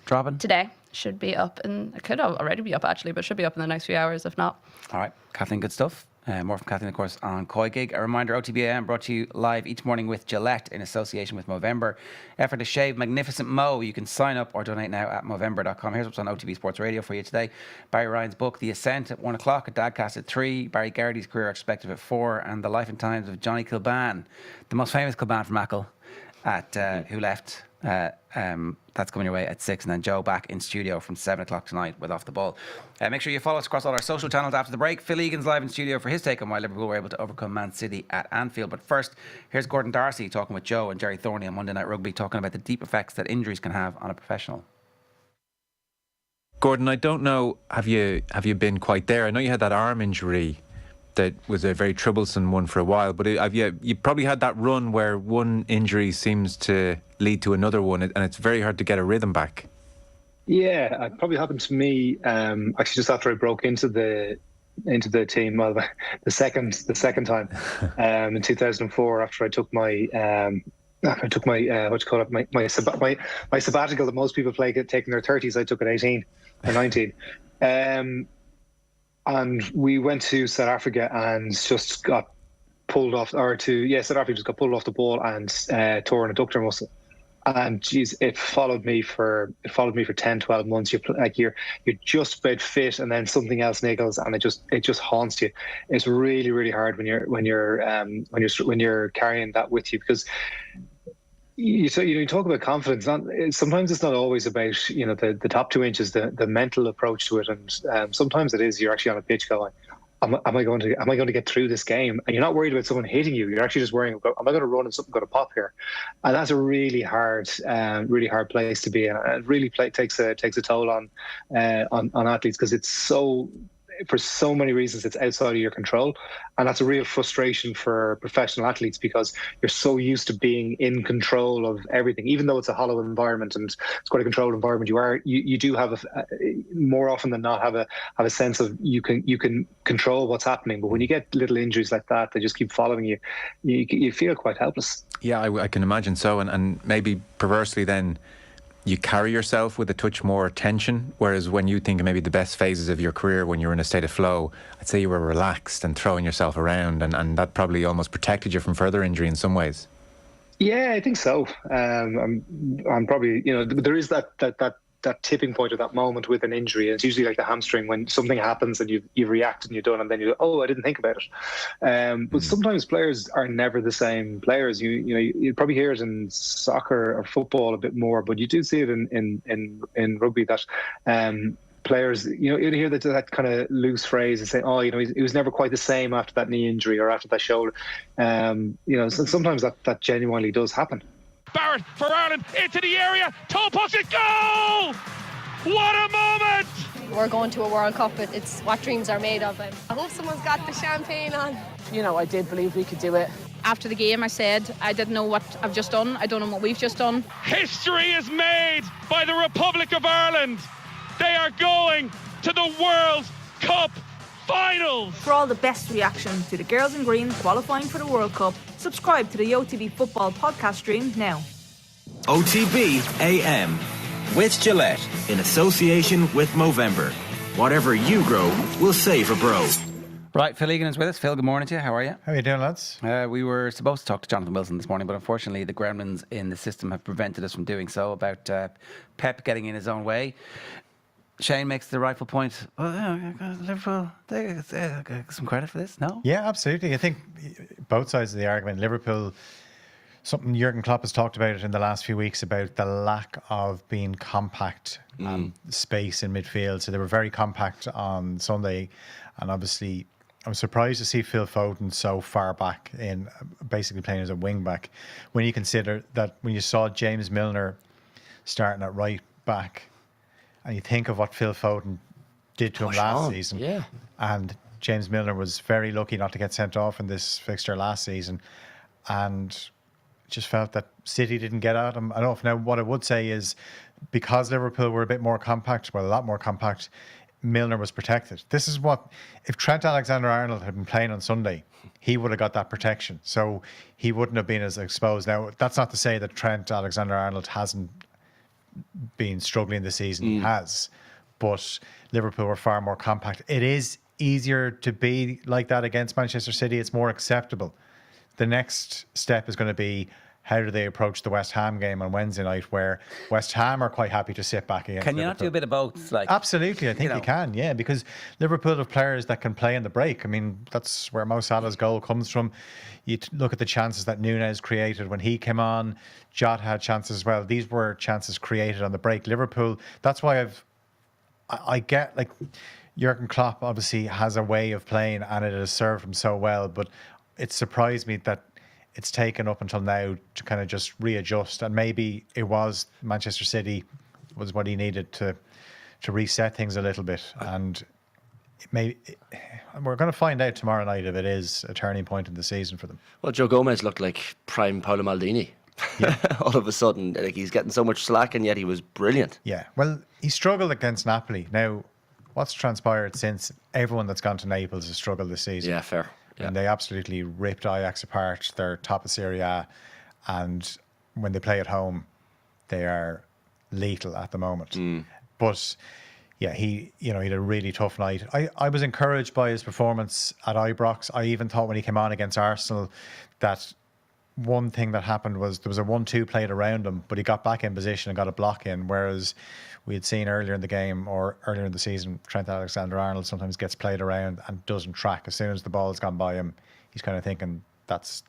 dropping? Today. Should be up, and it could already be up actually, but should be up in the next few hours if not. All right, Kathleen, good stuff. More from Kathleen, of course, on Koi Gig. A reminder, OTB AM brought to you live each morning with Gillette in association with Movember. Effort to shave magnificent Mo. You can sign up or donate now at Movember.com. Here's what's on OTB Sports Radio for you today. Barry Ryan's book, The Ascent, at 1 o'clock, a Dadcast at 3. Barry Garrity's career perspective at 4. And the life and times of Johnny Kilban, the most famous Kilban from Achill, who left. That's coming your way at 6, and then Joe back in studio from 7 o'clock tonight with Off the Ball. Make sure you follow us across all our social channels after the break. Phil Egan's live in studio for his take on why Liverpool were able to overcome Man City at Anfield. But first, here's Gordon Darcy talking with Joe and Jerry Thorney on Monday Night Rugby, talking about the deep effects that injuries can have on a professional. Gordon, I don't know, have you been quite there? I know you had that arm injury that was a very troublesome one for a while, but you probably had that run where one injury seems to lead to another one, and it's very hard to get a rhythm back. Yeah, it probably happened to me actually just after I broke into the team. Well, the second time in 2004, after I took my what do you call it, my sabbatical that most people take in their 30s. I took at 18 or 19. And we went to South Africa and just got pulled off, South Africa just got pulled off the ball and tore an adductor muscle. And geez, it followed me for 10, 12 months. You're just about fit, and then something else niggles, and it just haunts you. It's really, really hard when you're carrying that with you, because you talk about confidence. Sometimes it's not always about the top 2 inches, the mental approach to it, and sometimes it is. You're actually on a pitch going, am I going to get through this game? And you're not worried about someone hitting you. You're actually just worrying about, am I going to run and something going to pop here? And that's a really hard place to be in. It really takes a toll on athletes, because it's so. For so many reasons, it's outside of your control, and that's a real frustration for professional athletes, because you're so used to being in control of everything. Even though it's a hollow environment and it's quite a controlled environment, you do have more often than not have a sense of you can control what's happening. But when you get little injuries like that, they just keep following you. You feel quite helpless. Yeah, I can imagine so, and maybe perversely then, you carry yourself with a touch more tension, whereas when you think of maybe the best phases of your career, when you're in a state of flow, I'd say you were relaxed and throwing yourself around, and that probably almost protected you from further injury in some ways. Yeah, I think so. I'm probably, there is that tipping point or that moment with an injury. It's usually like the hamstring, when something happens and you react and you're done, and then you go, oh, I didn't think about it. But sometimes players are never the same players. You probably hear it in soccer or football a bit more, but you do see it in rugby that players, you hear that kind of loose phrase and say, oh, he was never quite the same after that knee injury or after that shoulder. So sometimes that genuinely does happen. Barrett for Ireland into the area, toe push it, goal! What a moment! We're going to a World Cup. It's what dreams are made of. I hope someone's got the champagne on. I did believe we could do it. After the game, I said, I didn't know what I've just done. I don't know what we've just done. History is made by the Republic of Ireland. They are going to the World Cup finals. For all the best reaction to the girls in green qualifying for the World Cup, subscribe to the OTB Football podcast stream now. OTB AM with Gillette in association with Movember. Whatever you grow, we'll save a bro. Right, Phil Egan is with us. Phil, good morning to you. How are you? How are you doing, lads? We were supposed to talk to Jonathan Wilson this morning, but unfortunately the gremlins in the system have prevented us from doing so, about Pep getting in his own way. Shane makes the rightful point. Liverpool, they get some credit for this, no? Yeah, absolutely. I think both sides of the argument. Liverpool, something Jurgen Klopp has talked about it in the last few weeks about the lack of being compact and space in midfield. So they were very compact on Sunday, and obviously I was surprised to see Phil Foden so far back in, basically playing as a wing back, when you consider that when you saw James Milner starting at right back, and you think of what Phil Foden did to him last season, and James Milner was very lucky not to get sent off in this fixture last season, and just felt that City didn't get at him enough. Now, what I would say is, because Liverpool were a bit more compact, well, a lot more compact, Milner was protected. This is what, if Trent Alexander-Arnold had been playing on Sunday, he would have got that protection. So he wouldn't have been as exposed. Now, that's not to say that Trent Alexander-Arnold hasn't been struggling this season. He has. But Liverpool were far more compact. It is easier to be like that against Manchester City. It's more acceptable. The next step is going to be, how do they approach the West Ham game on Wednesday night, where West Ham are quite happy to sit back against Can you Liverpool. not do a bit of both? Absolutely, I think you can, yeah, because Liverpool have players that can play in the break. I mean, that's where Mo Salah's goal comes from. You look at the chances that Núñez created when he came on. Jota had chances as well. These were chances created on the break. Liverpool, that's why I get, like, Jurgen Klopp obviously has a way of playing and it has served him so well, but it surprised me that it's taken up until now to kind of just readjust, and maybe it was Manchester City was what he needed to reset things a little bit, and we're going to find out tomorrow night if it is a turning point in the season for them. Well, Joe Gomez looked like prime Paolo Maldini. Yeah. All of a sudden, like, he's getting so much slack, and yet he was brilliant. Yeah, well, he struggled against Napoli. Now, what's transpired since? Everyone that's gone to Naples has struggled this season. Yeah, fair. Yeah. And they absolutely ripped Ajax apart. They're top of Serie A, and when they play at home, they are lethal at the moment. But yeah, he had a really tough night. I was encouraged by his performance at Ibrox. I even thought when he came on against Arsenal that one thing that happened was there was a 1-2 played around him, but he got back in position and got a block in, whereas we had seen earlier in the game or earlier in the season, Trent Alexander-Arnold sometimes gets played around and doesn't track. As soon as the ball's gone by him, he's kind of thinking, it's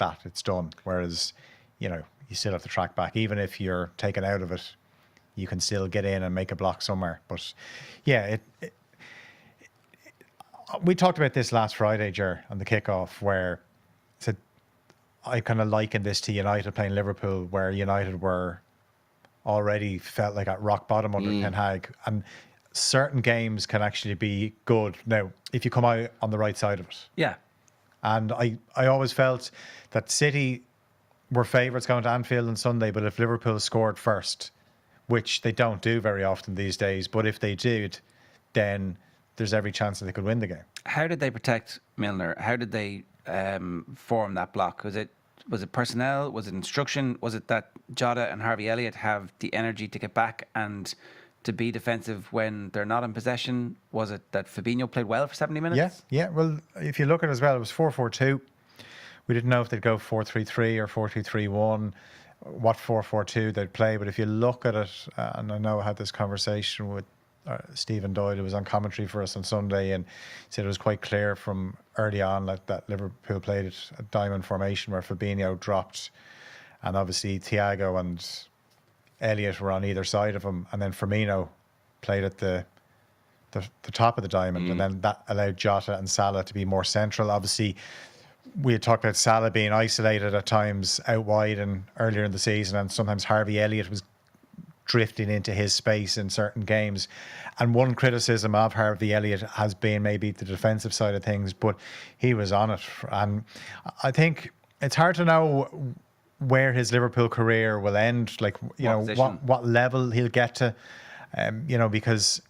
done. Whereas, you still have to track back. Even if you're taken out of it, you can still get in and make a block somewhere. But yeah, we talked about this last Friday, Ger, on the kickoff, where I kind of likened this to United playing Liverpool, where United were already felt like at rock bottom under Ten Hag, and certain games can actually be good now if you come out on the right side of it. Yeah. And I always felt that City were favourites going to Anfield on Sunday, but if Liverpool scored first, which they don't do very often these days, but if they did, then there's every chance that they could win the game. How did they protect Milner? How did they form that block? Was it personnel? Was it instruction? Was it that Jota and Harvey Elliott have the energy to get back and to be defensive when they're not in possession? Was it that Fabinho played well for 70 minutes? Yeah. Well, if you look at it as well, it was 4-4-2. We didn't know if they'd go 4-3-3 or 4-2-3-1, what 4-4-2 they'd play. But if you look at it, and I know I had this conversation with Stephen Doyle, who was on commentary for us on Sunday, and he said it was quite clear from early on that Liverpool played a diamond formation where Fabinho dropped, and obviously Thiago and Elliott were on either side of him, and then Firmino played at the the top of the diamond, and then that allowed Jota and Salah to be more central. Obviously, we had talked about Salah being isolated at times out wide and earlier in the season, and sometimes Harvey Elliott was drifting into his space in certain games. And one criticism of Harvey Elliott has been maybe the defensive side of things, but he was on it. And I think it's hard to know where his Liverpool career will end, like, what level he'll get to, because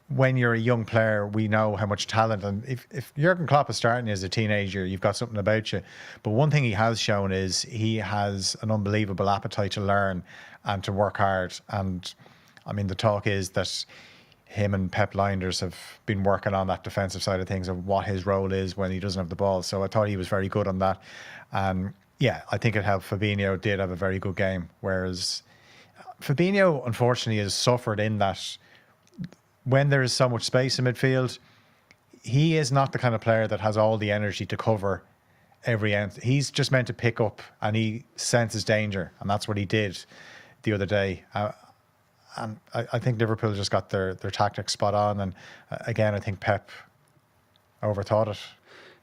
when you're a young player, we know how much talent, and if Jurgen Klopp is starting you as a teenager, you've got something about you. But one thing he has shown is he has an unbelievable appetite to learn and to work hard. And I mean, the talk is that him and Pep Lijnders have been working on that defensive side of things, of what his role is when he doesn't have the ball. So I thought he was very good on that. Yeah, I think it helped. Fabinho did have a very good game, whereas Fabinho, unfortunately, has suffered in that when there is so much space in midfield, he is not the kind of player that has all the energy to cover every end. He's just meant to pick up, and he senses danger, and that's what he did the other day. And I think Liverpool just got their tactics spot on, and again, I think Pep overthought it.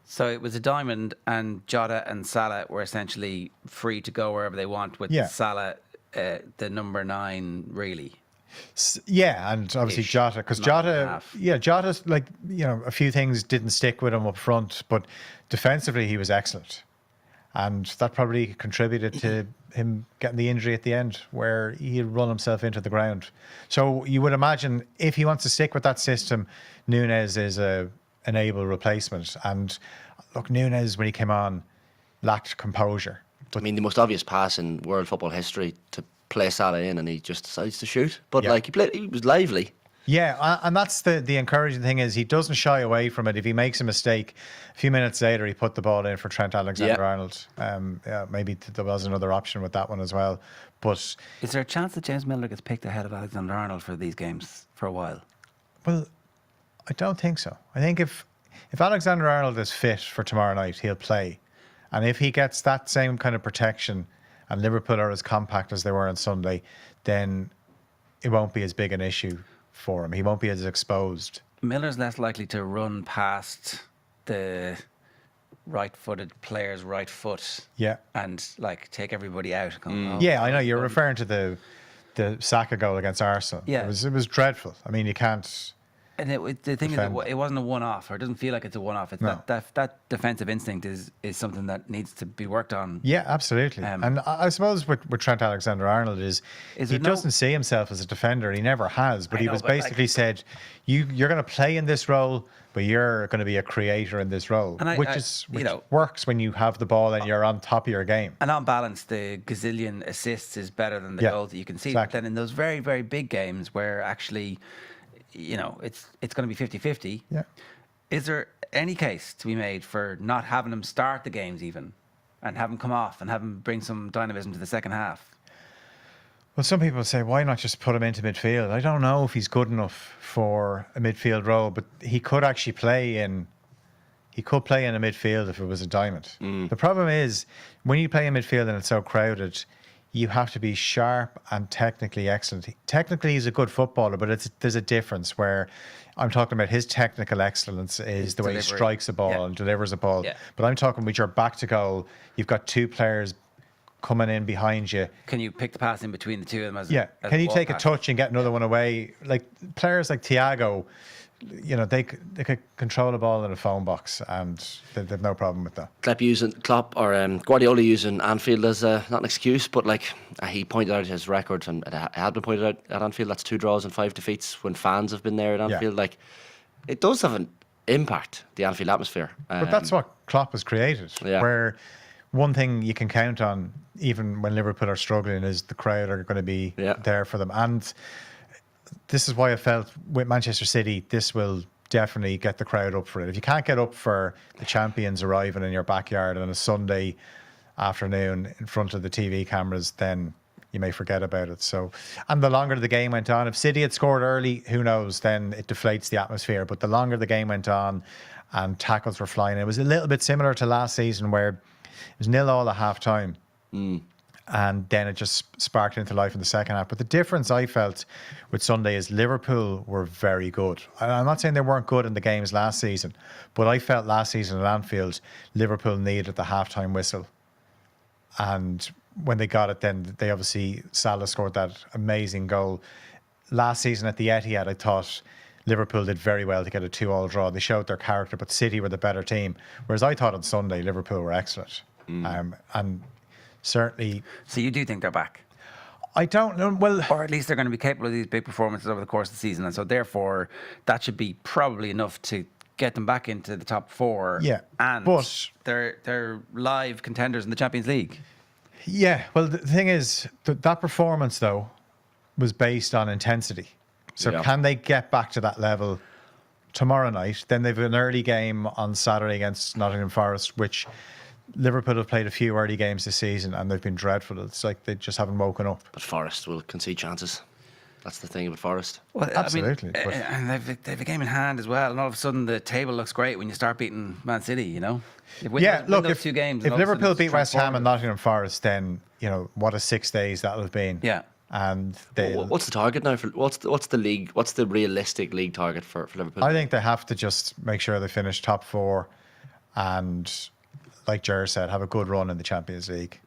So it was a diamond, and Jota and Salah were essentially free to go wherever they want, with Salah the number 9, really. Yeah, and obviously Jota, because Jota's like, a few things didn't stick with him up front, but defensively he was excellent. And that probably contributed to him getting the injury at the end, where he had run himself into the ground. So you would imagine if he wants to stick with that system, Núñez is an able replacement. And look, Núñez, when he came on, lacked composure. I mean, the most obvious pass in world football history to play Salah in, and he just decides to shoot. But he was lively. Yeah, and that's the encouraging thing, is he doesn't shy away from it. If he makes a mistake, a few minutes later he put the ball in for Trent Alexander-Arnold. Maybe there was another option with that one as well. But is there a chance that James Milner gets picked ahead of Alexander-Arnold for these games for a while? Well, I don't think so. I think if Alexander-Arnold is fit for tomorrow night, he'll play. And if he gets that same kind of protection, and Liverpool are as compact as they were on Sunday, then it won't be as big an issue for him. He won't be as exposed. Milner's less likely to run past the right-footed player's right foot, and take everybody out. Yeah, I know you're referring to the Saka goal against Arsenal. Yeah, it was dreadful. I mean, you can't. And the thing is, it wasn't a one-off, or it doesn't feel like it's a one-off. It's that defensive instinct is something that needs to be worked on. Yeah, absolutely. And I suppose with Trent Alexander-Arnold he doesn't see himself as a defender. He never has. But he was basically said, you're going to play in this role, but you're going to be a creator in this role, which works when you have the ball and you're on top of your game. And on balance, the gazillion assists is better than the goals that you can see. Exactly. But then in those very, very big games where actually, it's going to be 50-50. Yeah. Is there any case to be made for not having him start the games even, and have him come off and have him bring some dynamism to the second half? Well, some people say, why not just put him into midfield? I don't know if he's good enough for a midfield role, but he could actually play in a midfield if it was a diamond. The problem is, when you play in midfield and it's so crowded, you have to be sharp and technically excellent. Technically, he's a good footballer, but there's a difference where I'm talking about his technical excellence is the way he strikes a ball and delivers a ball. Yeah. But I'm talking with your back to goal, you've got two players coming in behind you. Can you pick the pass in between the two of them? Can you take a touch and get another one away? Like players like Thiago, they could control the ball in a phone box, and they've no problem with that. Guardiola using Anfield as not an excuse, but he pointed out his record, and it had been pointed out at Anfield. That's 2 draws and 5 defeats when fans have been there at Anfield. Yeah. It does have an impact, the Anfield atmosphere. But that's what Klopp has created. Yeah. Where one thing you can count on, even when Liverpool are struggling, is the crowd are going to be there for them. And this is why I felt with Manchester City, this will definitely get the crowd up for it. If you can't get up for the champions arriving in your backyard on a Sunday afternoon in front of the TV cameras, then you may forget about it. So, and the longer the game went on, if City had scored early, who knows, then it deflates the atmosphere. But the longer the game went on and tackles were flying, it was a little bit similar to last season where it was 0-0 at half time. and then it just sparked into life in the second half. But the difference I felt with Sunday is Liverpool were very good. I'm not saying they weren't good in the games last season, but I felt last season at Anfield, Liverpool needed the halftime whistle. And when they got it, then they obviously, Salah scored that amazing goal. Last season at the Etihad, I thought Liverpool did very well to get a 2-2 draw. They showed their character, but City were the better team. Whereas I thought on Sunday, Liverpool were excellent. And certainly... So you do think they're back? I don't know. Well, or at least they're going to be capable of these big performances over the course of the season. And so therefore, that should be probably enough to get them back into the top 4. Yeah. And but they're live contenders in the Champions League. Yeah. Well, the thing is, that performance, though, was based on intensity. So can they get back to that level tomorrow night? Then they've an early game on Saturday against Nottingham Forest, which Liverpool have played a few early games this season and they've been dreadful. It's like they just haven't woken up. But Forest will concede chances. That's the thing about Forest. Well, absolutely. I mean, and they've a game in hand as well. And all of a sudden the table looks great when you start beating Man City, you know? If 2 games, if Liverpool beat West Ham and Nottingham Forest, then, you know, what a 6 days that would have been. Yeah. And what's the target now for what's the league? What's the realistic league target for Liverpool? I think they have to just make sure they finish top 4, and like Ger said, have a good run in the Champions League.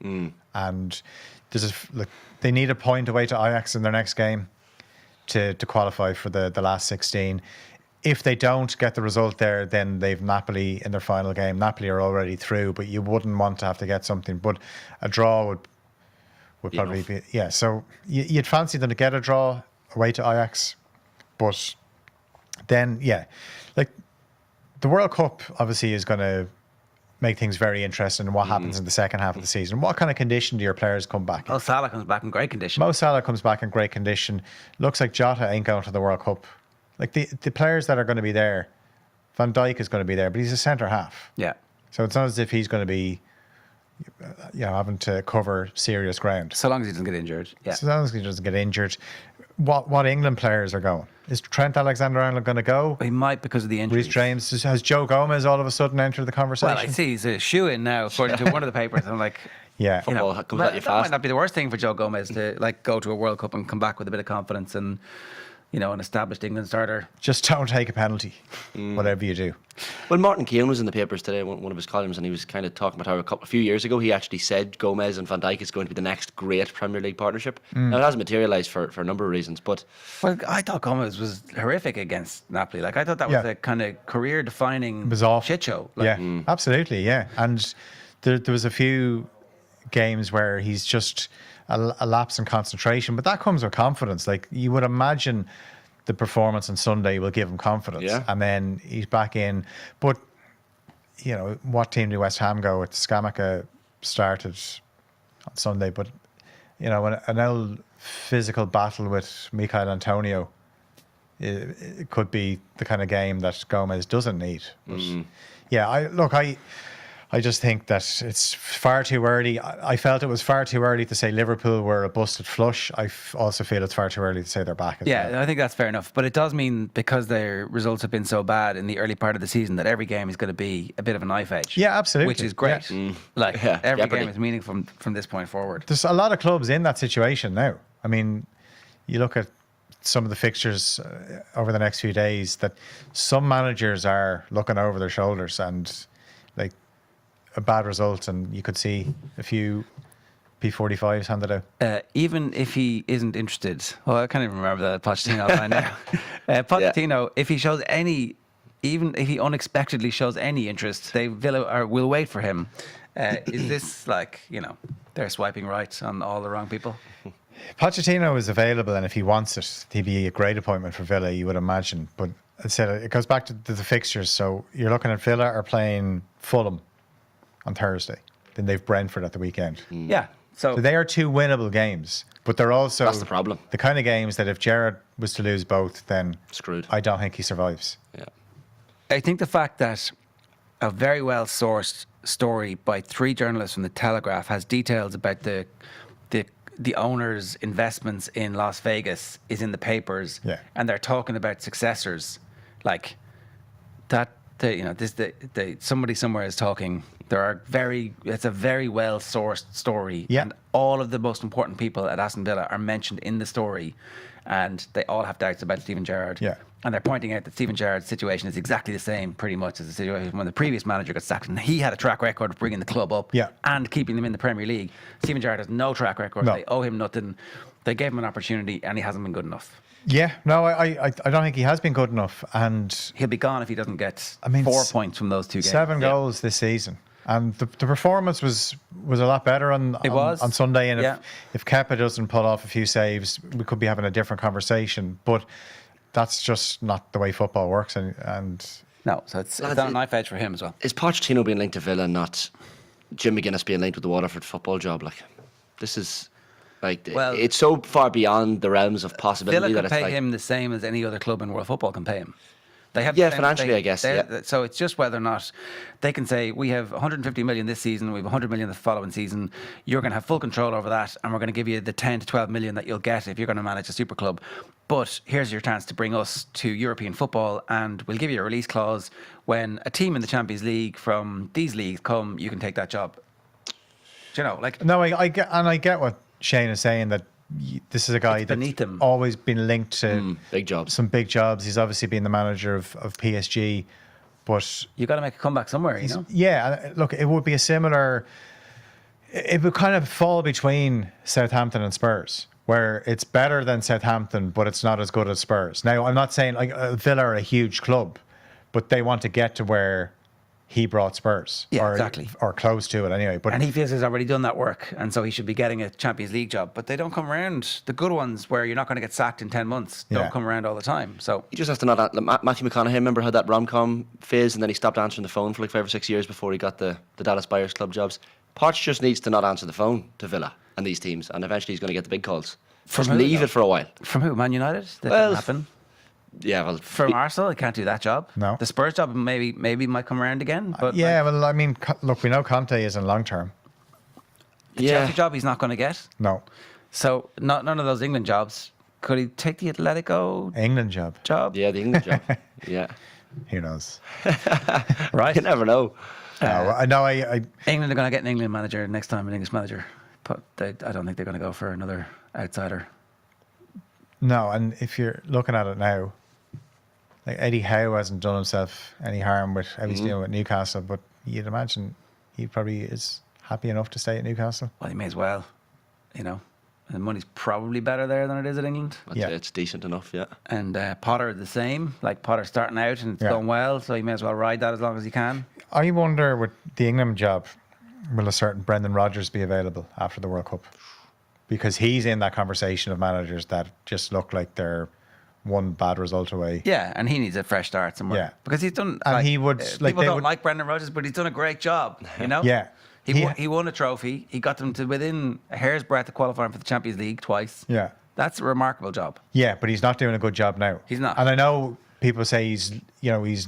And they need a point away to Ajax in their next game to qualify for the last 16. If they don't get the result there, then they've Napoli in their final game. Napoli are already through, but you wouldn't want to have to get something. But a draw would probably be, so you'd fancy them to get a draw away to Ajax, but then, like the World Cup obviously is going to make things very interesting in what happens in the second half of the season. What kind of condition do your players come back in? Mo Salah comes back in great condition. Mo Salah comes back in great condition. Looks like Jota ain't going to the World Cup. Like the players that are going to be there, Van Dijk is going to be there, but he's a centre half. Yeah. So it's not as if he's going to be having to cover serious ground. So long as he doesn't get injured. Yeah. So long as he doesn't get injured. What England players are going? Is Trent Alexander-Arnold going to go? He might because of the injuries. Reece James. Has Joe Gomez all of a sudden entered the conversation? Well, I see he's a shoe-in now, according to one of the papers. I'm like... Yeah. Football comes at you that fast. might not be the worst thing for Joe Gomez to go to a World Cup and come back with a bit of confidence and, an established England starter. Just don't take a penalty, whatever you do. Well, Martin Keown was in the papers today, one of his columns, and he was kind of talking about how a few years ago he actually said Gomez and Van Dijk is going to be the next great Premier League partnership. Now, it hasn't materialised for a number of reasons, but... Well, I thought Gomez was horrific against Napoli. I thought that was a kind of career-defining shit show. Absolutely, yeah. And there was a few games where he's just a lapse in concentration, but that comes with confidence. Like, you would imagine the performance on Sunday will give him confidence, and then he's back in. But what team do West Ham go with? Scamacca started on Sunday, but an old physical battle with Michail Antonio, it could be the kind of game that Gomez doesn't need. But I just think that it's far too early. I felt it was far too early to say Liverpool were a busted flush. I also feel it's far too early to say they're back. I think that's fair enough. But it does mean, because their results have been so bad in the early part of the season, that every game is going to be a bit of a knife edge. Yeah, absolutely. Which is great. Every game is meaningful from this point forward. There's a lot of clubs in that situation now. I mean, you look at some of the fixtures over the next few days, that some managers are looking over their shoulders, and like a bad result, and you could see a few P45s handed out. Even if he isn't interested, I can't even remember that Pochettino line now. Pochettino, if he shows any, even if he unexpectedly shows any interest, Villa will wait for him. Is this they're swiping right on all the wrong people? Pochettino is available, and if he wants it, he'd be a great appointment for Villa, you would imagine. But I said it goes back to the fixtures. So you're looking at Villa are playing Fulham on Thursday. Then they've Brentford at the weekend. Yeah. So they are 2 winnable games, but they're also... That's the problem. The kind of games that if Gerrard was to lose both, then... Screwed. I don't think he survives. Yeah. I think the fact that a very well-sourced story by 3 journalists from The Telegraph has details about the owner's investments in Las Vegas is in the papers, and they're talking about successors, like that. Somebody somewhere is talking. It's a very well sourced story. Yeah. And all of the most important people at Aston Villa are mentioned in the story, and they all have doubts about Steven Gerrard. Yeah. And they're pointing out that Steven Gerrard's situation is exactly the same, pretty much, as the situation when the previous manager got sacked. And he had a track record of bringing the club up and keeping them in the Premier League. Steven Gerrard has no track record. No. They owe him nothing. They gave him an opportunity, and he hasn't been good enough. Yeah, no, I don't think he has been good enough. And he'll be gone if he doesn't get 4 points from those 2 games. 7 goals this season. And the performance was a lot better on Sunday. And if Kepa doesn't pull off a few saves, we could be having a different conversation. But that's just not the way football works. And no, so it's on a knife edge for him as well. Is Pochettino being linked to Villa, not Jim McGuinness being linked with the Waterford football job? Like, this is it's so far beyond the realms of possibility. Villa can pay him the same as any other club in world football can pay him. They have financially, I guess. So it's just whether or not they can say, we have 150 million this season, we have 100 million the following season. You're going to have full control over that, and we're going to give you the 10 to 12 million that you'll get if you're going to manage a super club. But here's your chance to bring us to European football, and we'll give you a release clause. When a team in the Champions League from these leagues come, you can take that job. Do you know, like? No, I get what Shane is saying, that this is a guy that's always been linked to big jobs. Some big jobs. He's obviously been the manager of PSG, but you got to make a comeback somewhere, you know. Yeah, look, it would be a similar. It would kind of fall between Southampton and Spurs, where it's better than Southampton, but it's not as good as Spurs. Now, I'm not saying Villa are a huge club, but they want to get to where he brought Spurs, exactly, or close to it anyway. But and he feels he's already done that work, and so he should be getting a Champions League job. But they don't come around. The good ones, where you're not going to get sacked in 10 months, don't come around all the time. So you just have to not. Matthew McConaughey, remember, had that rom-com phase, and then he stopped answering the phone for like 5 or 6 years before he got the Dallas Buyers Club jobs. Poch just needs to not answer the phone to Villa and these teams, and eventually he's going to get the big calls. Just leave it for a while. From who? Man United? That didn't happen. Yeah, well, from Arsenal, he can't do that job. No, the Spurs job maybe might come around again. But well, I mean, look, we know Conte isn't long term. The Chelsea job he's not going to get. No. So none of those England jobs. Could he take the Atletico England job? Yeah, the England job. Yeah. Who knows? Right. You never know. I know. I England are going to get an England manager next time, an English manager. But I don't think they're going to go for another outsider. No, and if you're looking at it now, like Eddie Howe hasn't done himself any harm with how he's dealing with Newcastle, but you'd imagine he probably is happy enough to stay at Newcastle. Well, he may as well, you know. And the money's probably better there than it is at England. I'd say it's decent enough, yeah. And Potter the same. Like Potter's starting out and it's going well, so he may as well ride that as long as he can. I wonder, with the England job, will a certain Brendan Rodgers be available after the World Cup? Because he's in that conversation of managers that just look like they're one bad result away. Yeah, and he needs a fresh start somewhere. Yeah, because he's done. And he would. People don't like Brendan Rodgers, but he's done a great job. You know. Yeah. He won a trophy. He got them to within a hair's breadth of qualifying for the Champions League twice. Yeah. That's a remarkable job. Yeah, but he's not doing a good job now. He's not. And I know people say he's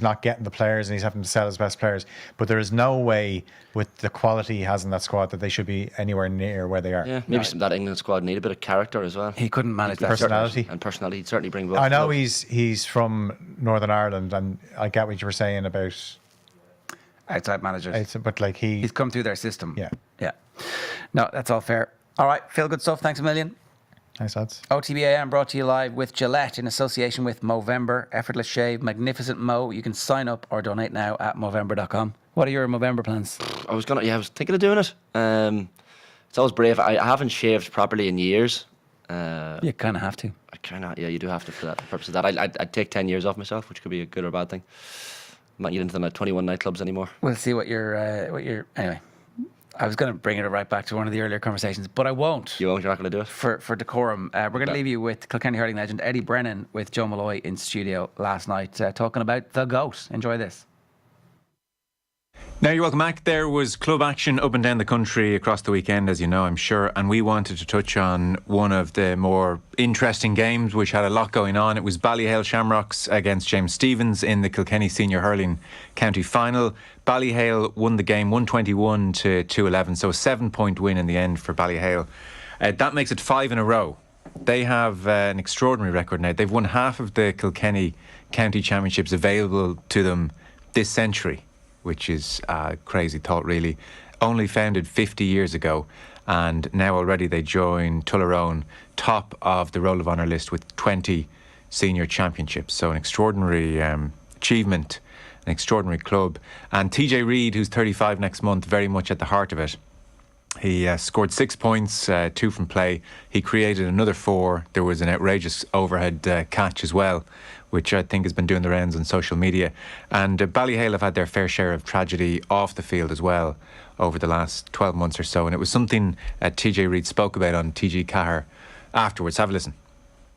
not getting the players and he's having to sell his best players, but there is no way with the quality he has in that squad that they should be anywhere near where they are. Yeah, maybe that England squad need a bit of character as well. He couldn't manage that personality. And personality, he'd certainly bring both. I know he's from Northern Ireland, and I get what you were saying about outside managers. But like he's come through their system. Yeah. No, that's all fair. All right, feel good stuff. Thanks a million. Nice odds. OTB AM brought to you live with Gillette in association with Movember. Effortless shave, magnificent Mo. You can sign up or donate now at Movember.com. What are your Movember plans? I was thinking of doing it. It's always brave. I haven't shaved properly in years. You kind of have to. You do have to for the purpose of that. I'd take 10 years off myself, which could be a good or bad thing. I'm not getting into the 21 nightclubs anymore. We'll see what your anyway. I was going to bring it right back to one of the earlier conversations, but I won't. You won't? You're not going to do it? For decorum. We're going to leave you with Kilkenny hurling legend Eddie Brennan with Joe Malloy in studio last night talking about the GOAT. Enjoy this. Now you're welcome back. There was club action up and down the country across the weekend, as you know, I'm sure, and we wanted to touch on one of the more interesting games which had a lot going on. It was Ballyhale Shamrocks against James Stephens in the Kilkenny Senior Hurling County Final. Ballyhale won the game 121 to 211, so a 7-point win in the end for Ballyhale. That makes it 5 in a row. They have an extraordinary record now. They've won half of the Kilkenny County Championships available to them this century, which is a crazy thought, really. Only founded 50 years ago. and now already they join Tullaroan top of the Roll of Honour list with 20 senior championships. So an extraordinary achievement, an extraordinary club. And TJ Reid, who's 35 next month, very much at the heart of it. He scored 6 points, 2 from play. He created another 4. There was an outrageous overhead catch as well, which I think has been doing the rounds on social media. And Ballyhale have had their fair share of tragedy off the field as well over the last 12 months or so. And it was something TJ Reid spoke about on TG Cahir afterwards. Have a listen.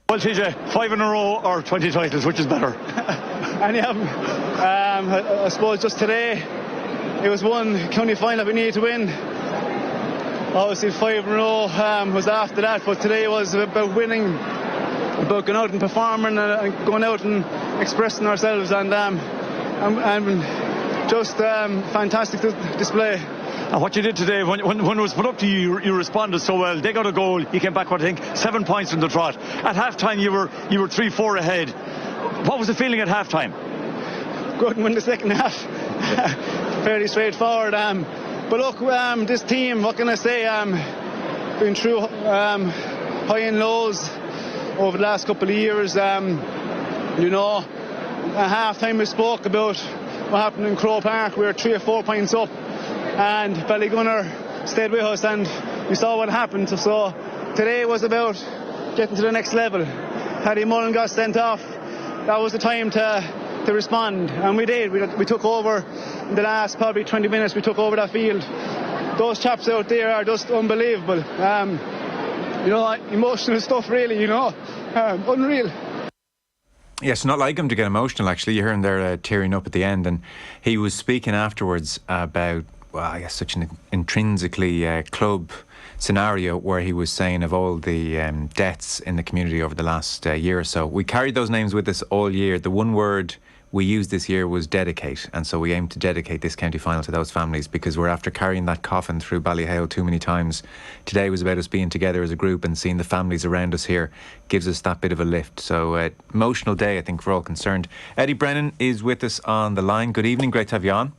Well, TJ, 5 in a row or 20 titles, which is better? Any of them. I suppose just today, it was one county final that we needed to win. Obviously 5 in a row was after that, but today was about winning, about going out and performing and going out and expressing ourselves, and just fantastic display. And what you did today, when it was put up to you, you responded so well. They got a goal, you came back, I think, 7 points from the trot. At half-time, you were 3-4 ahead. What was the feeling at half-time? Couldn't win the second half. Fairly straightforward. But look, this team, what can I say? Been through high and lows over the last couple of years. You know, at half-time we spoke about what happened in Croke Park. We were 3 or 4 points up, and Ballygunner stayed with us, and we saw what happened. So today was about getting to the next level. Paddy Mullen got sent off. That was the time to respond, and we did. We took over in the last probably 20 minutes. We took over that field. Those chaps out there are just unbelievable. You know, emotional stuff, really. You know, unreal. Yes, not like him to get emotional, actually. You hear him there tearing up at the end, and he was speaking afterwards about, well, I guess such an intrinsically club scenario, where he was saying of all the deaths in the community over the last year or so. We carried those names with us all year. The one word we used this year was dedicate, and so we aim to dedicate this county final to those families, because we're after carrying that coffin through Ballyhale too many times. Today was about us being together as a group, and seeing the families around us here gives us that bit of a lift. So emotional day, I think, for all concerned. Eddie Brennan is with us on the line. Good evening, great to have you on.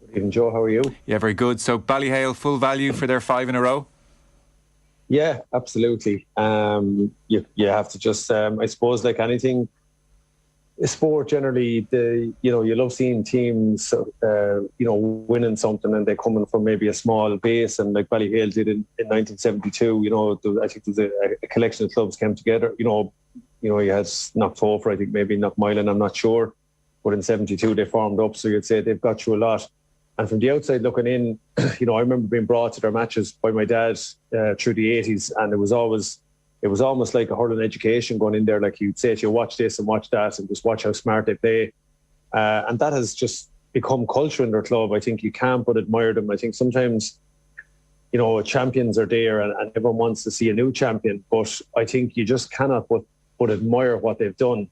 Good evening, Joe, how are you? Yeah, very good. So Ballyhale, full value for their 5 in a row? Yeah, absolutely. You have to just, I suppose, like anything, sport generally, you love seeing teams, winning something, and they're coming from maybe a small base, and like Ballyhale did in 1972. I think there's a collection of clubs came together. You had Knocktofer, I think maybe Knockmylan, I'm not sure, but in 72 they formed up. So you'd say they've got through a lot. And from the outside looking in, I remember being brought to their matches by my dad through the 80s, and it was almost like a hurling education going in there. Like he'd say to you, watch this and watch that, and just watch how smart they play. And that has just become culture in their club. I think you can't but admire them. I think sometimes, champions are there, and everyone wants to see a new champion, but I think you just cannot but admire what they've done.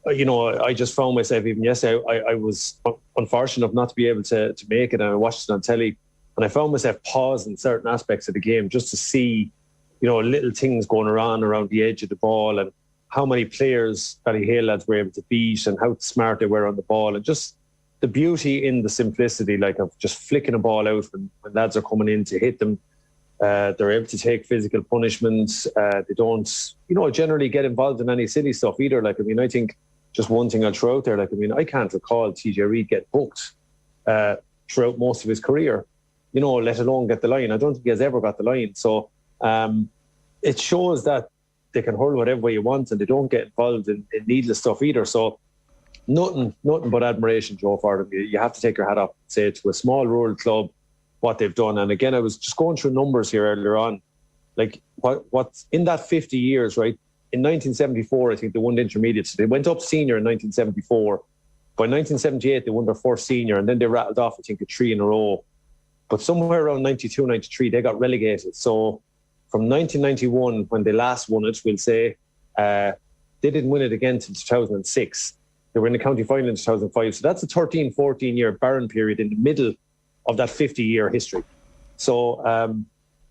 I just found myself, even yesterday, I was unfortunate enough not to be able to make it, and I watched it on telly, and I found myself pausing certain aspects of the game just to see, little things going around the edge of the ball, and how many players Ballyhale lads were able to beat, and how smart they were on the ball, and just the beauty in the simplicity, like of just flicking a ball out when lads are coming in to hit them. They're able to take physical punishments. They don't, generally get involved in any silly stuff either. I think just one thing I'll throw out there, I can't recall TJ Reid get booked throughout most of his career, let alone get the line. I don't think he has ever got the line. So it shows that they can hurl whatever way you want, and they don't get involved in needless stuff either. So nothing but admiration, Joe, for them. You have to take your hat off and say to a small rural club what they've done. And again, I was just going through numbers here earlier on, like what's in that 50 years, right? In 1974, I think they won the intermediates. They went up senior in 1974. By 1978, they won their first senior, and then they rattled off, I think, 3 in a row. But somewhere around 92, 93, they got relegated. So from 1991, when they last won it, we'll say, they didn't win it again until 2006. They were in the county final in 2005. So that's a 13, 14-year barren period in the middle of that 50-year history. So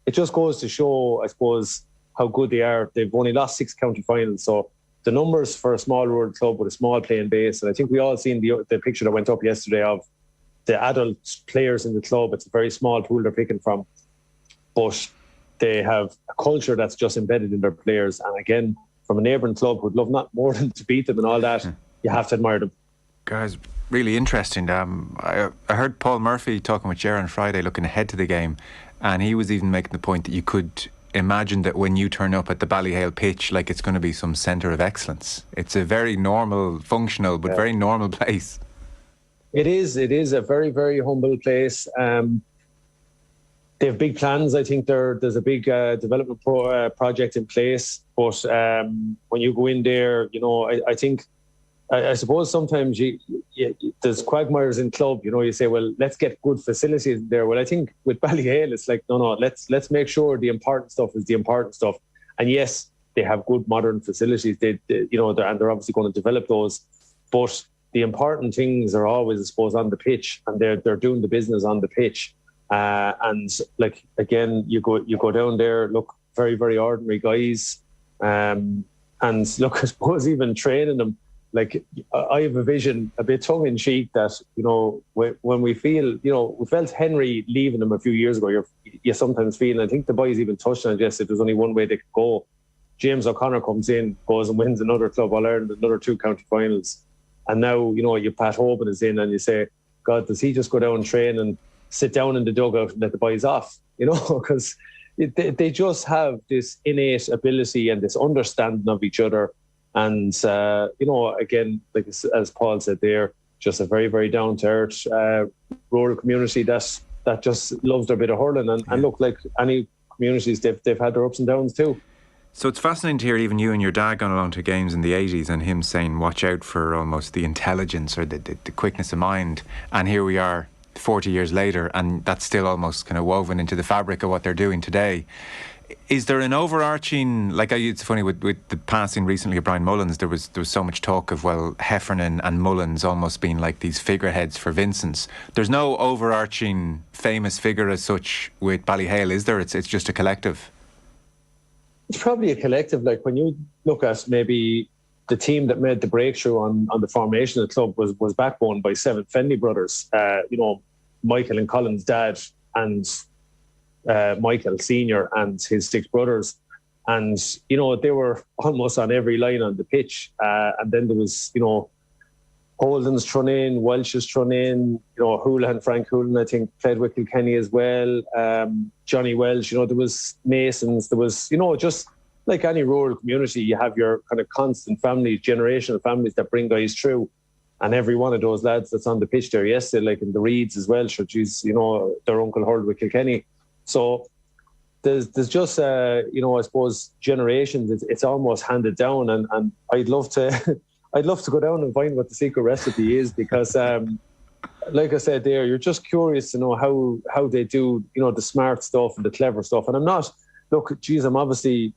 it just goes to show, I suppose, how good they are. They've only lost 6 county finals. So the numbers for a small rural club with a small playing base, and I think we all seen the picture that went up yesterday of the adult players in the club. It's a very small pool they're picking from. but they have a culture that's just embedded in their players. And again, from a neighbouring club who'd love not more than to beat them and all that, you have to admire them. Guys, really interesting. I heard Paul Murphy talking with Ger on Friday, looking ahead to the game, and he was even making the point that you could imagine that when you turn up at the Ballyhale pitch, like it's going to be some centre of excellence. It's a very normal, functional, but very normal place. It is a very, very humble place. They have big plans. I think there's a big development project in place. But when you go in there, you know, I think, I suppose sometimes there's quagmires in club. You know, you say, well, let's get good facilities there. Well, I think with Ballyhale, it's like, no, let's make sure the important stuff is the important stuff. And yes, they have good modern facilities. They you know, and they're obviously going to develop those. But the important things are always, I suppose, on the pitch, and they're doing the business on the pitch. And like, again, you go down there, look, very, very ordinary guys. And look, I suppose even training them, like, I have a vision, a bit tongue-in-cheek, that, you know, when we feel, you know, we felt Henry leaving them a few years ago, you sometimes feel, and I think the boys even touched on it yesterday, there's only one way they could go. James O'Connor comes in, goes and wins another Club All-Ireland, another 2 county finals. And now, you know, you Pat Hoban is in, and you say, God, does he just go down and train and sit down in the dugout and let the boys off? You know, because they just have this innate ability and this understanding of each other. And, you know, again, like as Paul said there, just a very, very down-to-earth rural community that just loves their bit of hurling. And look, like any communities, they've had their ups and downs too. So it's fascinating to hear even you and your dad going along to games in the 80s and him saying, watch out for almost the intelligence or the quickness of mind. And here we are 40 years later, and that's still almost kind of woven into the fabric of what they're doing today. Is there an overarching, like, it's funny with the passing recently of Brian Mullins, there was so much talk of, well, Heffernan and Mullins almost being like these figureheads for Vincent's. There's no overarching famous figure as such with Ballyhale, is there? It's just a collective. It's probably a collective. Like, when you look at maybe the team that made the breakthrough on the formation of the club was backbone by 7 Fenley brothers. You know, Michael and Colin's dad, and Michael Senior and his 6 brothers. And, you know, they were almost on every line on the pitch. And then there was, you know, Holden's thrown in, Welch's thrown in, you know, Houlihan, Frank Houlihan, I think, played with Kilkenny as well. Johnny Welch, you know, there was Masons, there was, you know, just like any rural community, you have your kind of constant families, generational families that bring guys through. And every one of those lads that's on the pitch there yesterday, like in the Reeds as well, sure, geez, you know, their uncle hurled with Kilkenny. So there's just, you know, I suppose generations, it's almost handed down. And I'd love to go down and find what the secret recipe is, because like I said there, you're just curious to know how they do, you know, the smart stuff and the clever stuff. And I'm obviously,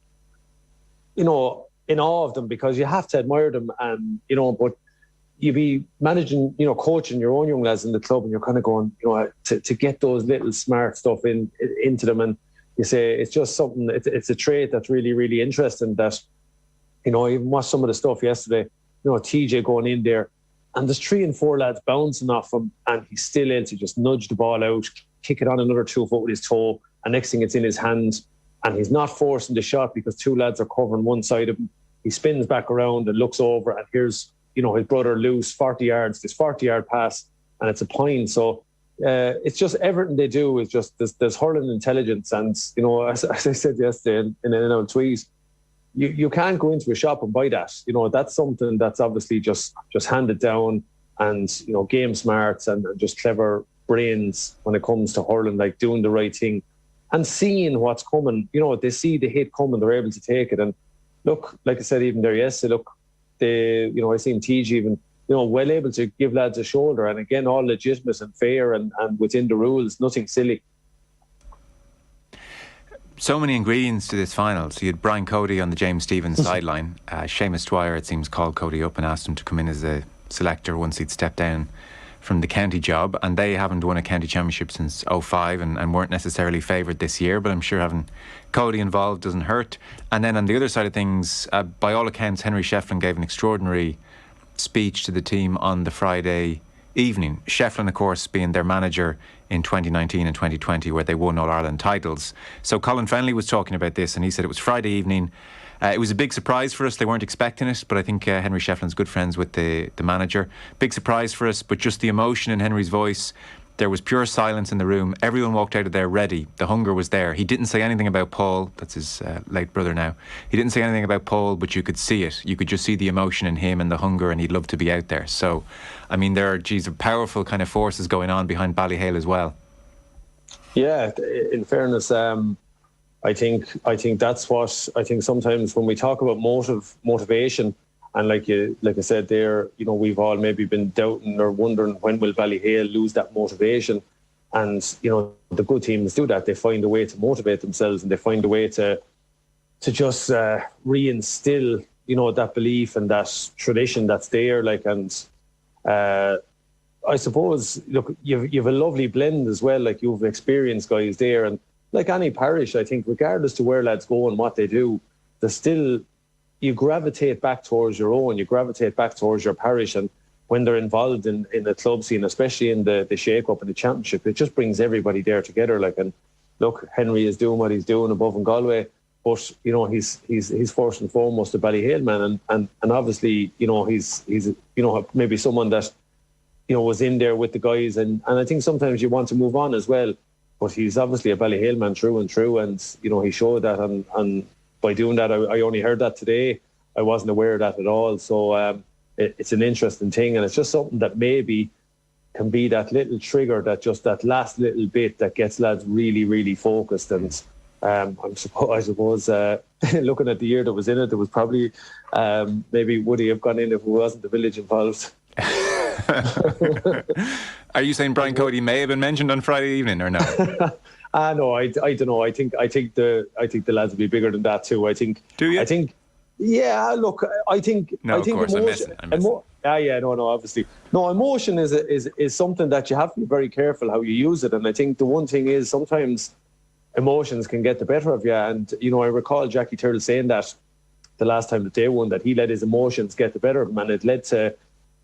you know, in awe of them, because you have to admire them. And, you know, but you be managing, you know, coaching your own young lads in the club, and you're kind of going, you know, to get those little smart stuff into them. And you say it's just something, it's a trait that's really, really interesting, that, you know, I even watched some of the stuff yesterday, you know, TJ going in there, and there's 3 and 4 lads bouncing off him, and he's still able to just nudge the ball out, kick it on another 2 foot with his toe, and next thing it's in his hand, and he's not forcing the shot because 2 lads are covering one side of him. He spins back around and looks over, and here's, you know, his brother loose 40 yards, this 40-yard pass, and it's a point. So it's just everything they do is just there's hurling intelligence. And, you know, as I said yesterday in an old tweet, you can't go into a shop and buy that. You know, that's something that's obviously just handed down, and, you know, game smarts and just clever brains when it comes to hurling, like doing the right thing and seeing what's coming. You know, they see the hit coming, they're able to take it. And look, like I said even there yesterday, look, you know, I seen TG even, you know, well able to give lads a shoulder, and again, all legitimate and fair and within the rules, nothing silly. So many ingredients to this final. So you had Brian Cody on the James Stephens sideline. Seamus Dwyer, it seems, called Cody up and asked him to come in as a selector once he'd stepped down from the county job, and they haven't won a county championship since 2005 and weren't necessarily favoured this year, but I'm sure having Cody involved doesn't hurt. And then on the other side of things, by all accounts, Henry Shefflin gave an extraordinary speech to the team on the Friday evening. Shefflin, of course, being their manager in 2019 and 2020 where they won All-Ireland titles. So Colin Fennelly was talking about this and he said it was Friday evening. It was a big surprise for us. They weren't expecting it, but I think Henry Shefflin's good friends with the manager. Big surprise for us, but just the emotion in Henry's voice. There was pure silence in the room. Everyone walked out of there ready. The hunger was there. He didn't say anything about Paul. That's his late brother now. He didn't say anything about Paul, but you could see it. You could just see the emotion in him and the hunger, and he'd love to be out there. So, I mean, there are powerful kind of forces going on behind Ballyhale as well. Yeah, in fairness, I think that's what I think sometimes when we talk about motivation, and like I said there, you know, we've all maybe been doubting or wondering when will Ballyhale lose that motivation. And, you know, the good teams do that. They find a way to motivate themselves and they find a way to just reinstill, you know, that belief and that tradition that's there. Like, and I suppose, look, you've a lovely blend as well. Like, you've experienced guys there. And like any parish, I think, regardless to where lads go and what they do, there's still... you gravitate back towards your own, you gravitate back towards your parish, and when they're involved in the club scene, especially in the shake-up and the championship, it just brings everybody there together. Like, and look, Henry is doing what he's doing above in Galway, but you know he's first and foremost a Ballyhale man, and obviously you know he's you know maybe someone that you know was in there with the guys, and I think sometimes you want to move on as well, but he's obviously a Ballyhale man through and through, and you know he showed that, and by doing that, I only heard that today. I wasn't aware of that at all. So it's an interesting thing, and it's just something that maybe can be that little trigger, that just that last little bit that gets lads really, really focused. And I suppose looking at the year that was in it, there was probably maybe would he have gone in if it wasn't the village involved. Are you saying Brian Cody may have been mentioned on Friday evening or no? No, I don't know. I think the lads will be bigger than that too. I think. Do you? I think. Yeah. Look, I think. No, I think of course, emotion, I'm missing. No, obviously. No, emotion is something that you have to be very careful how you use it. And I think the one thing is sometimes emotions can get the better of you. And you know, I recall Jackie Tyrrell saying that the last time that they won, that he let his emotions get the better of him, and it led to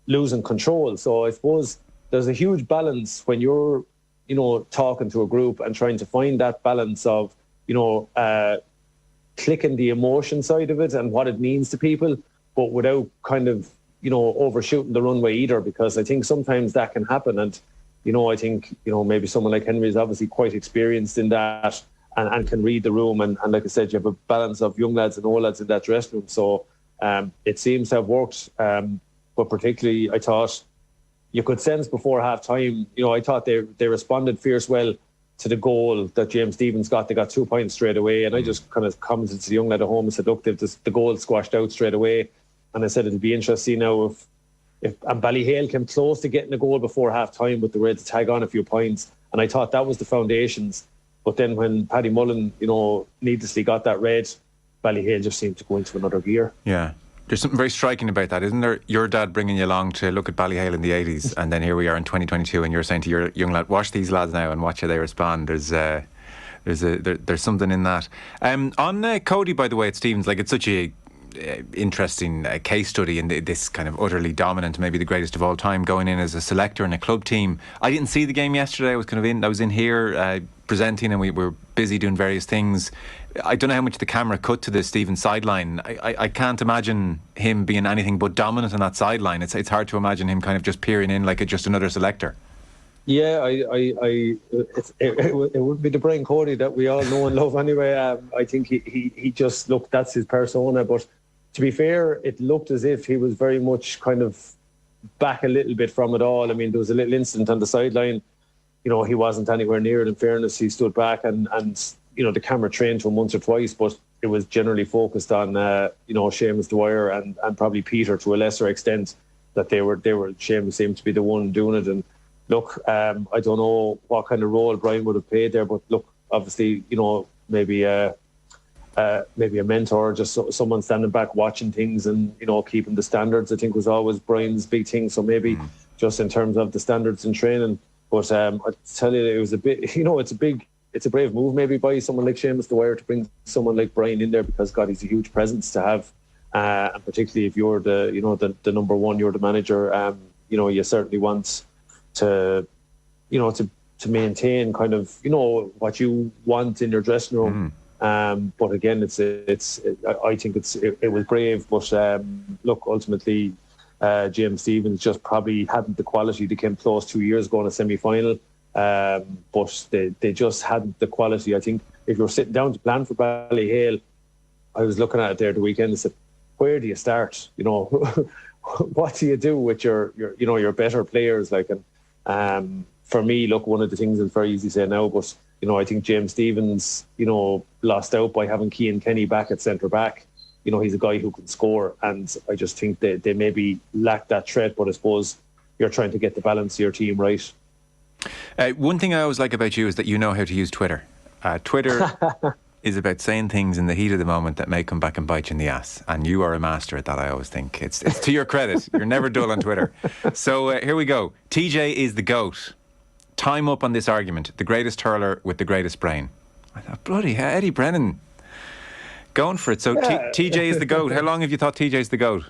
losing control. So I suppose there's a huge balance when you're, you know, talking to a group and trying to find that balance of, you know, clicking the emotion side of it and what it means to people, but without kind of, you know, overshooting the runway either, because I think sometimes that can happen. And, you know, I think, you know, maybe someone like Henry is obviously quite experienced in that and can read the room. And like I said, you have a balance of young lads and old lads in that dressing room. So it seems to have worked. But particularly, I thought, you could sense before half-time, you know, I thought they responded fierce well to the goal that James Stevens got. They got 2 points straight away. And I just kind of commented to the young lad at home and said, look, they've just, the goal squashed out straight away. And I said it'd be interesting now if Ballyhale came close to getting a goal before half-time, but they were able to tag on a few points. And I thought that was the foundations. But then when Paddy Mullen, you know, needlessly got that red, Ballyhale just seemed to go into another gear. Yeah. There's something very striking about that, isn't there? Your dad bringing you along to look at Ballyhale in the 80s, and then here we are in 2022, and you're saying to your young lad, watch these lads now and watch how they respond. There's something in that. On Cody, by the way, at Stevens, like, it's such a interesting case study in this kind of utterly dominant, maybe the greatest of all time, going in as a selector in a club team. I didn't see the game yesterday. I was in here presenting, and we were busy doing various things. I don't know how much the camera cut to the Stevens sideline. I can't imagine him being anything but dominant on that sideline. It's hard to imagine him kind of just peering in like just another selector. Yeah, it would be the Brian Cody that we all know and love anyway. I think he just looked, that's his persona. But to be fair, it looked as if he was very much kind of back a little bit from it all. I mean, there was a little incident on the sideline. You know, he wasn't anywhere near it. In fairness, he stood back and you know, the camera trained to him once or twice, but it was generally focused on you know, Seamus Dwyer and probably Peter to a lesser extent. That they were Seamus seemed to be the one doing it. And look, I don't know what kind of role Brian would have played there, but look, obviously, you know, maybe a mentor, just someone standing back watching things and, you know, keeping the standards, I think was always Brian's big thing. So maybe just in terms of the standards in training. But I tell you, it was a bit, you know, it's a brave move maybe by someone like Seamus Dwyer to bring someone like Brian in there, because God, he's a huge presence to have, and particularly if you're the number one, you're the manager. You know, you certainly want to, you know, to maintain kind of, what you want in your dressing room. But again, I think it was brave. But look, ultimately, James Stephens just probably hadn't the quality. They came close 2 years ago in a semi-final, but they just hadn't the quality. I think if you're sitting down to plan for Ballyhale, I was looking at it there the weekend and said, where do you start? What do you do with your better players? For me, look, one of the things is very easy to say now, but I think James Stephens, lost out by having Cian Kenny back at centre back. He's a guy who can score, and I just think they maybe lack that threat. But I suppose you're trying to get the balance of your team right. One thing I always like about you is that you know how to use Twitter. Twitter is about saying things in the heat of the moment that may come back and bite you in the ass, and you are a master at that. I always think it's to your credit. You're never dull on Twitter. So here we go. TJ is the GOAT. Time up on this argument. The greatest hurler with the greatest brain. I thought, bloody hell, Eddie Brennan going for it. So TJ is the GOAT. How long have you thought TJ's the GOAT?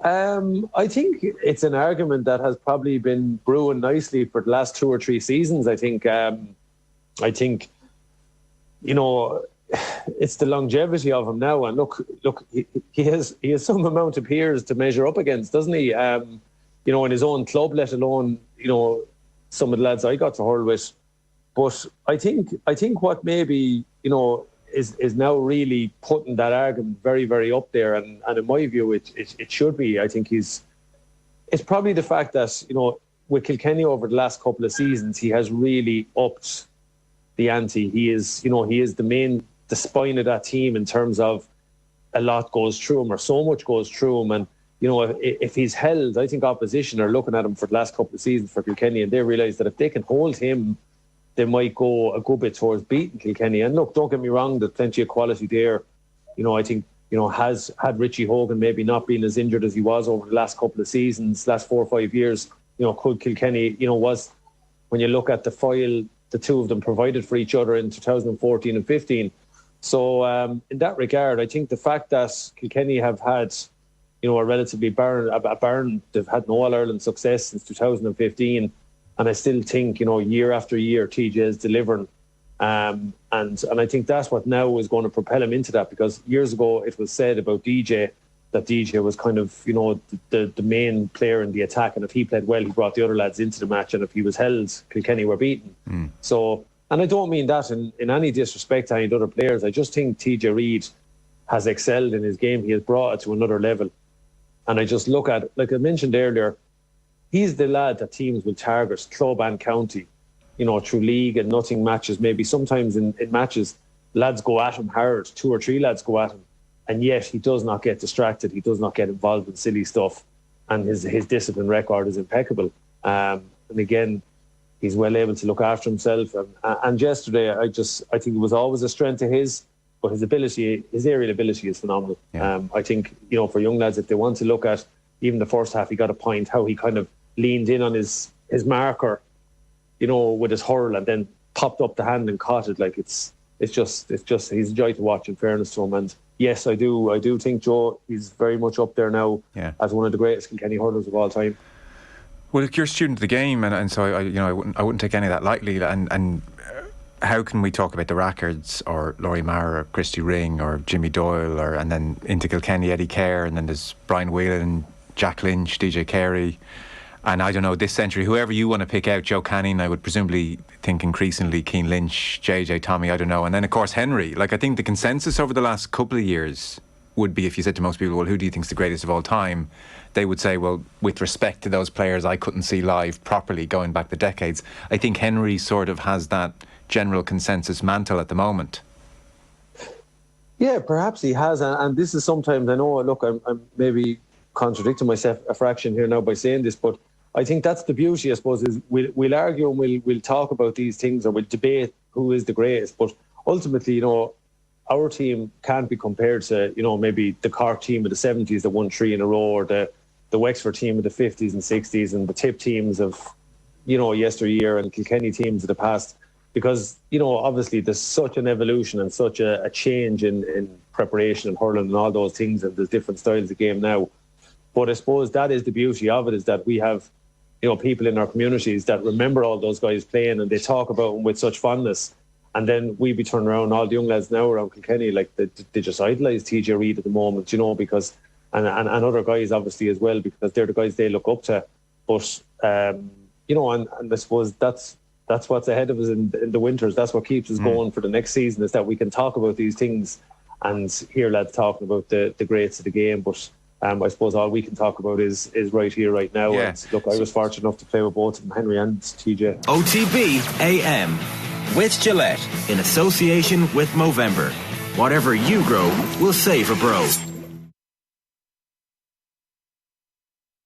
I think it's an argument that has probably been brewing nicely for the last 2 or 3 seasons. I think it's the longevity of him now. And look, he has some amount of peers to measure up against, doesn't he? In his own club, let alone, some of the lads I got to hurl with. But I think what maybe, is now really putting that argument very, very up there. And in my view, it should be. I think it's probably the fact that, with Kilkenny over the last couple of seasons, he has really upped the ante. He is the spine of that team in terms of a lot goes through him, or so much goes through him. And, if he's held, I think opposition are looking at him for the last couple of seasons for Kilkenny, and they realise that if they can hold him, they might go a good bit towards beating Kilkenny. And look, don't get me wrong, there's plenty of quality there. I think, has had Richie Hogan maybe not been as injured as he was over the last couple of seasons, last 4 or 5 years, could Kilkenny, was, when you look at the file, the two of them provided for each other in 2014 and 15. So in that regard, I think the fact that Kilkenny have had, a relatively barren, they've had no All-Ireland success since 2015. And I still think, year after year, TJ is delivering. And I think that's what now is going to propel him into that, because years ago it was said about DJ that DJ was kind of, the main player in the attack. And if he played well, he brought the other lads into the match. And if he was held, Kilkenny were beaten. So, and I don't mean that in any disrespect to any other players. I just think TJ Reid has excelled in his game. He has brought it to another level. And I just look at, like I mentioned earlier, he's the lad that teams will target, club and county, through league and nothing matches. Maybe sometimes in matches, lads go at him hard, 2 or 3 lads go at him. And yet he does not get distracted. He does not get involved in silly stuff. And his discipline record is impeccable. And again, he's well able to look after himself. And yesterday, I think it was always a strength of his, but his aerial ability is phenomenal. Yeah. I think, for young lads, if they want to look at even the first half, he got a point, how he kind of leaned in on his marker, with his hurl, and then popped up the hand and caught it. Like it's just he's a joy to watch, in fairness to him. And yes, I do think Joe is very much up there now as one of the greatest Kilkenny hurlers of all time. Well, look, you're a student of the game, and so I wouldn't take any of that lightly. And how can we talk about the Rackards or Laurie Maher or Christy Ring or Jimmy Doyle, and then into Kilkenny, Eddie Kerr, and then there's Brian Whelan, Jack Lynch, DJ Carey, and I don't know, this century, whoever you want to pick out, Joe Canning, I would presumably think increasingly, Keane Lynch, JJ, Tommy, I don't know, and then of course Henry. Like, I think the consensus over the last couple of years would be, if you said to most people, well, who do you think is the greatest of all time? They would say, well, with respect to those players I couldn't see live properly going back the decades, I think Henry sort of has that general consensus mantle at the moment. Yeah, perhaps he has, and this is sometimes, I know, look, I'm maybe contradicting myself a fraction here now by saying this, but I think that's the beauty, I suppose, is we'll argue and we'll talk about these things, or we'll debate who is the greatest, but ultimately, our team can't be compared to, maybe the Cork team of the 70s that won 3 in a row, or the Wexford team of the 50s and 60s, and the Tip teams of, yesteryear, and Kilkenny teams of the past. Because, obviously there's such an evolution and such a change in preparation and hurling and all those things, and there's different styles of game now. But I suppose that is the beauty of it, is that we have, people in our communities that remember all those guys playing, and they talk about them with such fondness. And then we be turning around, all the young lads now around Kilkenny, like they just idolise TJ Reid at the moment, because and other guys obviously as well, because they're the guys they look up to. But and I suppose that's what's ahead of us in the winters. That's what keeps us going for the next season, is that we can talk about these things and hear lads talking about the greats of the game. But I suppose all we can talk about is right here, right now. Yeah. And look, I was fortunate enough to play with both of them, Henry and TJ. OTB AM with Gillette in association with Movember. Whatever you grow, we'll save a bro.